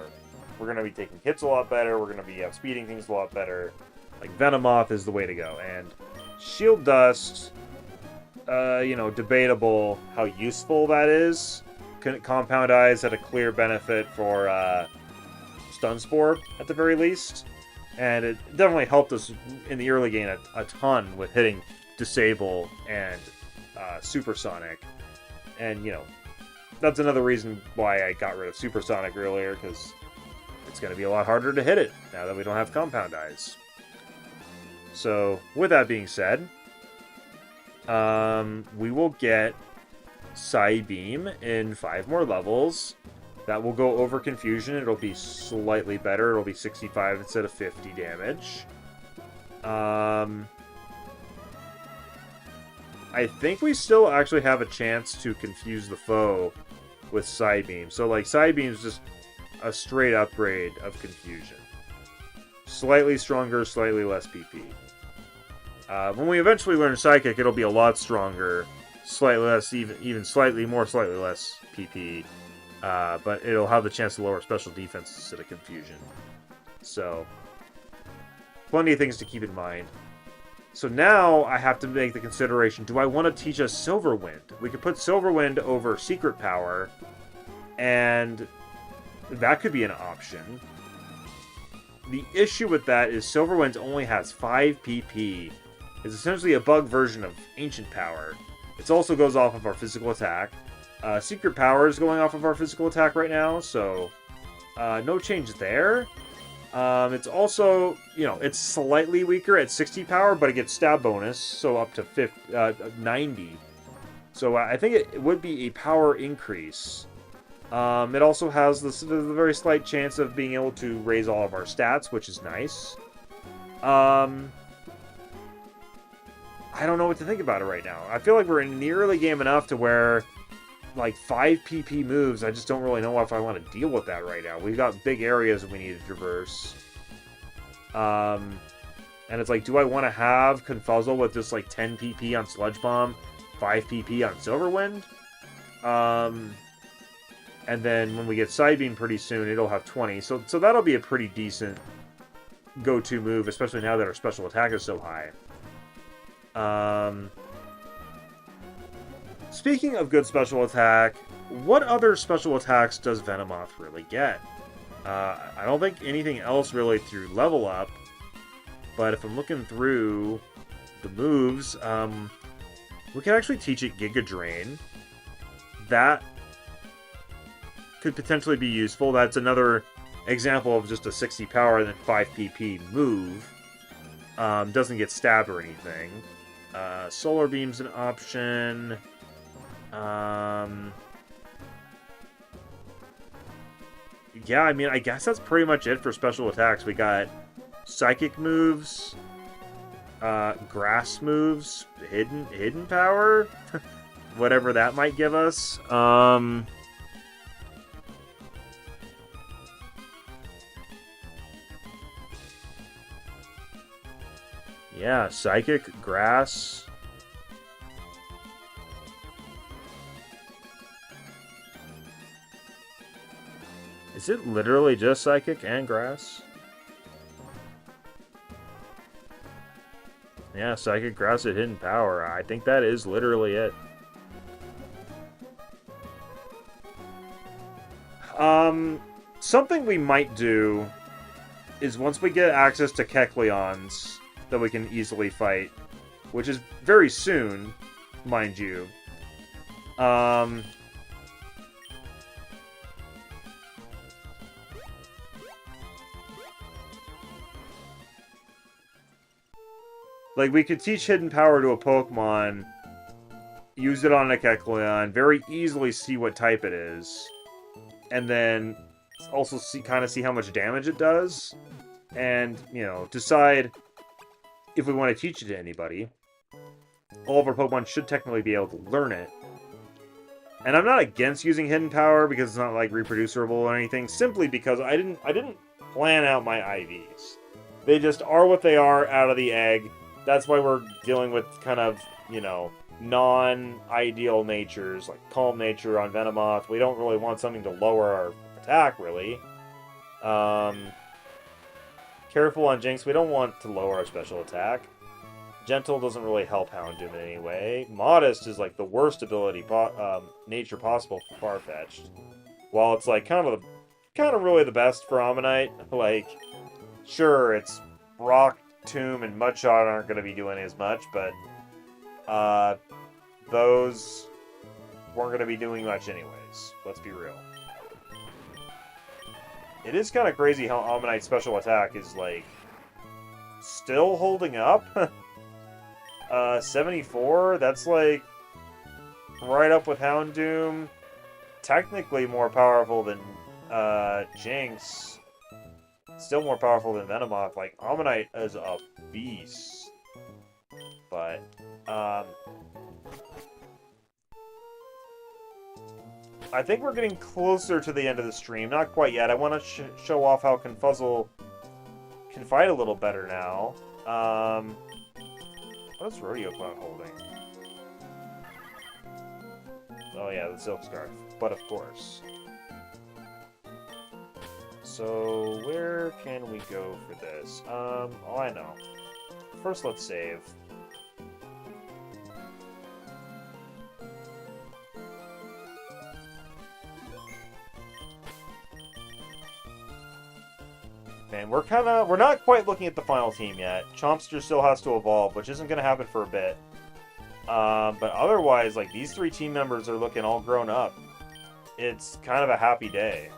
We're going to be taking hits a lot better. We're going to be outspeeding things a lot better. Like, Venomoth is the way to go. And Shield Dust, you know, debatable how useful that is. Compound Eyes had a clear benefit for Stun Spore, at the very least. And it definitely helped us in the early game a ton with hitting Disable and Supersonic. And, you know, that's another reason why I got rid of Supersonic earlier, because it's going to be a lot harder to hit it now that we don't have Compound Eyes. So, with that being said, we will get Psybeam in 5 more levels. That will go over Confusion. It'll be slightly better. It'll be 65 instead of 50 damage. I think we still actually have a chance to confuse the foe with Psybeam. So, like, Psybeam is just a straight upgrade of Confusion. Slightly stronger, slightly less PP. When we eventually learn Psychic, it'll be a lot stronger, slightly less, even slightly more, slightly less PP. But it'll have the chance to lower special defense instead of Confusion. So, plenty of things to keep in mind. So now I have to make the consideration, do I want to teach us Silverwind? We could put Silverwind over Secret Power, and that could be an option. The issue with that is Silverwind only has 5 PP. It's essentially a bug version of Ancient Power. It also goes off of our physical attack. Secret Power is going off of our physical attack right now, so no change there. It's also, you know, it's slightly weaker at 60 power, but it gets stab bonus, so up to 90. So I think it would be a power increase. It also has the very slight chance of being able to raise all of our stats, which is nice. I don't know what to think about it right now. I feel like we're in the early game enough to where, like, 5 PP moves, I just don't really know if I want to deal with that right now. We've got big areas that we need to traverse. And it's like, do I want to have Confuzzle with just, like, 10 PP on Sludge Bomb, 5 PP on Silverwind? And then when we get Psybeam pretty soon, it'll have 20. So that'll be a pretty decent go-to move, especially now that our special attack is so high. Speaking of good special attack, what other special attacks does Venomoth really get? I don't think anything else really through level up, but if I'm looking through the moves, we can actually teach it Giga Drain. That could potentially be useful. That's another example of just a 60 power and then 5 PP move. Doesn't get stabbed or anything. Solar Beam's an option. Yeah, I mean, I guess that's pretty much it for special attacks. We got Psychic moves, Grass moves, Hidden Power, whatever that might give us. Yeah, Psychic, Grass. Is it literally just Psychic and Grass? Yeah, Psychic, Grass, and Hidden Power. I think that is literally it. Something we might do is once we get access to Kecleons that we can easily fight, which is very soon, mind you. Like, we could teach Hidden Power to a Pokemon, use it on a Kecleon, very easily see what type it is, and then also kind of see how much damage it does, and, you know, decide if we want to teach it to anybody. All of our Pokemon should technically be able to learn it. And I'm not against using Hidden Power because it's not, like, reproducible or anything, simply because I didn't plan out my IVs. They just are what they are out of the egg. That's why we're dealing with kind of, you know, non-ideal natures, like Calm Nature on Venomoth. We don't really want something to lower our attack, really. Careful on Jinx. We don't want to lower our special attack. Gentle doesn't really help Houndoom in any way. Modest is, like, the worst ability nature possible for Farfetch'd. While it's, like, kind of really the best for Ammonite. Like, sure, it's Rock, Tomb, and Mudshot aren't going to be doing as much, but those weren't going to be doing much anyways. Let's be real. It is kind of crazy how Ammonite's special attack is, like, still holding up. 74, that's, like, right up with Houndoom. Technically more powerful than Jinx. Still more powerful than Venomoth. Like, Ammonite is a beast. But, I think we're getting closer to the end of the stream. Not quite yet. I want to show off how Confuzzle can fight a little better now. What's Rodeo Clown holding? Oh yeah, the Silk Scarf. But of course. So, where can we go for this? Oh, I know. First, let's save. Man, we're not quite looking at the final team yet. Chompster still has to evolve, which isn't going to happen for a bit. But otherwise, like, these three team members are looking all grown up. It's kind of a happy day.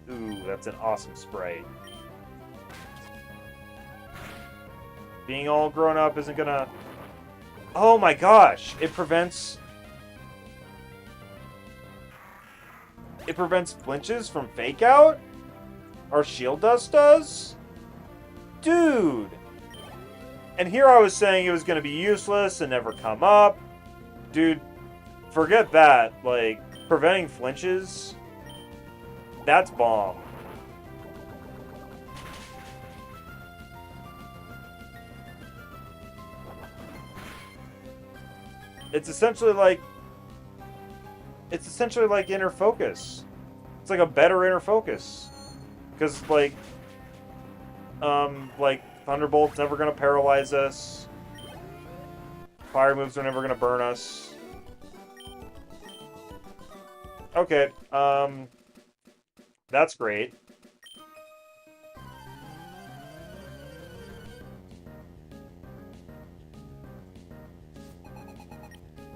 Ooh, that's an awesome sprite. Being all grown up isn't gonna... Oh my gosh! It prevents flinches from Fake Out? Our Shield Dust does? Dude! And here I was saying it was gonna be useless and never come up. Dude, forget that. Like, preventing flinches... That's bomb. It's essentially like inner focus. It's like a better inner focus. Because like Thunderbolt's never gonna paralyze us. Fire moves are never gonna burn us. Okay, that's great.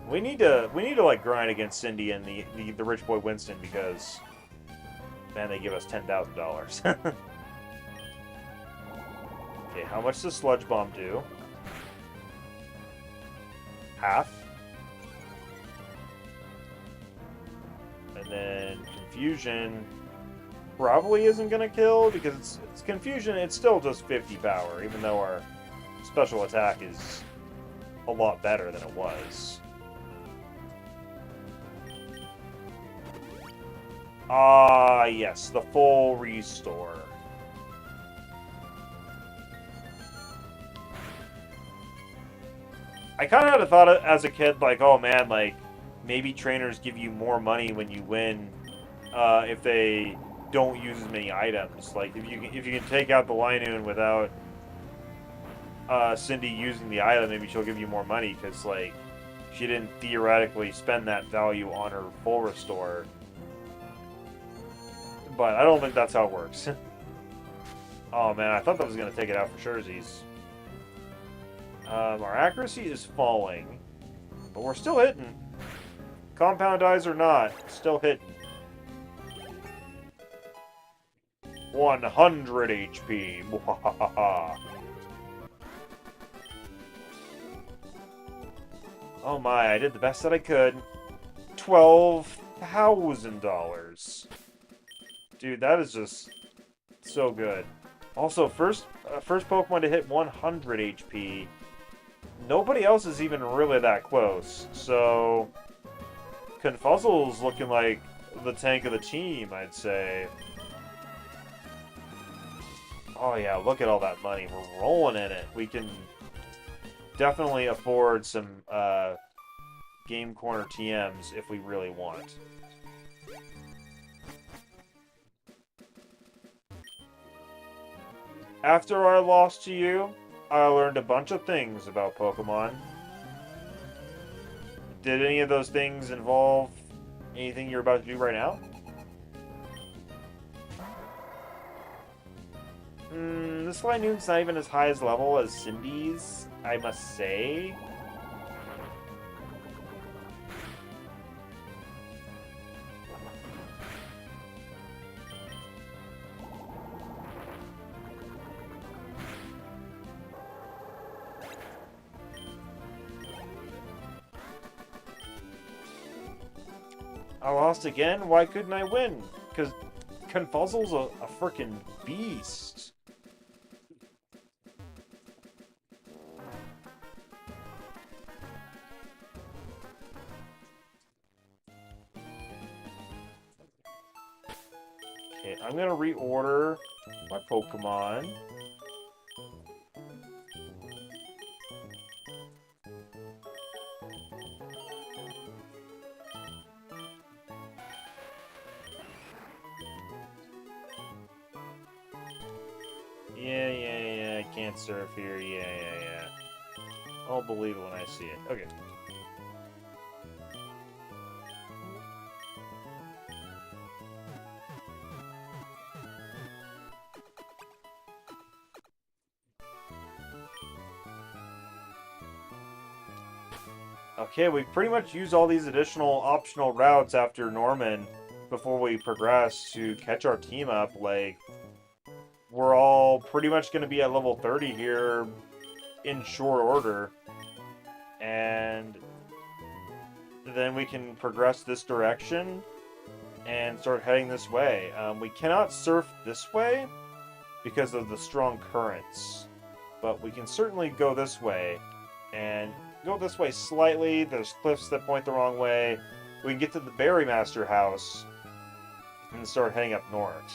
We need to like grind against Cindy and the rich boy Winston because, man, they give us $10,000. Okay, how much does Sludge Bomb do? Half. And then Confusion probably isn't gonna kill because it's Confusion. It's still just 50 power, even though our special attack is a lot better than it was. Ah, yes, the full restore. I kind of had a thought as a kid, like, oh man, like, maybe trainers give you more money when you win if they don't use as many items. Like, if you can take out the Linoon without Cindy using the item, maybe she'll give you more money, because, like, she didn't theoretically spend that value on her full restore. But I don't think that's how it works. Oh man, I thought that was going to take it out for surezies. Our accuracy is falling, but we're still hitting. Compound eyes or not, still hitting. 100 HP. Oh my, I did the best that I could. $12,000. Dude, that is just so good. Also, first Pokemon to hit 100 HP. Nobody else is even really that close. So, Confuzzle's looking like the tank of the team, I'd say. Oh yeah, look at all that money. We're rolling in it. We can definitely afford some Game Corner TMs if we really want. After our loss to you, I learned a bunch of things about Pokemon. Did any of those things involve anything you're about to do right now? This Linoon's not even as high as level as Cindy's, I must say. I lost again? Why couldn't I win? Because Confuzzle's a freaking beast. Okay, I'm gonna reorder my Pokemon. Yeah, I can't surf here. Yeah. I'll believe it when I see it. Okay. Okay, we pretty much used all these additional optional routes after Norman before we progress to catch our team up. Like, we're all pretty much going to be at level 30 here in short order. And then we can progress this direction and start heading this way. We cannot surf this way because of the strong currents. But we can certainly go this way. And go this way slightly. There's cliffs that point the wrong way. We can get to the Berry Master house and start heading up north.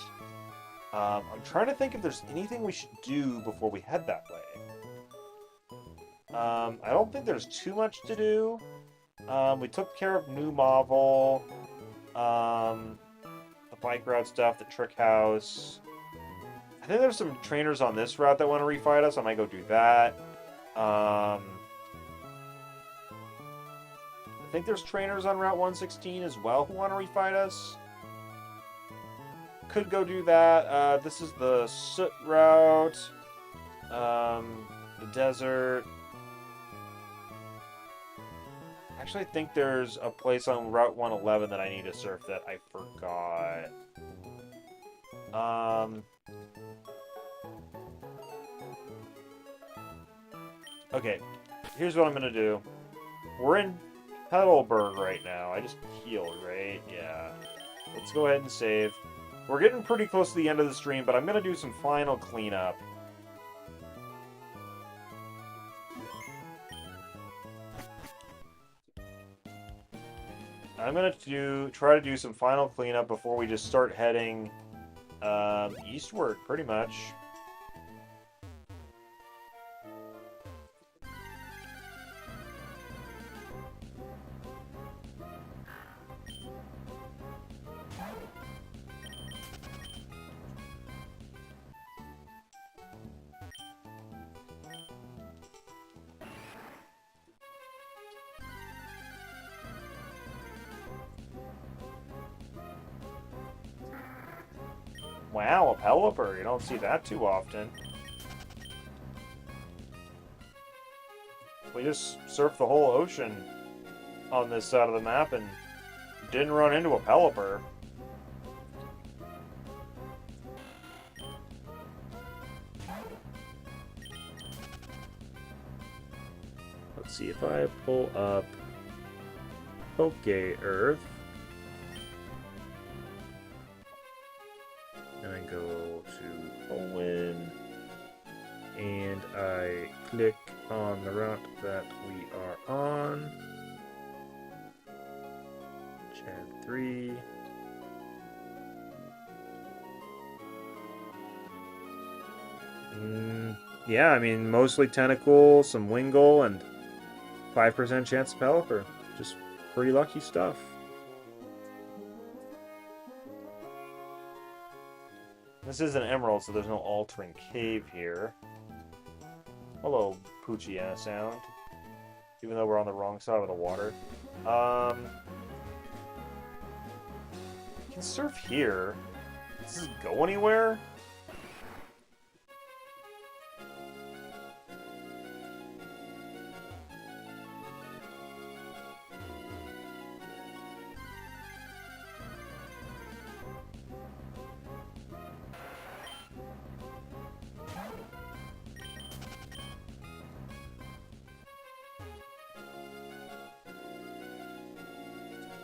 I'm trying to think if there's anything we should do before we head that way. I don't think there's too much to do. We took care of New Marvel, the bike route stuff, the trick house. I think there's some trainers on this route that want to refight us. I might go do that. I think there's trainers on Route 116 as well who want to refight us. Could go do that. This is the Soot route. The desert. Actually, I think there's a place on Route 111 that I need to surf that I forgot. Okay, here's what I'm gonna do. We're in Petalburg right now. I just healed, right? Yeah. Let's go ahead and save. We're getting pretty close to the end of the stream, but I'm going to do some final cleanup. I'm going to try to do some final cleanup before we just start heading eastward, pretty much. Wow, a Pelipper. You don't see that too often. We just surfed the whole ocean on this side of the map and didn't run into a Pelipper. Let's see if I pull up Poke Earth. And I go to Owen. And I click on the route that we are on. Chad 3. Yeah, I mean, mostly Tentacle, some Wingull, and 5% chance of Pelipper. Just pretty lucky stuff. This is an emerald, so there's no altering cave here. Hello, Poochiana Sound. Even though we're on the wrong side of the water. You can surf here. Does this go anywhere?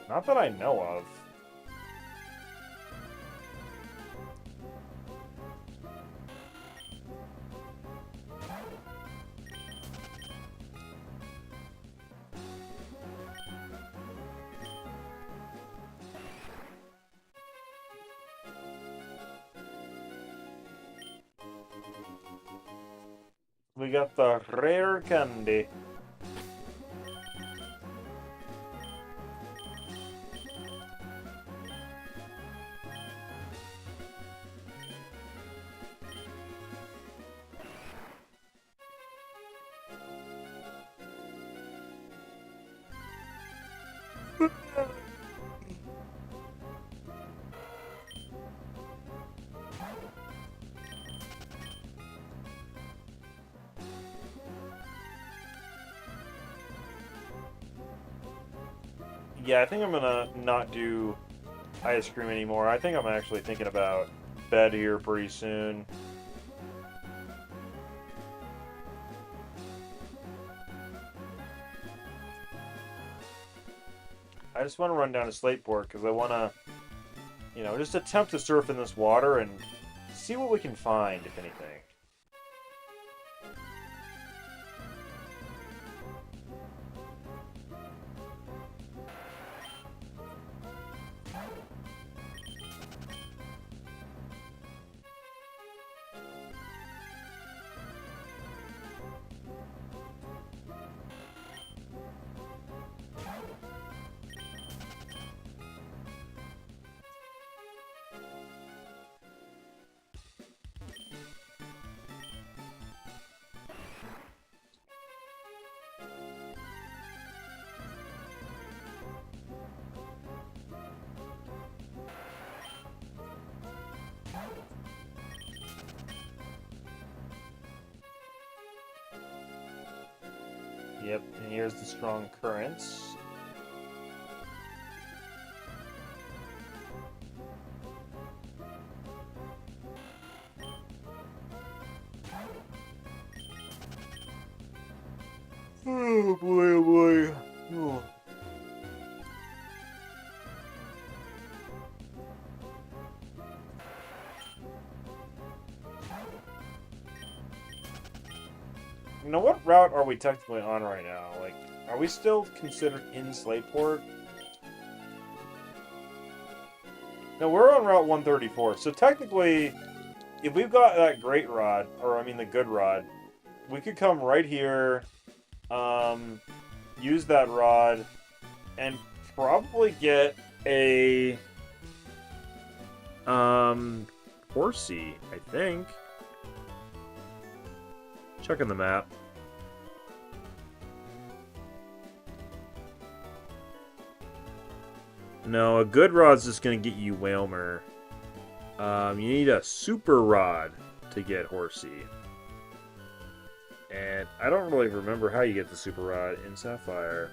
Not that I know of. We got the rare candy. Yeah, I think I'm gonna not do ice cream anymore. I think I'm actually thinking about bed here pretty soon. I just want to run down to Slateport because I want to, you know, just attempt to surf in this water and see what we can find, if anything. Yep, and here's the strong currents. Oh boy, oh boy. Oh. Now, what route are we technically on right now? Like, are we still considered in Slateport? No, we're on Route 134. So technically, if we've got that great rod, or I mean the good rod, we could come right here, use that rod, and probably get a horsey, I think. Checking the map. No, a good rod's just gonna get you Whalmer. You need a super rod to get Horsey. And I don't really remember how you get the super rod in Sapphire.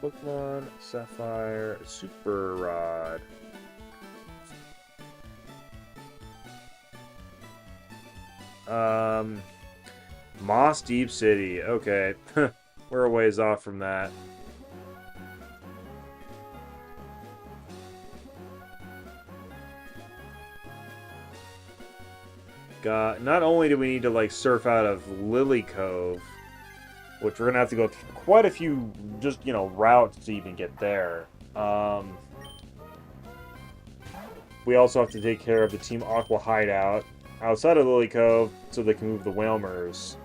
Pokemon, Sapphire, super rod. Moss Deep City. Okay. We're a ways off from that. Not only do we need to like surf out of Lily Cove, which we're gonna have to go through quite a few just routes to even get there. We also have to take care of the Team Aqua hideout outside of Lily Cove so they can move the Whalmers,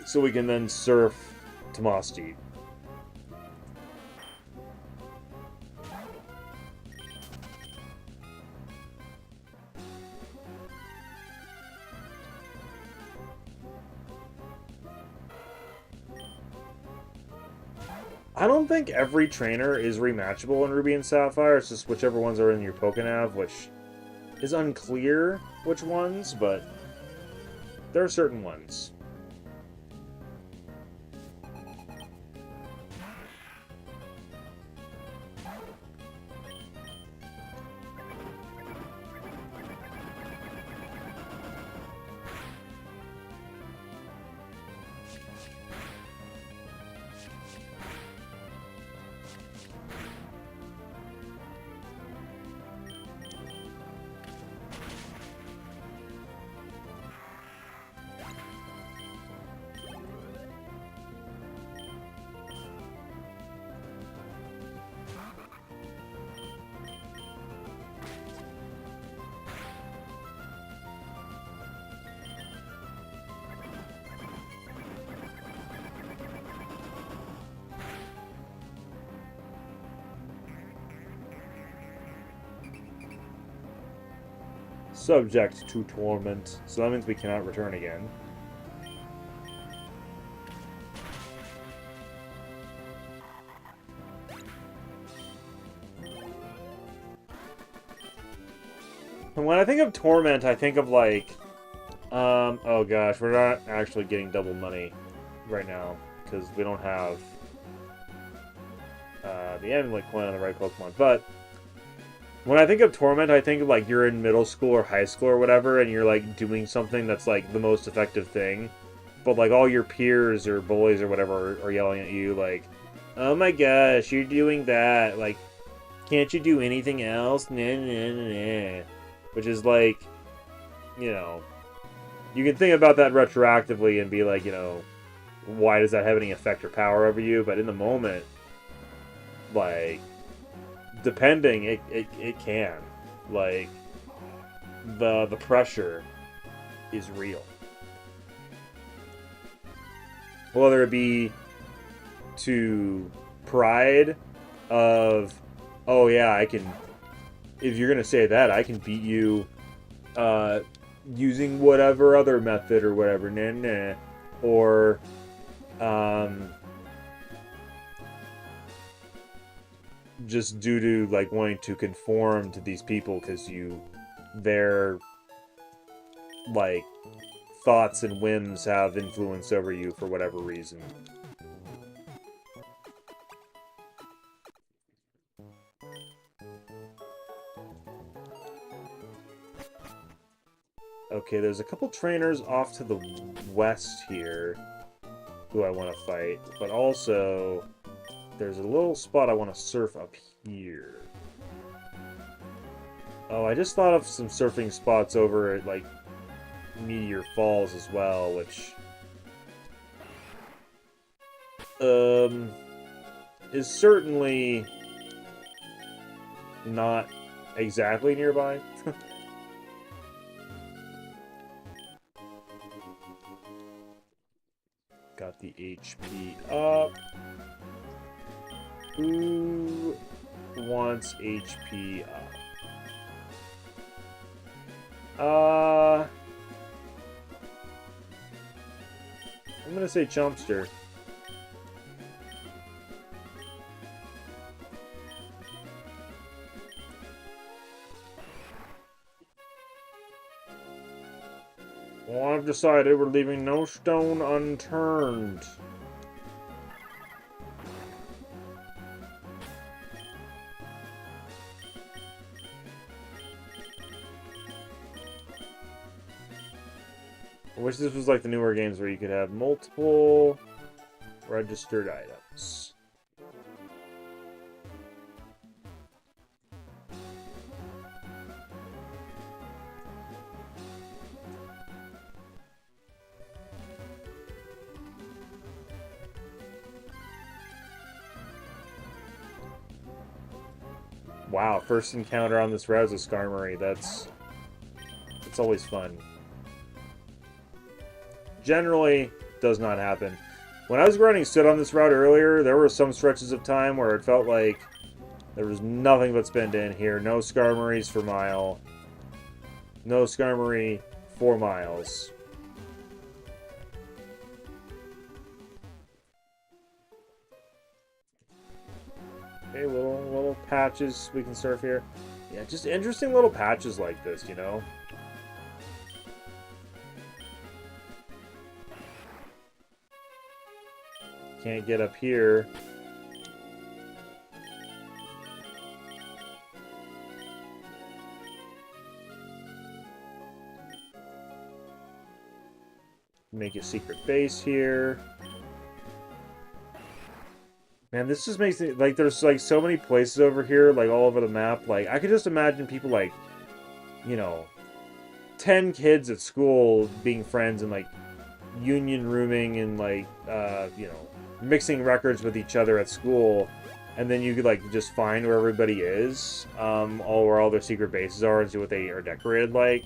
so we can then surf to Moss Deep. I don't think every trainer is rematchable in Ruby and Sapphire. It's just whichever ones are in your Pokénav, which is unclear which ones, but there are certain ones. Subject to torment, so that means we cannot return again. And when I think of torment, I think of like, oh gosh, we're not actually getting double money right now because we don't have the amulet coin on the right Pokemon, but when I think of torment, I think of like you're in middle school or high school or whatever, and you're like doing something that's like the most effective thing, but like all your peers or bullies or whatever are yelling at you like, "Oh my gosh, you're doing that! Like, can't you do anything else?" Nah, nah, nah. Which is like, you can think about that retroactively and be like, why does that have any effect or power over you? But in the moment, like, depending, it can. Like, the pressure is real. Whether it be to pride of, oh yeah, I can, if you're going to say that, I can beat you using whatever other method or whatever, nah, nah. Or, just due to like wanting to conform to these people because their like thoughts and whims have influence over you for whatever reason. Okay, there's a couple trainers off to the west here who I want to fight, but also there's a little spot I want to surf up here. Oh, I just thought of some surfing spots over at, like, Meteor Falls as well, which is certainly not exactly nearby. Got the HP up. Who wants HP up? I'm gonna say Chumpster. Well, I've decided we're leaving no stone unturned. I wish this was like the newer games where you could have multiple registered items. Wow, first encounter on this route is a Skarmory. That's always fun. Generally, does not happen. When I was grinding Soot on this route earlier, there were some stretches of time where it felt like there was nothing but spend in here. No Skarmories for mile. No Skarmory for miles. Okay, little patches we can surf here. Yeah, just interesting little patches like this, you know? Can't get up here. Make a secret base here. Man, this just makes it, like, there's, like, so many places over here, like, all over the map. Like, I could just imagine people, like, you know, 10 kids at school being friends and, like, union rooming and, like, you know, mixing records with each other at school. And then you could, like, just find where everybody is, where all their secret bases are and see what they are decorated like.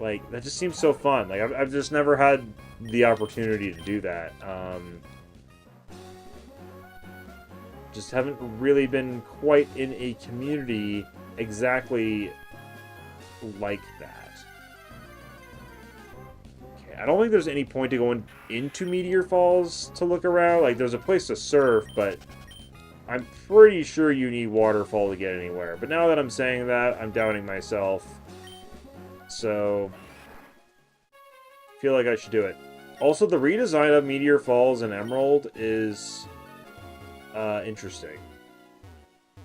Like, that just seems so fun. Like, I've just never had the opportunity to do that. Just haven't really been quite in a community exactly like that. Okay, I don't think there's any point to going into Meteor Falls to look around. Like, there's a place to surf, but I'm pretty sure you need Waterfall to get anywhere. But now that I'm saying that, I'm doubting myself. So, I feel like I should do it. Also, the redesign of Meteor Falls and Emerald is interesting.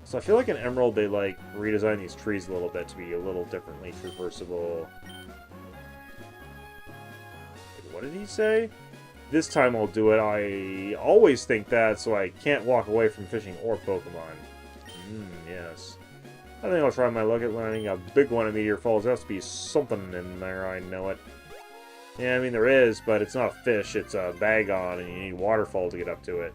So I feel like in Emerald they like redesign these trees a little bit to be a little differently traversable. Wait, what did he say? This time I'll do it. I always think that, so I can't walk away from fishing or Pokemon. Yes. I think I'll try my luck at landing a big one at Meteor Falls. There has to be something in there, I know it. Yeah, I mean there is, but it's not a fish, it's a Bagon, and you need Waterfall to get up to it.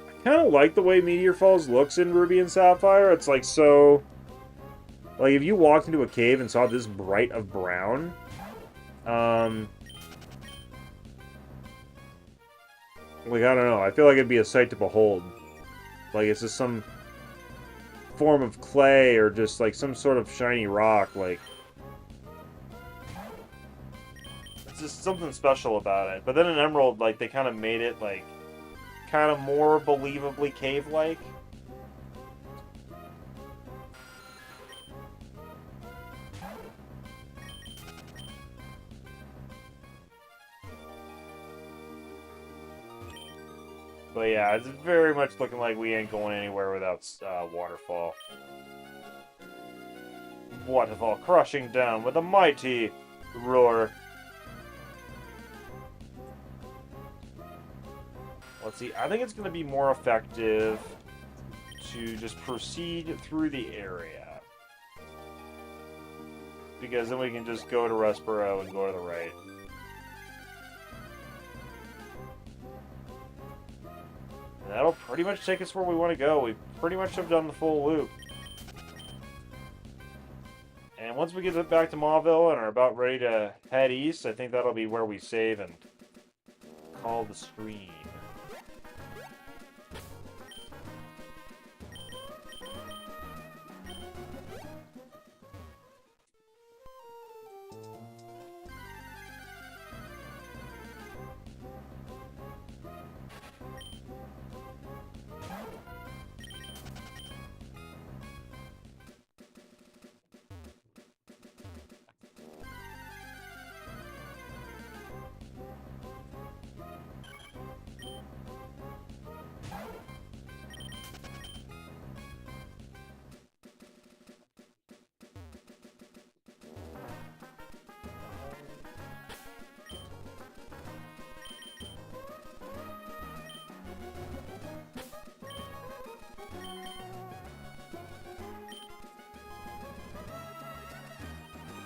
I kind of like the way Meteor Falls looks in Ruby and Sapphire. It's like so... Like, if you walked into a cave and saw this bright of brown... Like, I don't know. I feel like it'd be a sight to behold. Like, it's just some form of clay or just, like, some sort of shiny rock. Like, it's just something special about it. But then in Emerald, like, they kind of made it, like, kind of more believably cave-like. But yeah, it's very much looking like we ain't going anywhere without Waterfall. Waterfall crushing down with a mighty roar. Let's see, I think it's going to be more effective to just proceed through the area. Because then we can just go to Rustboro and go to the right. And that'll pretty much take us where we want to go. We pretty much have done the full loop. And once we get back to Mauville and are about ready to head east, I think that'll be where we save and call the stream.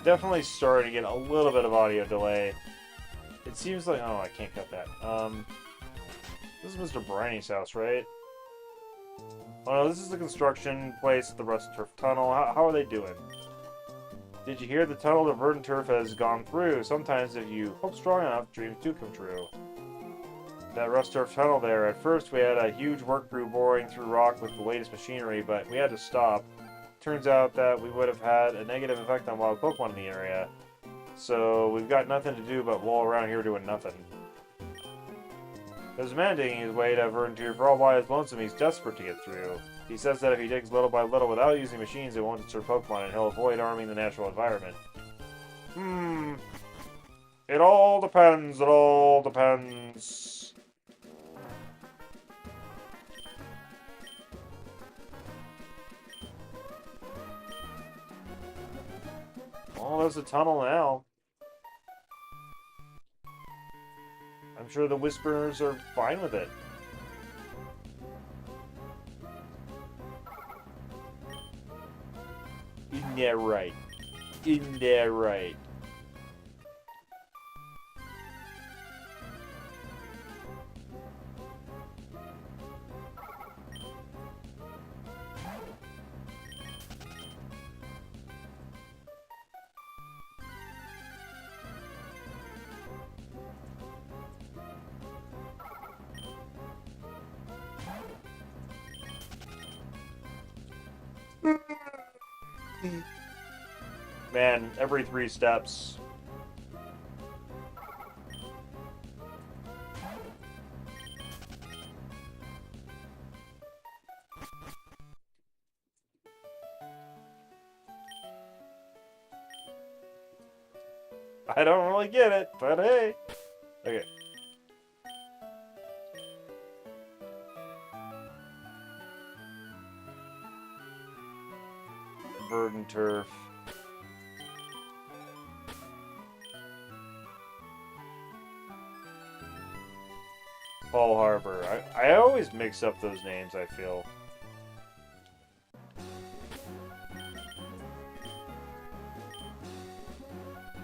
Definitely starting to get a little bit of audio delay. It seems like... Oh, I can't cut that. This is Mr. Briney's house, right? Oh no, this is the construction place at the Rust Turf Tunnel. How are they doing? Did you hear the tunnel the Verdant Turf has gone through? Sometimes if you hope strong enough, dreams do come true. That Rust Turf Tunnel there, at first we had a huge work crew boring through rock with the latest machinery, but we had to stop. Turns out that we would have had a negative effect on wild Pokemon in the area. So we've got nothing to do but roll around here doing nothing. There's a man digging his way to Verdant for all by his lonesome. He's desperate to get through. He says that if he digs little by little without using machines, it won't disturb Pokemon and he'll avoid harming the natural environment. It all depends. It all depends. Oh, there's a tunnel now. I'm sure the Whisperers are fine with it. Isn't that right? Isn't that right? Man, every 3 steps. I don't really get it, but hey. Okay. Verdant Turf. Fall Harbor. I always mix up those names, I feel.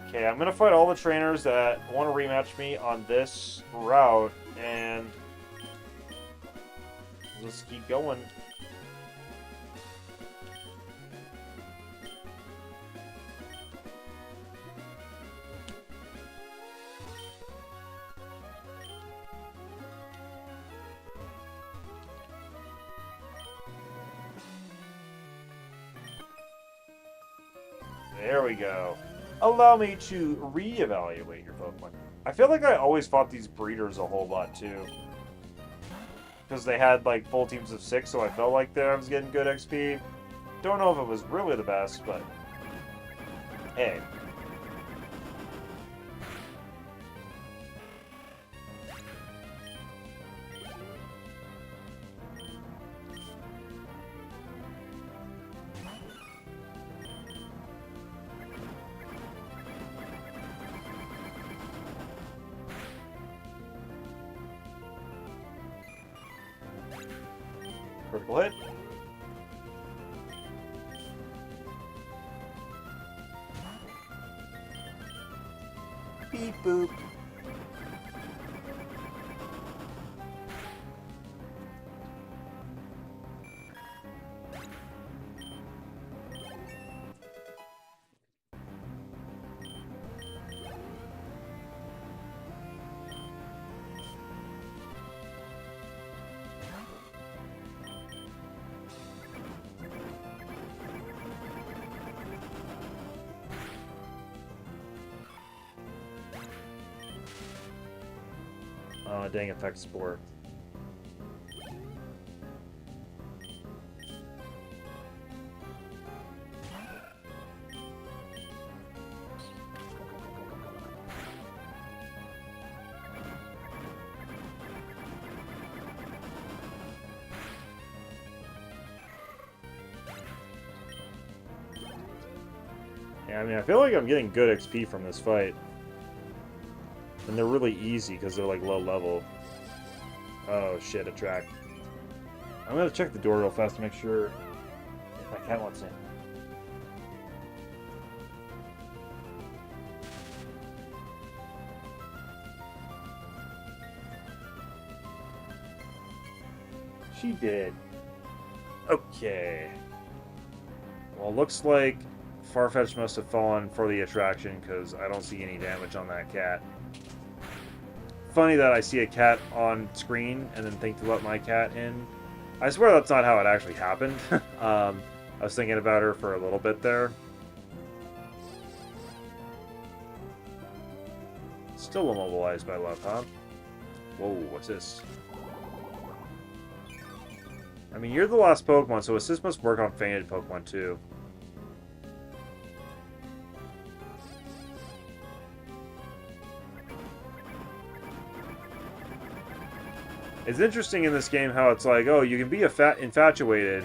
Okay, I'm gonna fight all the trainers that want to rematch me on this route, and let's keep going. There we go. Allow me to reevaluate your Pokemon. I feel like I always fought these breeders a whole lot, too. Because they had, like, full teams of 6, so I felt like I was getting good XP. Don't know if it was really the best, but... Hey. Critical hit. Beep boop. Dang effect spore. Yeah, I mean, I feel like I'm getting good XP from this fight. And they're really easy because they're like low level. Oh shit, a track. I'm gonna check the door real fast to make sure if my cat wants in. She did. Okay. Well, looks like Farfetch must have fallen for the attraction because I don't see any damage on that cat. Funny that I see a cat on screen and then think to let my cat in. I swear that's not how it actually happened. I was thinking about her for a little bit there. Still immobilized by love, huh? Whoa, what's this? I mean, you're the last Pokemon, so assist must work on fainted Pokemon too. It's interesting in this game how it's like, oh, you can be infatuated,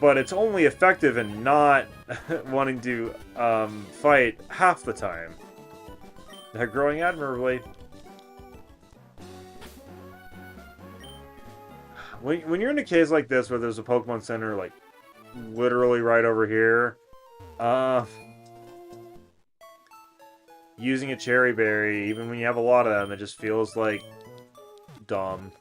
but it's only effective in not wanting to fight half the time. They're growing admirably. When you're in a case like this where there's a Pokemon Center, like, literally right over here, using a Cherry Berry, even when you have a lot of them, it just feels like dumb.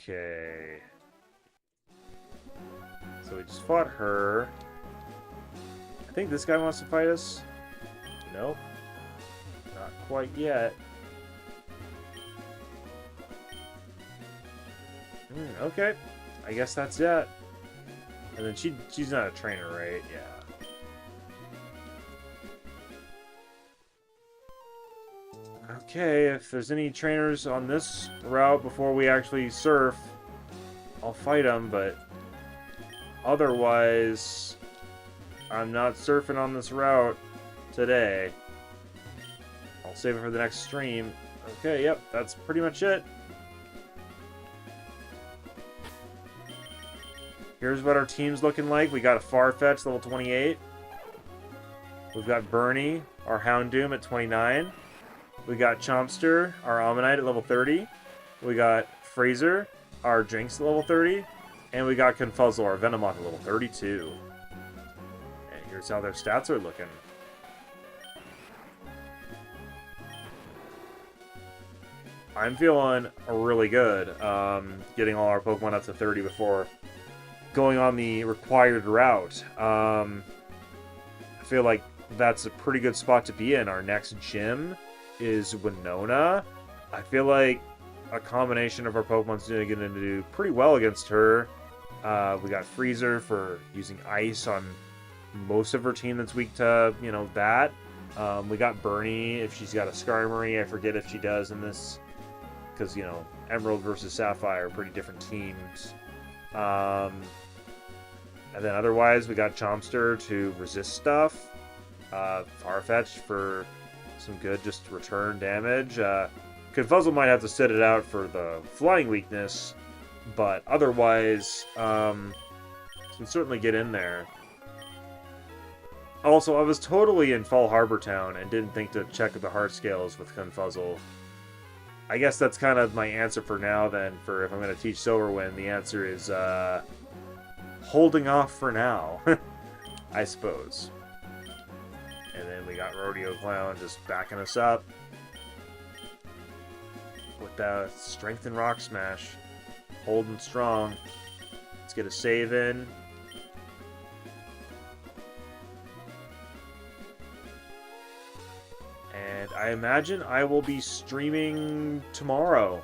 Okay. So we just fought her. I think this guy wants to fight us. Nope. Not quite yet. Okay. I guess that's it. And then she's not a trainer, right? Yeah. Okay, if there's any trainers on this route before we actually surf, I'll fight them, but otherwise, I'm not surfing on this route today. I'll save it for the next stream. Okay, yep, that's pretty much it. Here's what our team's looking like. We got a Farfetch, level 28. We've got Bernie, our Houndoom at 29. We got Chompster, our Ammonite at level 30. We got Fraser, our Jinx at level 30. And we got Confuzzle, our Venomoth at level 32. And here's how their stats are looking. I'm feeling really good getting all our Pokemon up to 30 before going on the required route. I feel like that's a pretty good spot to be in. Our next gym is Winona. I feel like a combination of our Pokemon's going to do pretty well against her. We got Freezer for using Ice on most of her team that's weak to, that. We got Bernie if she's got a Skarmory. I forget if she does in this, because, Emerald versus Sapphire are pretty different teams. And then otherwise, we got Chompster to resist stuff. Farfetch for some good just return damage. Confuzzle might have to sit it out for the flying weakness, but otherwise, can certainly get in there. Also, I was totally in Fall Harbor Town and didn't think to check the heart scales with Confuzzle. I guess that's kind of my answer for now, then, for if I'm going to teach Silverwind. The answer is, holding off for now, I suppose. And then we got Rodeo Clown just backing us up with that Strength and Rock Smash. Holding strong. Let's get a save in. And I imagine I will be streaming tomorrow.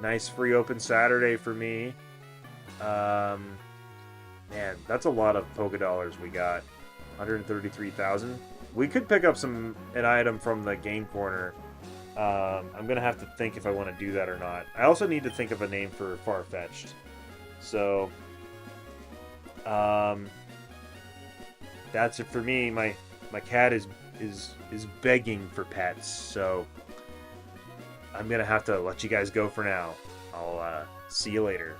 Nice free open Saturday for me. Man, that's a lot of Poké Dollars we got. 133,000. We could pick up an item from the game corner. I'm gonna have to think if I want to do that or not. I also need to think of a name for Farfetch'd. So, that's it for me. My cat is begging for pets, so I'm gonna have to let you guys go for now. I'll see you later.